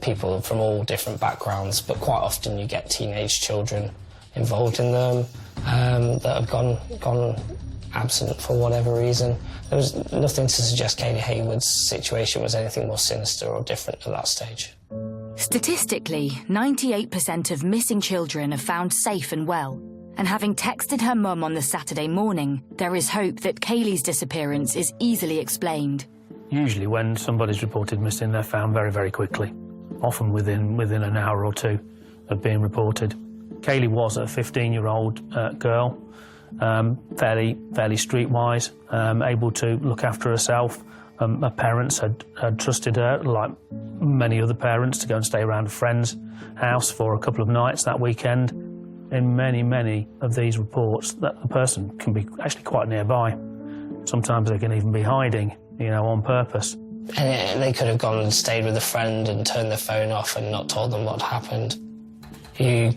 people from all different backgrounds, but quite often you get teenage children involved in them that have gone absent for whatever reason. There was nothing to suggest Kaylee Haywood's situation was anything more sinister or different at that stage. Statistically, 98% of missing children are found safe and well. And having texted her mum on the Saturday morning, there is hope that Kaylee's disappearance is easily explained. Usually when somebody's reported missing, they're found very, very quickly, often within an hour or two of being reported. Kaylee was a 15-year-old girl, fairly streetwise, able to look after herself. Her parents had trusted her, like many other parents, to go and stay around a friend's house for a couple of nights that weekend. In many of these reports, that the person can be actually quite nearby. Sometimes they can even be hiding, on purpose. And they could have gone and stayed with a friend and turned their phone off and not told them what happened. You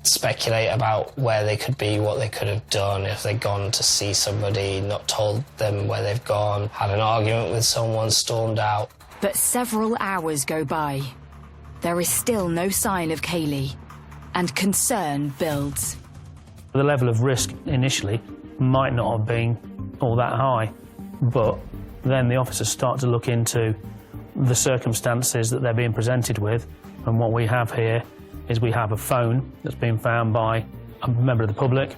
speculate about where they could be, what they could have done, if they'd gone to see somebody, not told them where they've gone, had an argument with someone, stormed out. But several hours go by. There is still no sign of Kaylee, and concern builds. The level of risk initially might not have been all that high, but then the officers start to look into the circumstances that they're being presented with, and what we have here is we have a phone that's been found by a member of the public,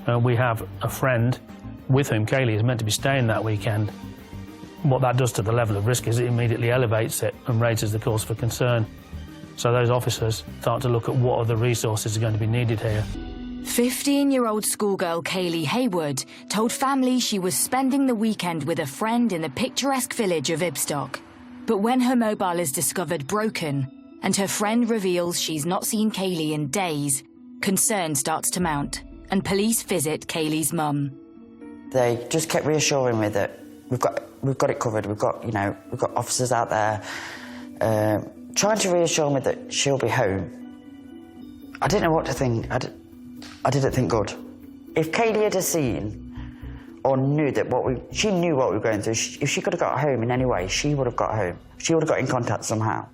and we have a friend with whom Kaylee is meant to be staying that weekend. What that does to the level of risk is it immediately elevates it and raises the cause for concern. So those officers start to look at what other resources are going to be needed here. 15-year-old schoolgirl Kaylee Haywood told family she was spending the weekend with a friend in the picturesque village of Ibstock. But when her mobile is discovered broken and her friend reveals she's not seen Kaylee in days, concern starts to mount, and police visit Kaylee's mum. They just kept reassuring me that we've got it covered. We've got officers out there trying to reassure me that she'll be home. I didn't know what to think. I didn't think good. If Kaylee had seen or knew that she knew what we were going through, if she could have got home in any way, she would have got home. She would have got in contact somehow.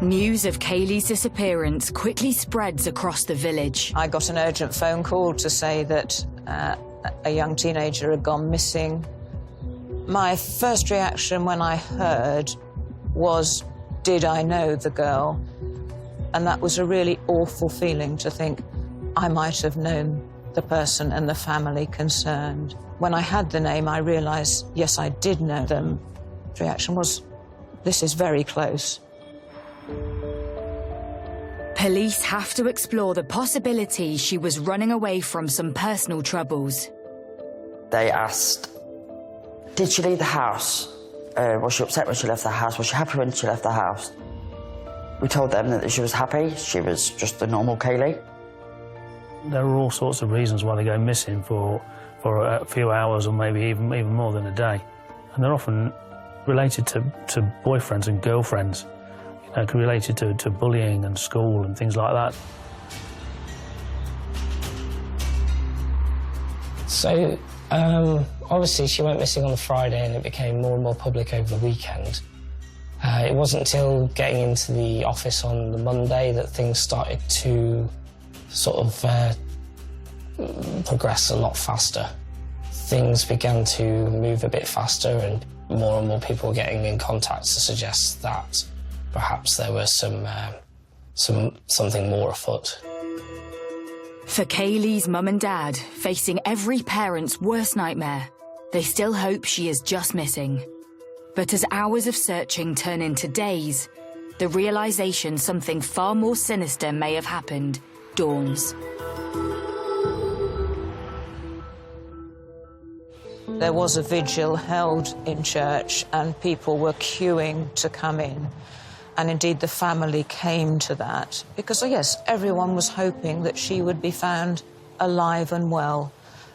News of Kaylee's disappearance quickly spreads across the village. I got an urgent phone call to say that a young teenager had gone missing. My first reaction when I heard was, did I know the girl? And that was a really awful feeling to think I might have known the person and the family concerned. When I had the name, I realised, yes, I did know them. The reaction was, this is very close. Police have to explore the possibility she was running away from some personal troubles. They asked, did she leave the house? Was she upset when she left the house? Was she happy when she left the house? We told them that she was happy. She was just the normal Kaylee. There are all sorts of reasons why they go missing for a few hours or maybe even more than a day. And they're often related to boyfriends and girlfriends, related to bullying and school and things like that. So, obviously she went missing on the Friday and it became more and more public over the weekend. It wasn't until getting into the office on the Monday that things started to sort of progress a lot faster. Things began to move a bit faster and more people were getting in contact to suggest that perhaps there was something more afoot. For Kaylee's mum and dad, facing every parent's worst nightmare, they still hope she is just missing. But as hours of searching turn into days, the realisation something far more sinister may have happened dawns. There was a vigil held in church and people were queuing to come in. And indeed the family came to that because, yes, everyone was hoping that she would be found alive and well.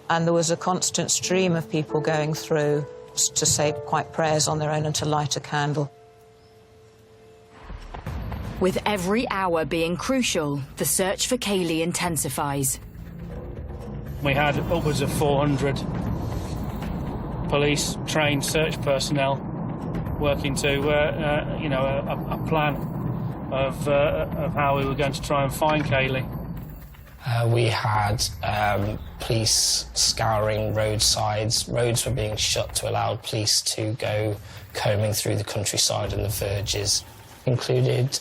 And there was a constant stream of people going through to say quiet prayers on their own and to light a candle. With every hour being crucial, the search for Kaylee intensifies. We had upwards of 400 police trained search personnel working to, a plan of how we were going to try and find Kaylee. We had police scouring roadsides. Roads were being shut to allow police to go combing through the countryside and the verges. Included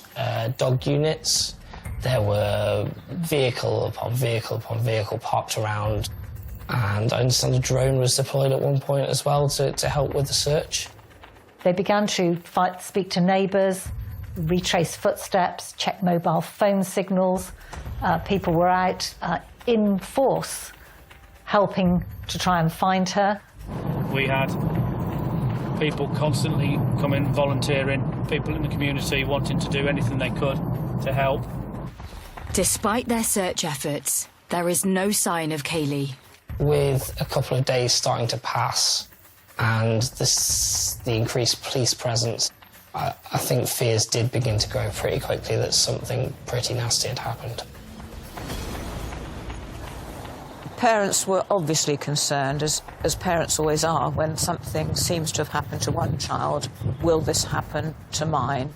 dog units. There were vehicle upon vehicle upon vehicle parked around. And I understand a drone was deployed at one point as well to help with the search. They began to speak to neighbours, retrace footsteps, check mobile phone signals. People were out in force helping to try and find her. We had people constantly coming, volunteering, people in the community wanting to do anything they could to help. Despite their search efforts, there is no sign of Kaylee. With a couple of days starting to pass and the increased police presence, I think fears did begin to grow pretty quickly that something pretty nasty had happened. Parents were obviously concerned, as parents always are, when something seems to have happened to one child. Will this happen to mine?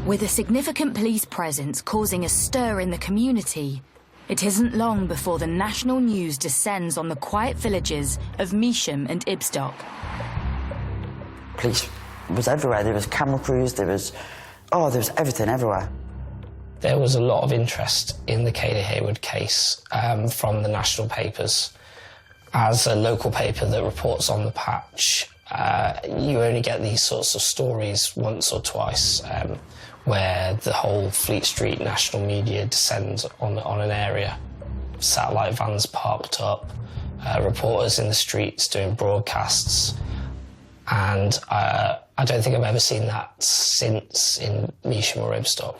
With a significant police presence causing a stir in the community, it isn't long before the national news descends on the quiet villages of Measham and Ibstock. Police was everywhere. There was camera crews, there was everything everywhere. There was a lot of interest in the Kaylee Haywood case from the national papers. As a local paper that reports on the patch, you only get these sorts of stories once or twice where the whole Fleet Street national media descends on an area. Satellite vans parked up, reporters in the streets doing broadcasts, and I don't think I've ever seen that since in Measham or Ibstock.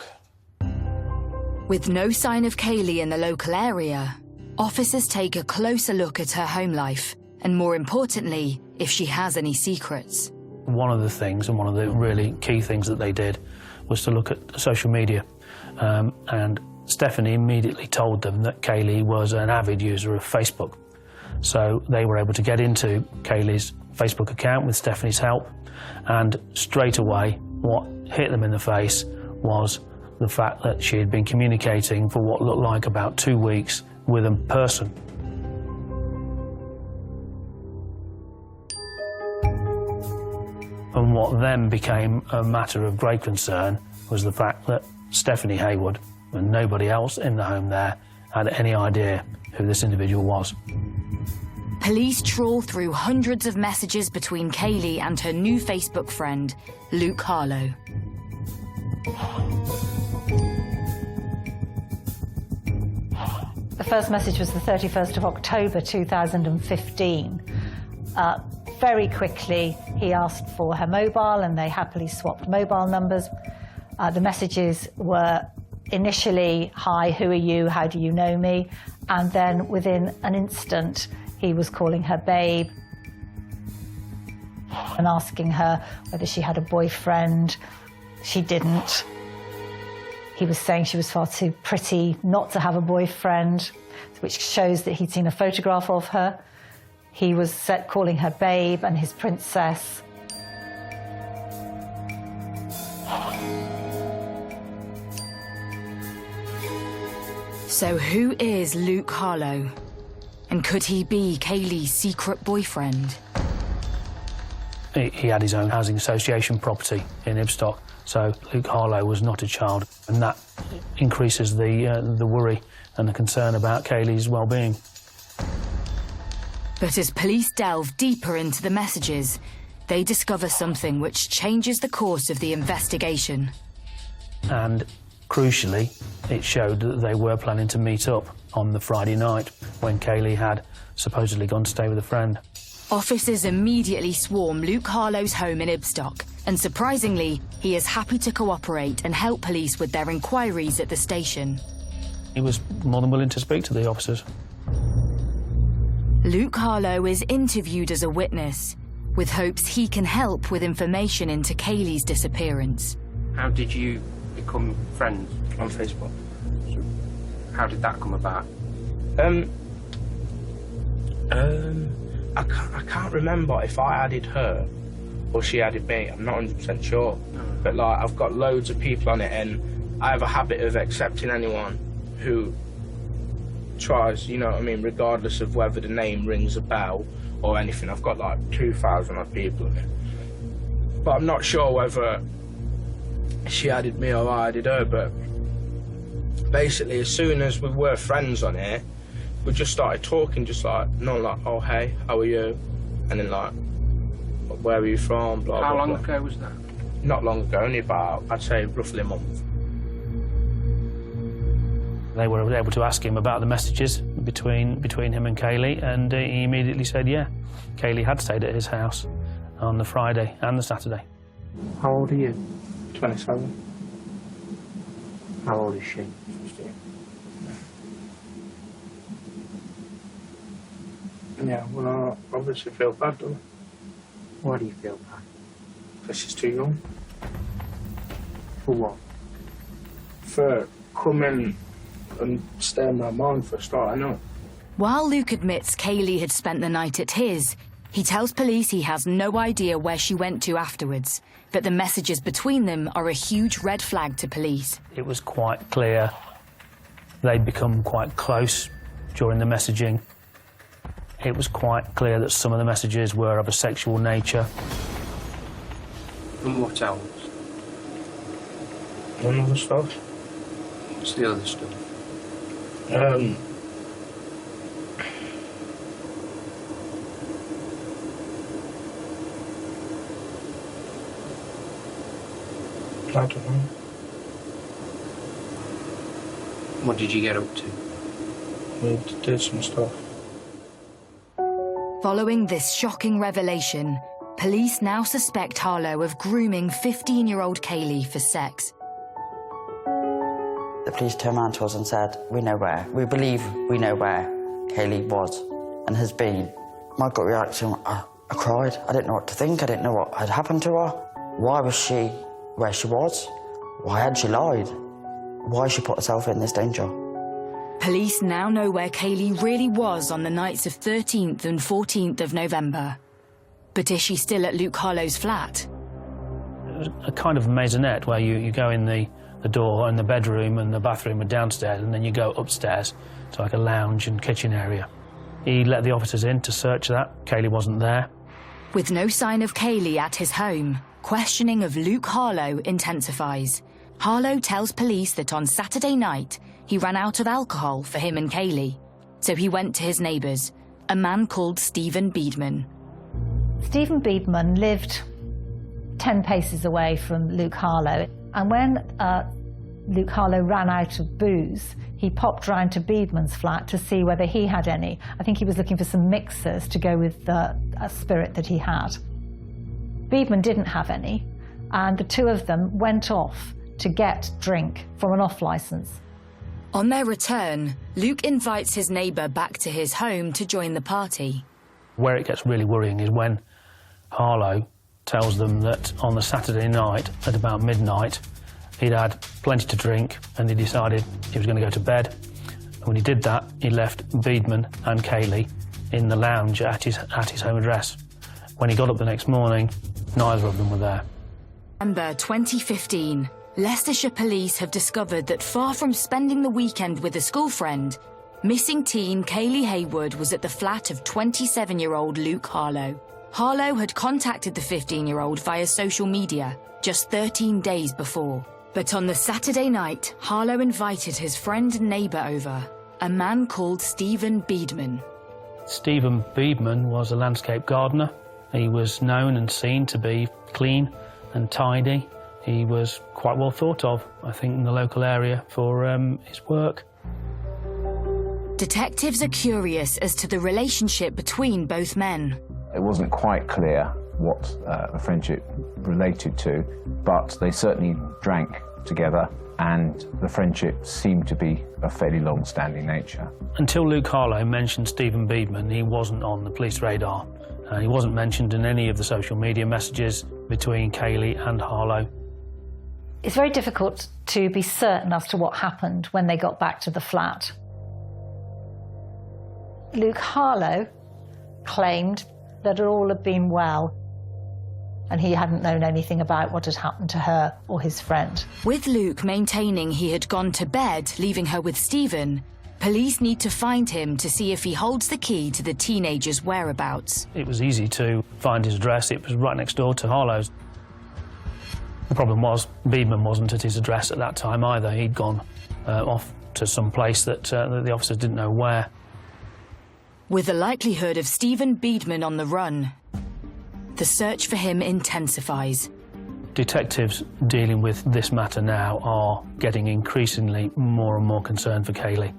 With no sign of Kaylee in the local area, officers take a closer look at her home life, and more importantly, if she has any secrets. One of the things, and one of the really key things that they did, was to look at social media. And Stephanie immediately told them that Kaylee was an avid user of Facebook. So they were able to get into Kaylee's Facebook account with Stephanie's help, and straight away what hit them in the face was the fact that she had been communicating for what looked like about 2 weeks with a person. And what then became a matter of great concern was the fact that Stephanie Haywood and nobody else in the home there had any idea who this individual was. Police trawl through hundreds of messages between Kaylee and her new Facebook friend, Luke Harlow. The first message was the 31st of October 2015. Very quickly, he asked for her mobile, and they happily swapped mobile numbers. The messages were initially, "Hi, who are you? How do you know me?" And then within an instant, he was calling her babe and asking her whether she had a boyfriend. She didn't. He was saying she was far too pretty not to have a boyfriend, which shows that he'd seen a photograph of her. He was calling her babe and his princess. So who is Luke Harlow? And could he be Kaylee's secret boyfriend? He had his own housing association property in Ibstock, so Luke Harlow was not a child, and that increases the worry and the concern about Kaylee's well-being. But as police delve deeper into the messages, they discover something which changes the course of the investigation. And crucially, it showed that they were planning to meet up on the Friday night when Kaylee had supposedly gone to stay with a friend. Officers immediately swarm Luke Harlow's home in Ibstock, and surprisingly, he is happy to cooperate and help police with their inquiries at the station. He was more than willing to speak to the officers. Luke Harlow is interviewed as a witness, with hopes he can help with information into Kaylee's disappearance. How did you become friends? On Facebook. How did that come about? I can't remember if I added her or she added me. I'm not 100% sure. But like, I've got loads of people on it, and I have a habit of accepting anyone who tries, you know what I mean, regardless of whether the name rings a bell or anything. I've got like 2,000 odd people on it. But I'm not sure whether she added me or I added her, but basically as soon as we were friends on it, we just started talking, just like, oh hey, how are you? And then like, where are you from? Blah, How blah, long blah. ago was that? Not long ago, only about, I'd say roughly a month. They were able to ask him about the messages between him and Kaylee, and he immediately said, yeah, Kaylee had stayed at his house on the Friday and the Saturday. How old are you? 27. How old is she? 15. Yeah, well, I obviously feel bad, don't I? Why do you feel bad? Because she's too young. For what? For coming and staying with my mum for a start, I know. While Luke admits Kaylee had spent the night at his, he tells police he has no idea where she went to afterwards, but the messages between them are a huge red flag to police. It was quite clear they'd become quite close during the messaging. It was quite clear that some of the messages were of a sexual nature. And what else? None other stuff. What's the other stuff? I don't know. What did you get up to? We did some stuff. Following this shocking revelation, police now suspect Harlow of grooming 15-year-old Kaylee for sex. The police turned around to us and said, we believe we know where Kaylee was and has been. My gut reaction, I cried. I didn't know what to think. I didn't know what had happened to her. Why was she where she was? Why had she lied? Why she put herself in this danger? Police now know where Kaylee really was on the nights of 13th and 14th of November. But is she still at Luke Harlow's flat? It was a kind of maisonette where you go in the door, and the bedroom and the bathroom are downstairs, and then you go upstairs to like a lounge and kitchen area. He let the officers in to search that. Kaylee wasn't there. With no sign of Kaylee at his home, questioning of Luke Harlow intensifies. Harlow tells police that on Saturday night, he ran out of alcohol for him and Kaylee. So he went to his neighbours, a man called Stephen Beedman. Stephen Beedman lived 10 paces away from Luke Harlow. And when Luke Harlow ran out of booze, he popped round to Beedman's flat to see whether he had any. I think he was looking for some mixers to go with the spirit that he had. Beedman didn't have any, and the two of them went off to get drink from an off-licence. On their return, Luke invites his neighbour back to his home to join the party. Where it gets really worrying is when Harlow tells them that on the Saturday night at about midnight he'd had plenty to drink and he decided he was going to go to bed. And when he did that, he left Beedman and Kaylee in the lounge at his home address. When he got up the next morning, neither of them were there. November 2015, Leicestershire police have discovered that far from spending the weekend with a school friend, missing teen Kaylee Haywood was at the flat of 27-year-old Luke Harlow. Harlow had contacted the 15-year-old via social media just 13 days before. But on the Saturday night, Harlow invited his friend and neighbour over, a man called Stephen Beedman. Stephen Beedman was a landscape gardener. He was known and seen to be clean and tidy. He was quite well thought of, I think, in the local area for his work. Detectives are curious as to the relationship between both men. It wasn't quite clear what the friendship related to, but they certainly drank together, and the friendship seemed to be of fairly long-standing nature. Until Luke Harlow mentioned Stephen Beedman, he wasn't on the police radar. He wasn't mentioned in any of the social media messages between Kaylee and Harlow. It's very difficult to be certain as to what happened when they got back to the flat. Luke Harlow claimed that it all had been well and he hadn't known anything about what had happened to her or his friend. With Luke maintaining he had gone to bed, leaving her with Stephen, police need to find him to see if he holds the key to the teenager's whereabouts. It was easy to find his address. It was right next door to Harlow's. The problem was Beedman wasn't at his address at that time either. He'd gone off to some place that the officers didn't know where. With the likelihood of Stephen Beedman on the run, the search for him intensifies. Detectives dealing with this matter now are getting increasingly more and more concerned for Kaylee.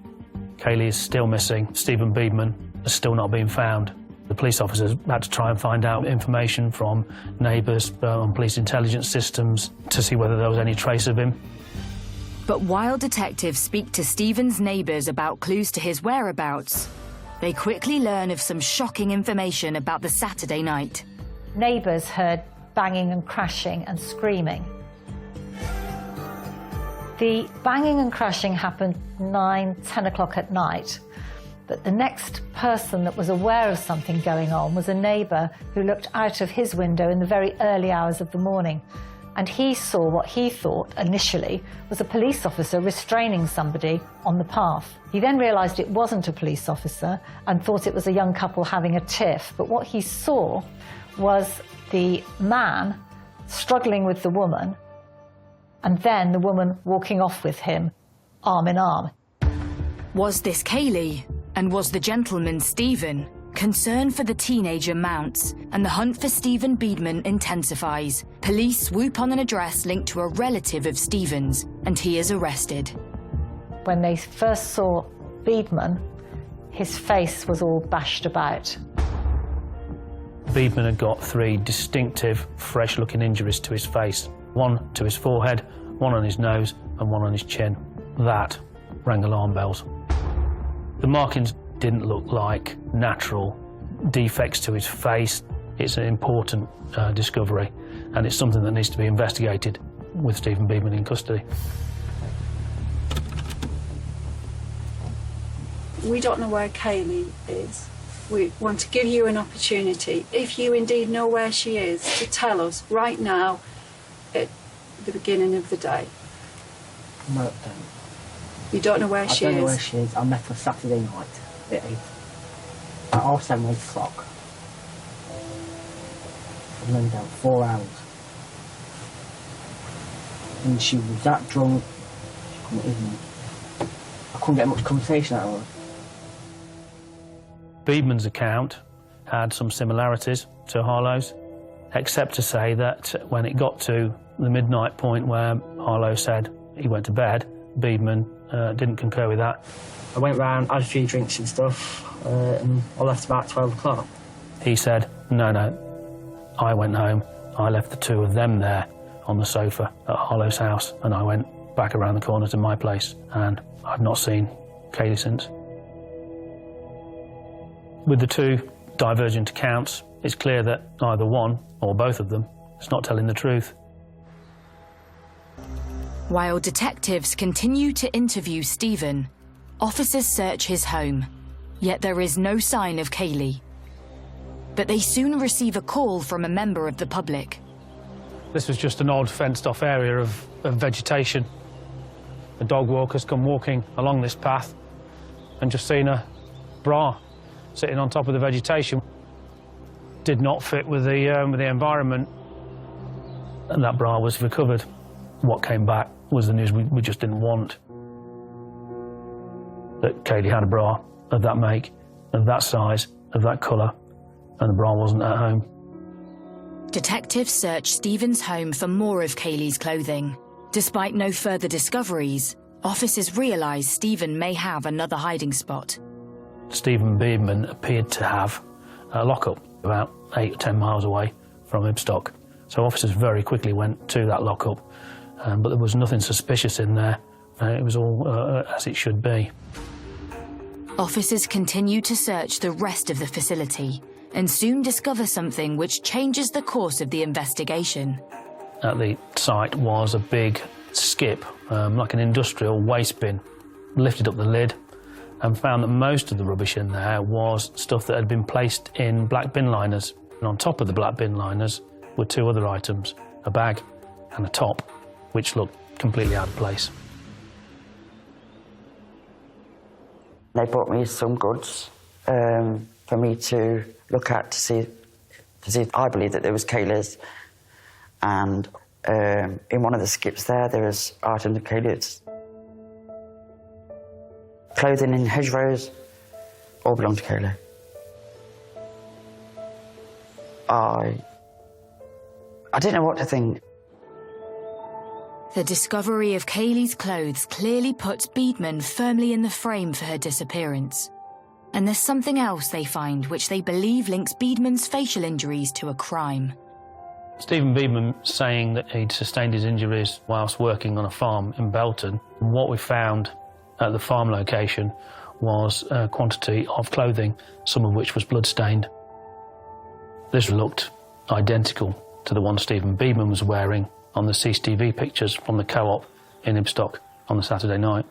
Kaylee is still missing. Stephen Beedman has still not been found. The police officers had to try and find out information from neighbours on police intelligence systems to see whether there was any trace of him. But while detectives speak to Stephen's neighbours about clues to his whereabouts, they quickly learn of some shocking information about the Saturday night. Neighbours heard banging and crashing and screaming. The banging and crashing happened 9, 10 o'clock at night, but the next person that was aware of something going on was a neighbour who looked out of his window in the very early hours of the morning, and he saw what he thought initially was a police officer restraining somebody on the path. He then realised it wasn't a police officer and thought it was a young couple having a tiff, but what he saw was the man struggling with the woman and then the woman walking off with him, arm in arm. Was this Kaylee? And was the gentleman Stephen? Concern for the teenager mounts, and the hunt for Stephen Beedman intensifies. Police swoop on an address linked to a relative of Stephen's, and he is arrested. When they first saw Beedman, his face was all bashed about. Beedman had got 3 distinctive, fresh-looking injuries to his face. One to his forehead, one on his nose, and one on his chin. That rang alarm bells. The markings didn't look like natural defects to his face. It's an important discovery, and it's something that needs to be investigated with Stephen Beedman in custody. We don't know where Kaylee is. We want to give you an opportunity, if you indeed know where she is, to tell us right now at the beginning of the day. No, I don't. You don't know where she is? I don't know where she is. I met her Saturday night at 8. At 7, 8 o'clock. I've known about 4 hours. And she was that drunk, I couldn't get much conversation out of her. Beedman's account had some similarities to Harlow's, except to say that when it got to the midnight point where Harlow said he went to bed, Beedman didn't concur with that. I went round, had a few drinks and stuff, and I left about 12 o'clock. He said, no, I went home, I left the 2 of them there on the sofa at Harlow's house, and I went back around the corner to my place, and I've not seen Kaylee since. With the 2 divergent accounts, it's clear that either one or both of them is not telling the truth. While detectives continue to interview Stephen, officers search his home, yet there is no sign of Kaylee. But they soon receive a call from a member of the public. This was just an odd fenced-off area of vegetation. A dog walker's come walking along this path and just seen a bra sitting on top of the vegetation. Did not fit with the environment, and that bra was recovered. What came back was the news we just didn't want. That Kaylee had a bra of that make, of that size, of that colour, and the bra wasn't at home. Detectives search Stephen's home for more of Kaylee's clothing. Despite no further discoveries, officers realise Stephen may have another hiding spot. Stephen Beedman appeared to have a lockup about 8 or 10 miles away from Ibstock. So officers very quickly went to that lockup, but there was nothing suspicious in there. It was all as it should be. Officers continue to search the rest of the facility, and soon discover something which changes the course of the investigation. At the site was a big skip, like an industrial waste bin. Lifted up the lid and found that most of the rubbish in there was stuff that had been placed in black bin liners. And on top of the black bin liners were two other items, a bag and a top, which looked completely out of place. They brought me some goods for me to look at to see I believe that there was Kayla's, and in one of the skips there was items of Kayla's. Clothing in hedgerows all belonged to Kayla. I didn't know what to think. The discovery of Kaylee's clothes clearly puts Beedman firmly in the frame for her disappearance. And there's something else they find which they believe links Beedman's facial injuries to a crime. Stephen Beedman saying that he'd sustained his injuries whilst working on a farm in Belton. What we found at the farm location was a quantity of clothing, some of which was blood-stained. This looked identical to the one Stephen Beedman was wearing on the CCTV pictures from the co-op in Ibstock on the Saturday night.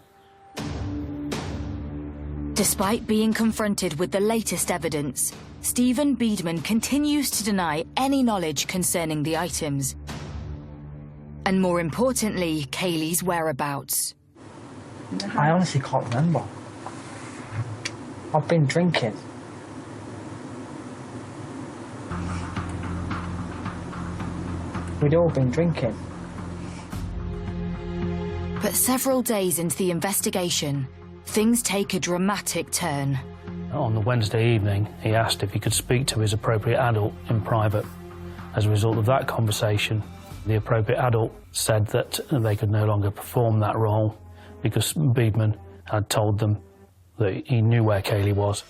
Despite being confronted with the latest evidence, Stephen Beedman continues to deny any knowledge concerning the items. And more importantly, Kaylee's whereabouts. I honestly can't remember. I've been drinking. We'd all been drinking. But several days into the investigation, things take a dramatic turn. On the Wednesday evening, he asked if he could speak to his appropriate adult in private. As a result of that conversation, the appropriate adult said that they could no longer perform that role because Beedman had told them that he knew where Kaylee was.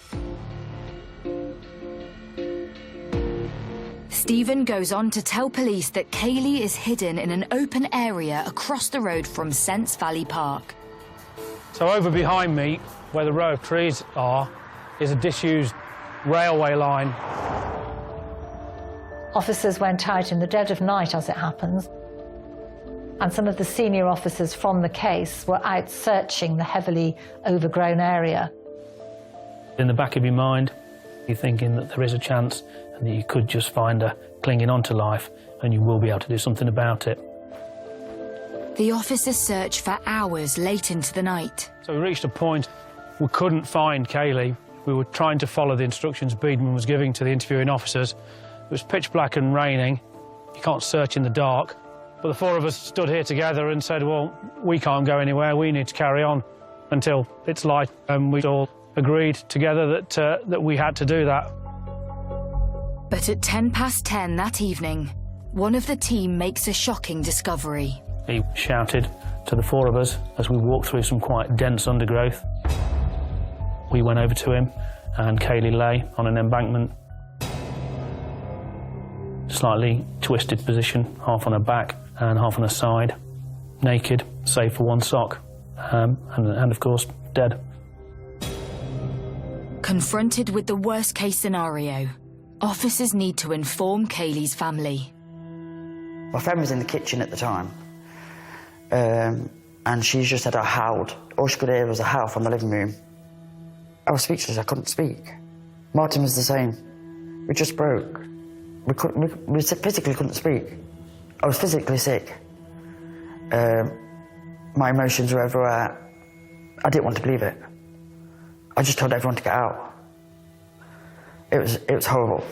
Stephen goes on to tell police that Kaylee is hidden in an open area across the road from Sents Valley Park. So over behind me, where the row of trees are, is a disused railway line. Officers went out in the dead of night, as it happens, and some of the senior officers from the case were out searching the heavily overgrown area. In the back of your mind, you're thinking that there is a chance and that you could just find her clinging on to life and you will be able to do something about it. The officers search for hours late into the night. So we reached a point we couldn't find Kaylee. We were trying to follow the instructions Beedman was giving to the interviewing officers. It was pitch black and raining. You can't search in the dark. But the four of us stood here together and said, well, we can't go anywhere. We need to carry on until it's light. And we all agreed together that we had to do that. But at 10:10 that evening, one of the team makes a shocking discovery. He shouted to the four of us as we walked through some quite dense undergrowth. We went over to him and Kaylee lay on an embankment, slightly twisted position, half on her back and half on her side, naked, save for one sock, and of course, dead. Confronted with the worst-case scenario, officers need to inform Kaylee's family. My friend was in the kitchen at the time, and she just said I howled. All she could hear was a howl from the living room. I was speechless, I couldn't speak. Martin was the same. We just broke. We physically couldn't speak. I was physically sick. My emotions were everywhere. I didn't want to believe it. I just told everyone to get out. It was horrible.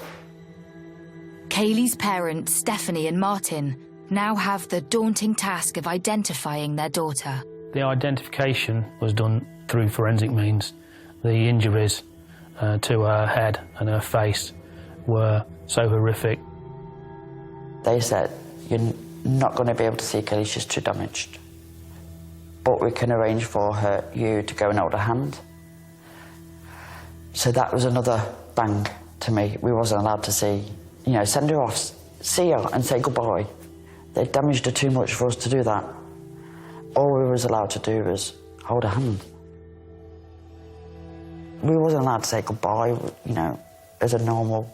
Kaylee's parents, Stephanie and Martin, now have the daunting task of identifying their daughter. The identification was done through forensic means. The injuries to her head and her face were so horrific. They said, you're not going to be able to see Kaylee, she's too damaged. But we can arrange for you to go and hold her hand. So that was another bang to me. We wasn't allowed to see, send her off, see her and say goodbye. They damaged her too much for us to do that. All we was allowed to do was hold her hand. We wasn't allowed to say goodbye, as a normal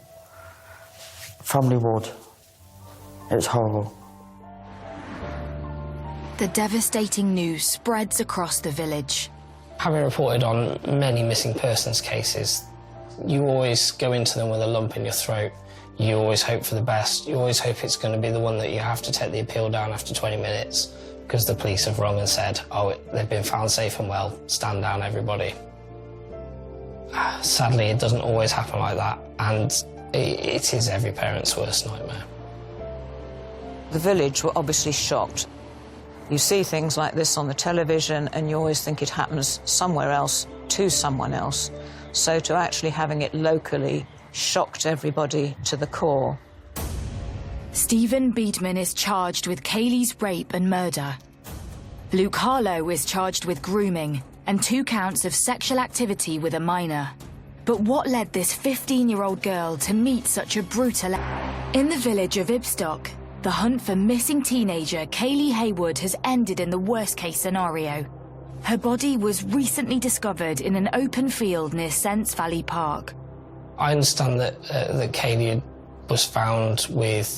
family ward. It was horrible. The devastating news spreads across the village. Having reported on many missing persons cases, you always go into them with a lump in your throat. You always hope for the best. You always hope it's going to be the one that you have to take the appeal down after 20 minutes because the police have rung and said, oh, they've been found safe and well, stand down, everybody. Sadly, it doesn't always happen like that, and it is every parent's worst nightmare. The village were obviously shocked. You see things like this on the television and you always think it happens somewhere else to someone else. So to actually having it locally shocked everybody to the core. Stephen Beedman is charged with Kaylee's rape and murder. Luke Harlow is charged with grooming and 2 counts of sexual activity with a minor. But what led this 15-year-old girl to meet such a brutal... In the village of Ibstock, the hunt for missing teenager Kaylee Haywood has ended in the worst-case scenario. Her body was recently discovered in an open field near Sents Valley Park. I understand that Kaylee was found with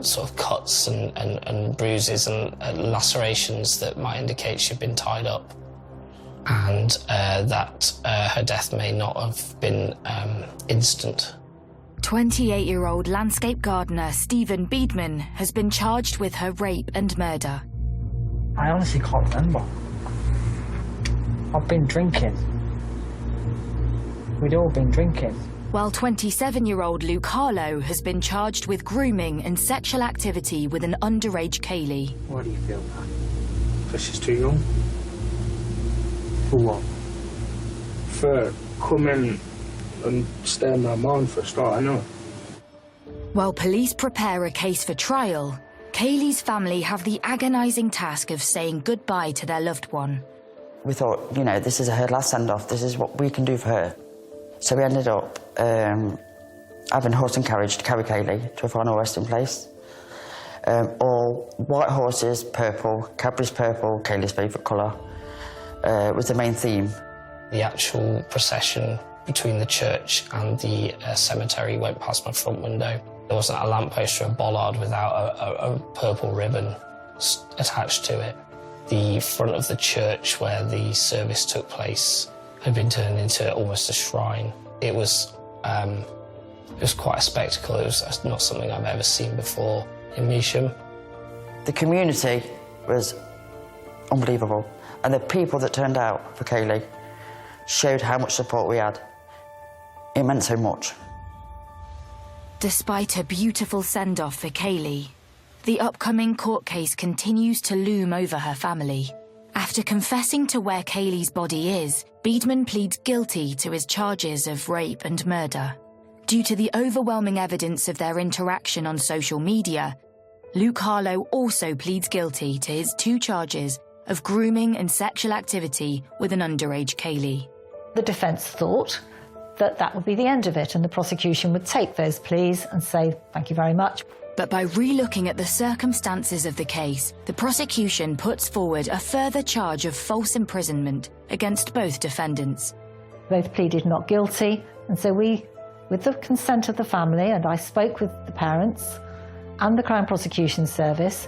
sort of cuts and bruises and lacerations that might indicate she'd been tied up, and that her death may not have been instant. 28-year-old landscape gardener Stephen Beedman has been charged with her rape and murder. I honestly can't remember. I've been drinking. We'd all been drinking. While 27-year-old Luke Harlow has been charged with grooming and sexual activity with an underage Kaylee. Why do you feel that? Because she's too young. For what? For coming and staying my mind for a start, I know. While police prepare a case for trial, Kaylee's family have the agonising task of saying goodbye to their loved one. We thought, you know, this is her last send-off, this is what we can do for her. So we ended up having horse and carriage to carry Kaylee to a final resting place. All white horses, purple, Cadbury's purple, Kaylee's favourite colour, was the main theme. The actual procession between the church and the cemetery went past my front window. There wasn't a lamppost or a bollard without a purple ribbon attached to it. The front of the church where the service took place had been turned into almost a shrine. It was quite a spectacle. It was not something I've ever seen before in Measham. The community was unbelievable, and the people that turned out for Kaylee showed how much support we had. It meant so much. Despite a beautiful send-off for Kaylee, the upcoming court case continues to loom over her family. After confessing to where Kaylee's body is, Beedman pleads guilty to his charges of rape and murder. Due to the overwhelming evidence of their interaction on social media, Luke Harlow also pleads guilty to his 2 charges of grooming and sexual activity with an underage Kaylee. The defence thought that that would be the end of it and the prosecution would take those pleas and say, thank you very much. But by re-looking at the circumstances of the case, the prosecution puts forward a further charge of false imprisonment against both defendants. Both pleaded not guilty, and so we, with the consent of the family, and I spoke with the parents and the Crown Prosecution Service,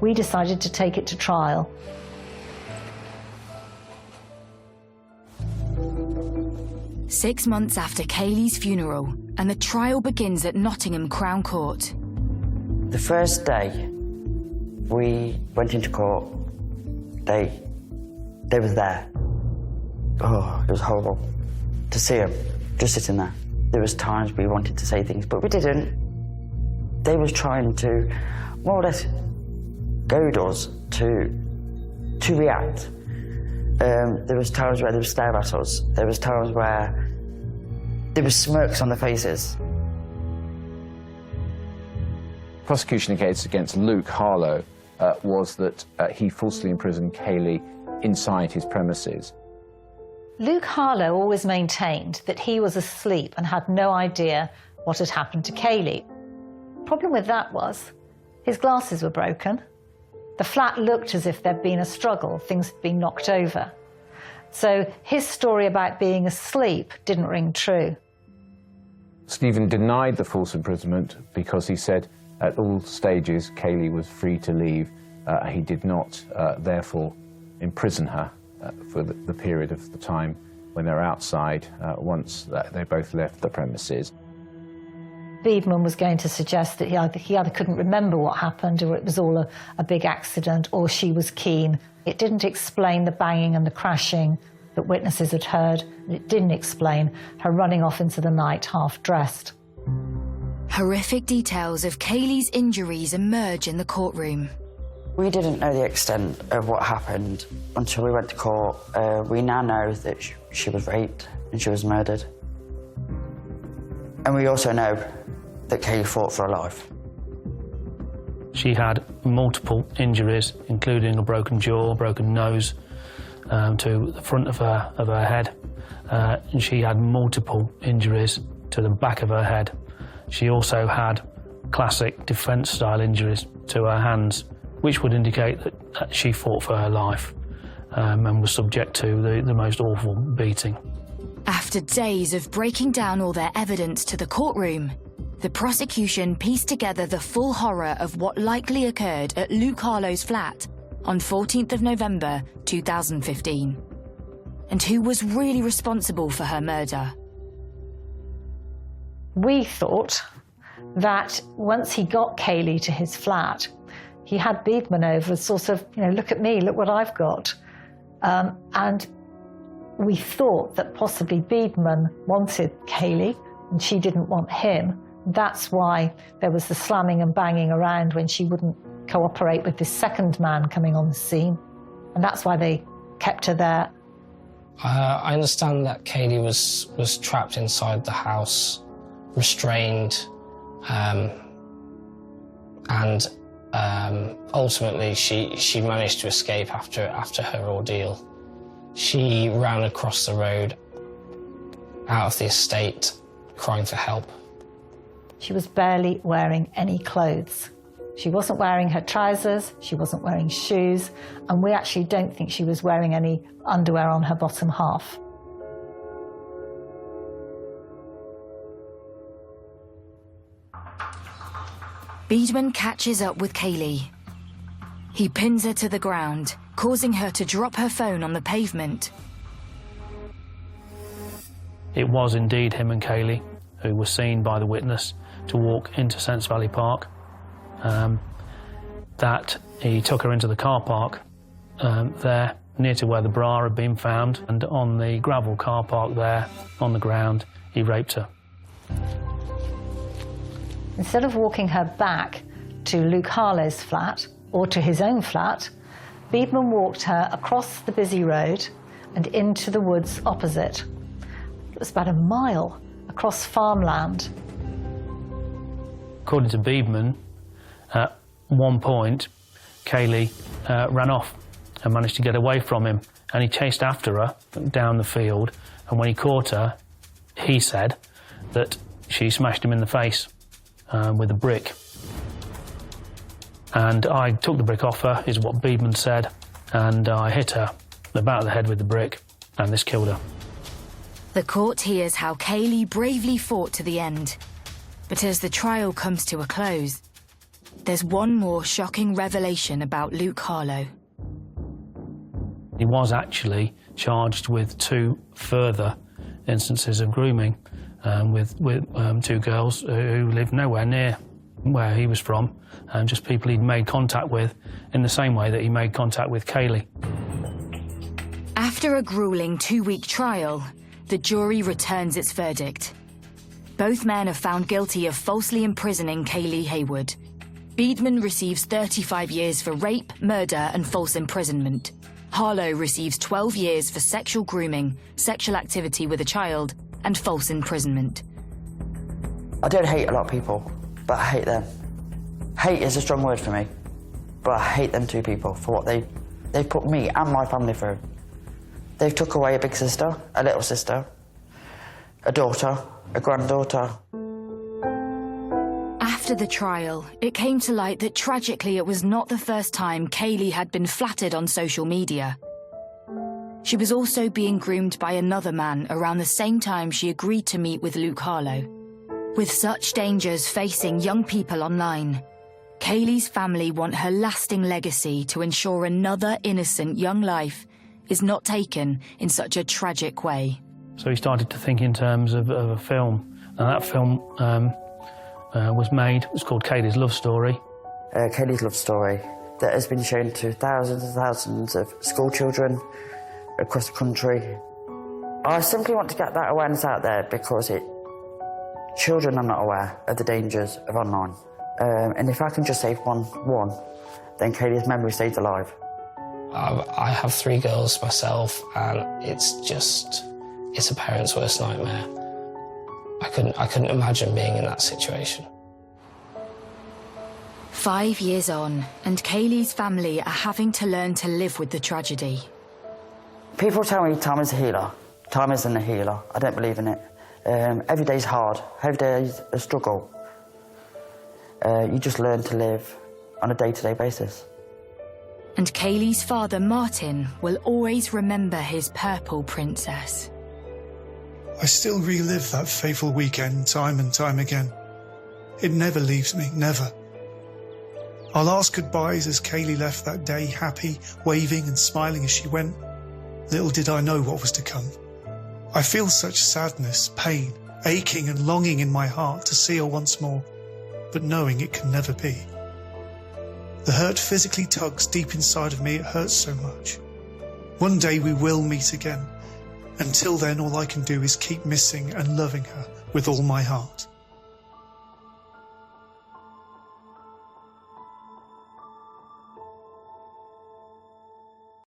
we decided to take it to trial. Six months after Kaylee's funeral, and the trial begins at Nottingham Crown Court. The first day we went into court, they were there. Oh, it was horrible to see them just sitting there. There was times we wanted to say things, but we didn't. They was trying to more or less goad us to react. There was times where they would stare at us. There was times where there were smirks on their faces. Prosecution case against Luke Harlow was that he falsely imprisoned Kaylee inside his premises. Luke Harlow always maintained that he was asleep and had no idea what had happened to Kaylee. The problem with that was his glasses were broken. The flat looked as if there'd been a struggle, things had been knocked over. So his story about being asleep didn't ring true. Stephen denied the false imprisonment because he said at all stages Kaylee was free to leave. He did not, therefore, imprison her for the period of the time when they're outside, once they both left the premises. Biedman was going to suggest that he either couldn't remember what happened, or it was all a big accident, or she was keen. It didn't explain the banging and the crashing that witnesses had heard. It didn't explain her running off into the night half-dressed. Horrific details of Kaylee's injuries emerge in the courtroom. We didn't know the extent of what happened until we went to court. We now know that she was raped and she was murdered. And we also know that Kaylee fought for her life. She had multiple injuries, including a broken jaw, broken nose, to the front of her head. And she had multiple injuries to the back of her head. She also had classic defence-style injuries to her hands, which would indicate that she fought for her life and was subject to the most awful beating. After days of breaking down all their evidence to the courtroom, the prosecution pieced together the full horror of what likely occurred at Luke Harlow's flat on 14th of November 2015. And who was really responsible for her murder? We thought that once he got Kaylee to his flat, he had Biedman over as sort of, look at me, look what I've got. And we thought that possibly Biedman wanted Kaylee and she didn't want him. That's why there was the slamming and banging around when she wouldn't cooperate with this second man coming on the scene. And that's why they kept her there. I understand that Kaylee was trapped inside the house, restrained, and ultimately she managed to escape after her ordeal. She ran across the road out of the estate, crying for help. She was barely wearing any clothes. She wasn't wearing her trousers, she wasn't wearing shoes, and we actually don't think she was wearing any underwear on her bottom half. Biedman catches up with Kaylee. He pins her to the ground, causing her to drop her phone on the pavement. It was indeed him and Kaylee who were seen by the witness to walk into Sense Valley Park. That he took her into the car park there, near to where the bra had been found, and on the gravel car park there, on the ground, he raped her. Instead of walking her back to Luke Harlow's flat, or to his own flat, Biedman walked her across the busy road and into the woods opposite. It was about a mile across farmland. According to Biedman, at one point, Kaylee ran off and managed to get away from him, and he chased after her down the field, and when he caught her, he said that she smashed him in the face with a brick. And I took the brick off her, is what Biedman said, and I hit her about the head with the brick, and this killed her. The court hears how Kaylee bravely fought to the end. But as the trial comes to a close, there's one more shocking revelation about Luke Harlow. He was actually charged with 2 further instances of grooming with 2 girls who lived nowhere near where he was from, and just people he'd made contact with in the same way that he made contact with Kaylee. After a grueling 2-week trial, the jury returns its verdict. Both men are found guilty of falsely imprisoning Kaylee Haywood. Biedman receives 35 years for rape, murder, and false imprisonment. Harlow receives 12 years for sexual grooming, sexual activity with a child, and false imprisonment. I don't hate a lot of people, but I hate them. Hate is a strong word for me, but I hate them 2 people for what they've put me and my family through. They've took away a big sister, a little sister, a daughter, a granddaughter. After the trial, it came to light that tragically it was not the first time Kaylee had been flattered on social media. She was also being groomed by another man around the same time she agreed to meet with Luke Harlow. With such dangers facing young people online, Kaylee's family want her lasting legacy to ensure another innocent young life is not taken in such a tragic way. So he started to think in terms of a film, and that film was made. It was called Kaylee's Love Story. Kaylee's Love Story, that has been shown to thousands and thousands of school children across the country. I simply want to get that awareness out there because children are not aware of the dangers of online. And if I can just save one, then Kaylee's memory stays alive. I have 3 girls myself, and it's a parent's worst nightmare. I couldn't imagine being in that situation. 5 years on, and Kaylee's family are having to learn to live with the tragedy. People tell me time is a healer. Time isn't a healer. I don't believe in it. Every day's hard. Every day's a struggle. You just learn to live on a day-to-day basis. And Kaylee's father, Martin, will always remember his purple princess. I still relive that fateful weekend time and time again. It never leaves me, never. Our last goodbyes as Kaylee left that day, happy, waving and smiling as she went. Little did I know what was to come. I feel such sadness, pain, aching and longing in my heart to see her once more, but knowing it can never be. The hurt physically tugs deep inside of me, it hurts so much. One day we will meet again. Until then, all I can do is keep missing and loving her with all my heart.